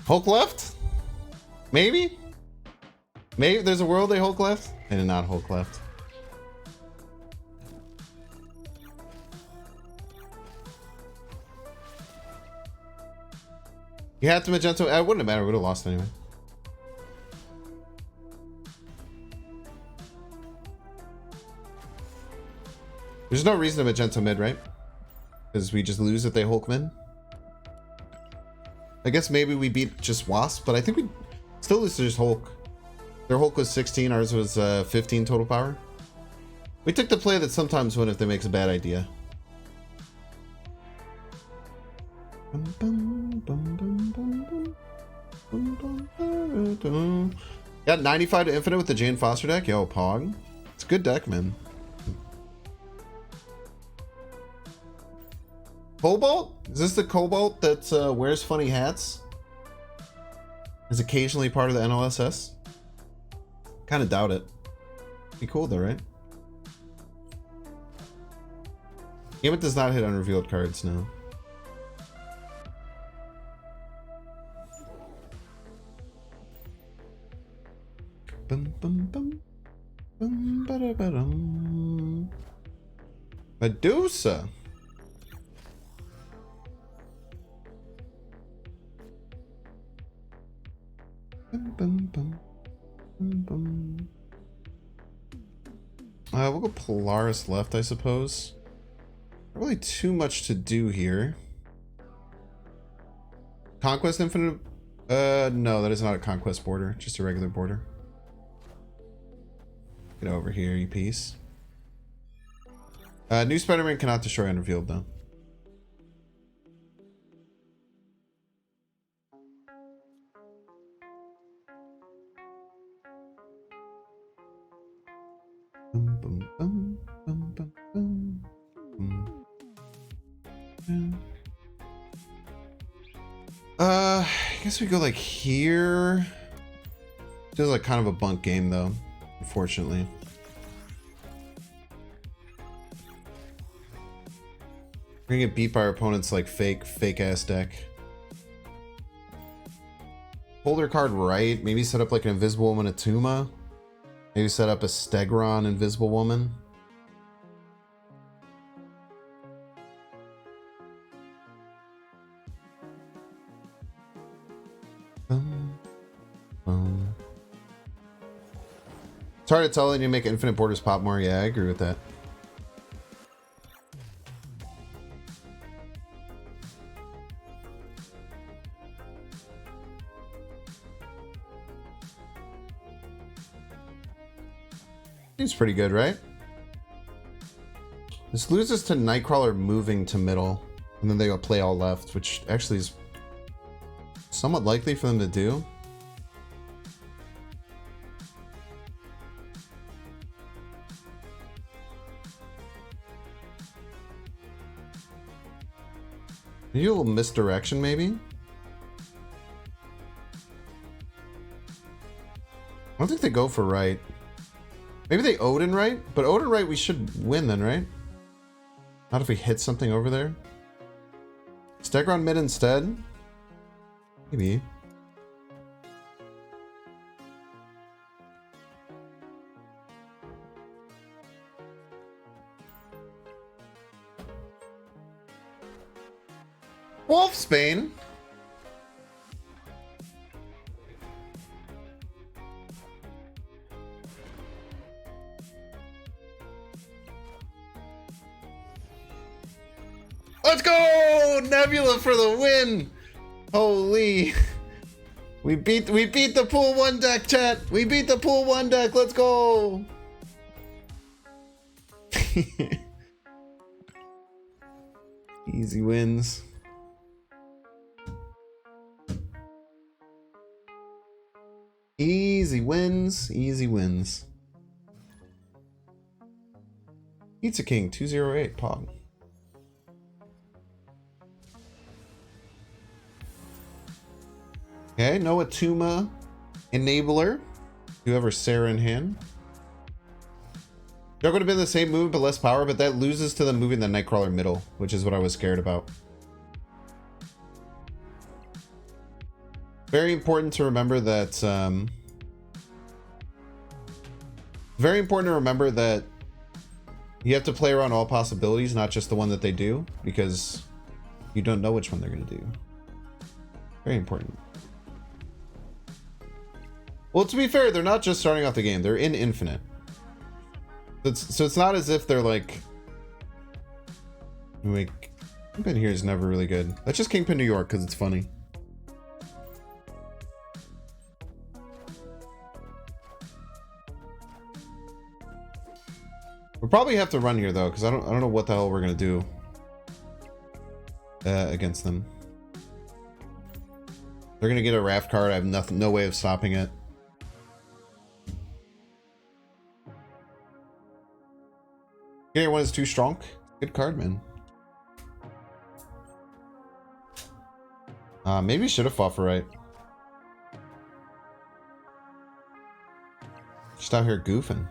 Hulk left? Maybe? Maybe there's a world they Hulk left? They did not Hulk left. You had to Magento. It wouldn't have mattered. We would have lost anyway. There's no reason to Magento mid, right? Because we just lose if they Hulk mid. I guess maybe we beat just Wasp, but I think we still lose to just Hulk. Their Hulk was 16, ours was 15 total power. We took the play that sometimes win if they makes a bad idea. Got 95 to infinite with the Jane Foster deck. Yo, Pog. It's a good deck, man. Cobalt? Is this the Cobalt that wears funny hats? Is occasionally part of the NLSS? Kind of doubt it. Be cool though, right? Game does not hit unrevealed cards now. Bum bum bum. Bum ba da ba dum. Medusa. Bum bum bum. Bum bum. We'll go Polaris left, I suppose. Not really too much to do here. Conquest Infinite? No, that is not a Conquest border. Just a regular border. Get over here, you piece. New Spider-Man cannot destroy unrevealed, though. Bum, bum, bum, bum, bum, bum, bum. I guess we go like here. Feels like kind of a bunk game though, unfortunately. We're gonna get beat by our opponent's like fake ass deck. Holder card right. Maybe set up like an Invisible Woman Atuma. Maybe set up a Stegron Invisible Woman. It's hard to tell that you make infinite borders pop more. Yeah, I agree with that. Seems pretty good, right? This loses to Nightcrawler moving to middle, and then they go play all left, which actually is somewhat likely for them to do. Maybe a little misdirection, maybe? I don't think they go for right. Maybe they Odin right? But Odin right we should win then, right? Not if we hit something over there. Stegron mid instead? Maybe. Wolfsbane? Let's go! Nebula for the win! Holy. We beat the pool 1 deck, chat! We beat the pool 1 deck, let's go! Easy wins. Easy wins, easy wins. Pizza King 208 Pog. Okay, no Atuma Enabler. Whoever Sarah in hand. They're going to be the same movement but less power, but that loses to them moving the Nightcrawler middle, which is what I was scared about. Very important to remember that. Very important to remember that you have to play around all possibilities, not just the one that they do, because you don't know which one they're going to do. Very important. Well, to be fair, they're not just starting off the game; they're in Infinite. So it's not as if they're like. Kingpin here is never really good. That's just Kingpin New York because it's funny. We'll probably have to run here though, because I don't know what the hell we're gonna do against them. They're gonna get a raft card. I have nothing, no way of stopping it. Getting one is too strong. Good card, man. Maybe should have fought for right. Just out here goofing.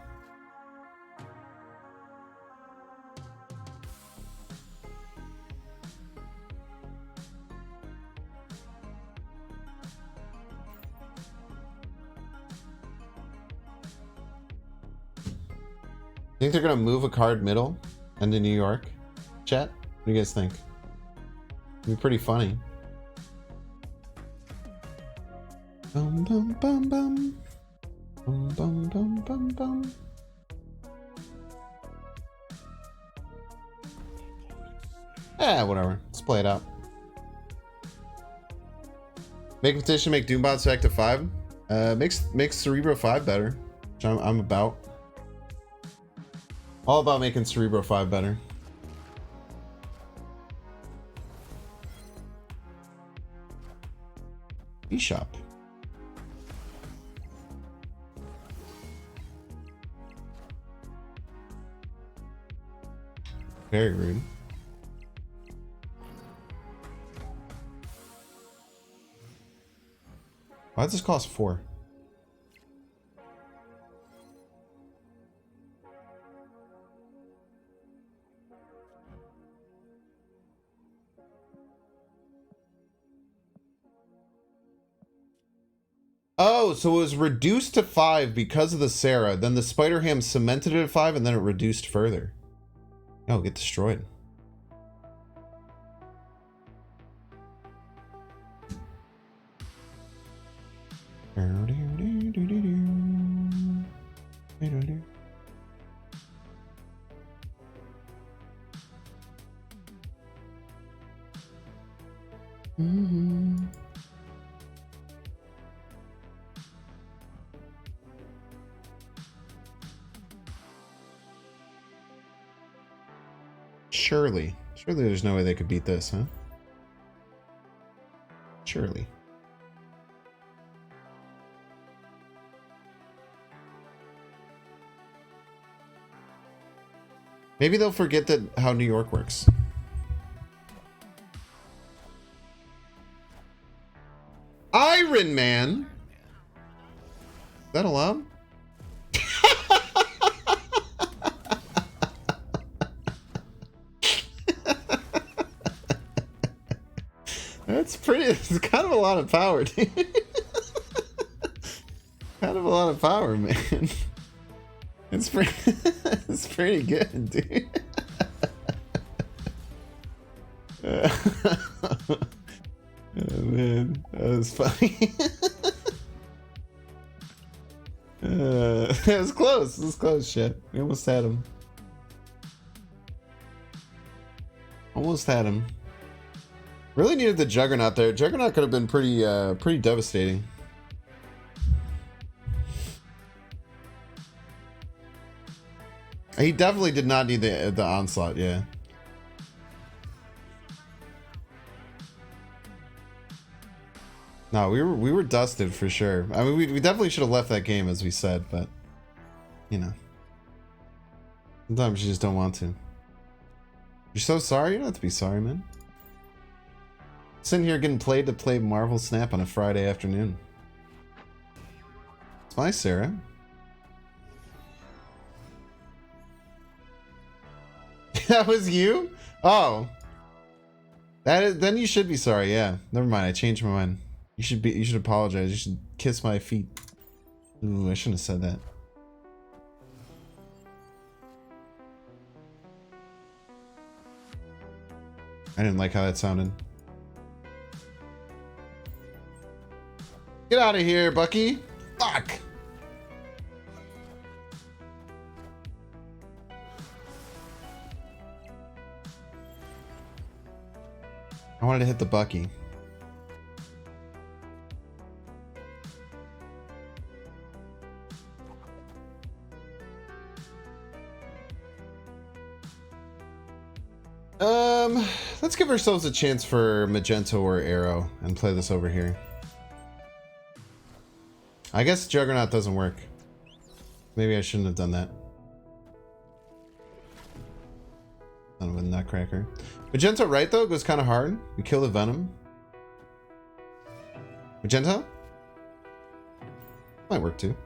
Think they're gonna move a card middle into New York? Chat? What do you guys think? It'd be pretty funny. Bum bum bum bum. Bum bum bum bum bum. Whatever. Let's play it out. Make a petition, make Doombots back to 5. Makes Cerebro 5 better. Which I'm about. All about making Cerebro 5 better. eShop. Very rude. Why does this cost 4? Oh, so it was reduced to 5 because of the Sarah. Then the Spider Ham cemented it at 5 and then it reduced further. Oh, get destroyed. Surely there's no way they could beat this, huh? Surely. Maybe they'll forget that how New York works. Iron Man? Is that allowed? That's pretty. It's kind of a lot of power, dude. Kind of a lot of power, man. It's pretty. It's pretty good, dude. Oh, man, that was funny. It was close. It was close. Shit, we almost had him. Almost had him. Really needed the Juggernaut there. Juggernaut could have been pretty devastating. He definitely did not need the onslaught, yeah. No, we were dusted for sure. I mean, we definitely should have left that game, as we said, but you know, sometimes you just don't want to. You're so sorry. You don't have to be sorry, man. Sitting here getting played to play Marvel Snap on a Friday afternoon. It's my Sarah. That was you? Oh. Then you should be sorry, yeah. Never mind, I changed my mind. You should apologize. You should kiss my feet. Ooh, I shouldn't have said that. I didn't like how that sounded. Get out of here, Bucky. Fuck. I wanted to hit the Bucky. Let's give ourselves a chance for Magento or Arrow and play this over here. I guess Juggernaut doesn't work. Maybe I shouldn't have done that. Son of a nutcracker. Magenta right though goes kind of hard. We kill the Venom. Magenta? Might work too.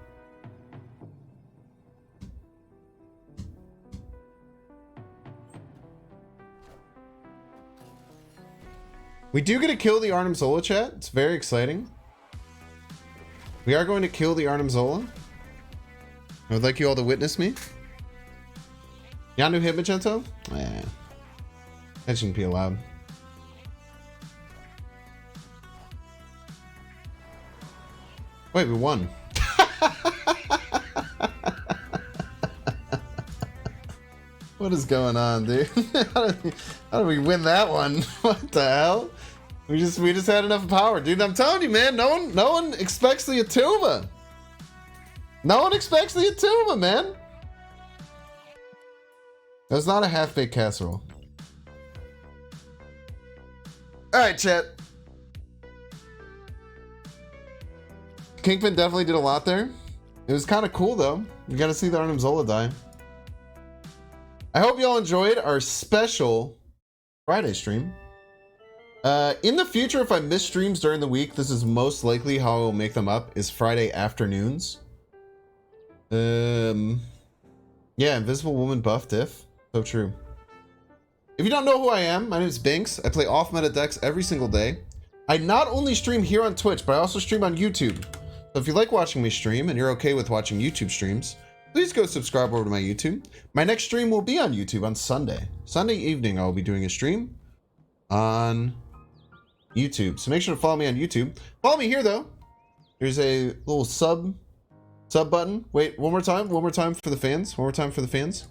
We do get to kill the Arnim Zola, chat. It's very exciting. We are going to kill the Arnim Zola. I would like you all to witness me. Yanu hit Magento? Eh. That shouldn't be allowed. Wait, we won. What is going on, dude? How did we win that one? What the hell? We just had enough power, dude. I'm telling you, man. No one expects the Atuma. No one expects the Atuma, man. That was not a half-baked casserole. All right, chat. Kingpin definitely did a lot there. It was kind of cool, though. You got to see the Arnim Zola die. I hope y'all enjoyed our special Friday stream. In the future, if I miss streams during the week, this is most likely how I will make them up, is Friday afternoons. Yeah, Invisible Woman buff diff. So true. If you don't know who I am, my name is Binks. I play off-meta decks every single day. I not only stream here on Twitch, but I also stream on YouTube. So if you like watching me stream and you're okay with watching YouTube streams, please go subscribe over to my YouTube. My next stream will be on YouTube on Sunday. Sunday evening, I will be doing a stream on YouTube. So make sure to follow me on YouTube. Follow me here, though. There's a little sub button. Wait, one more time for the fans. One more time for the fans.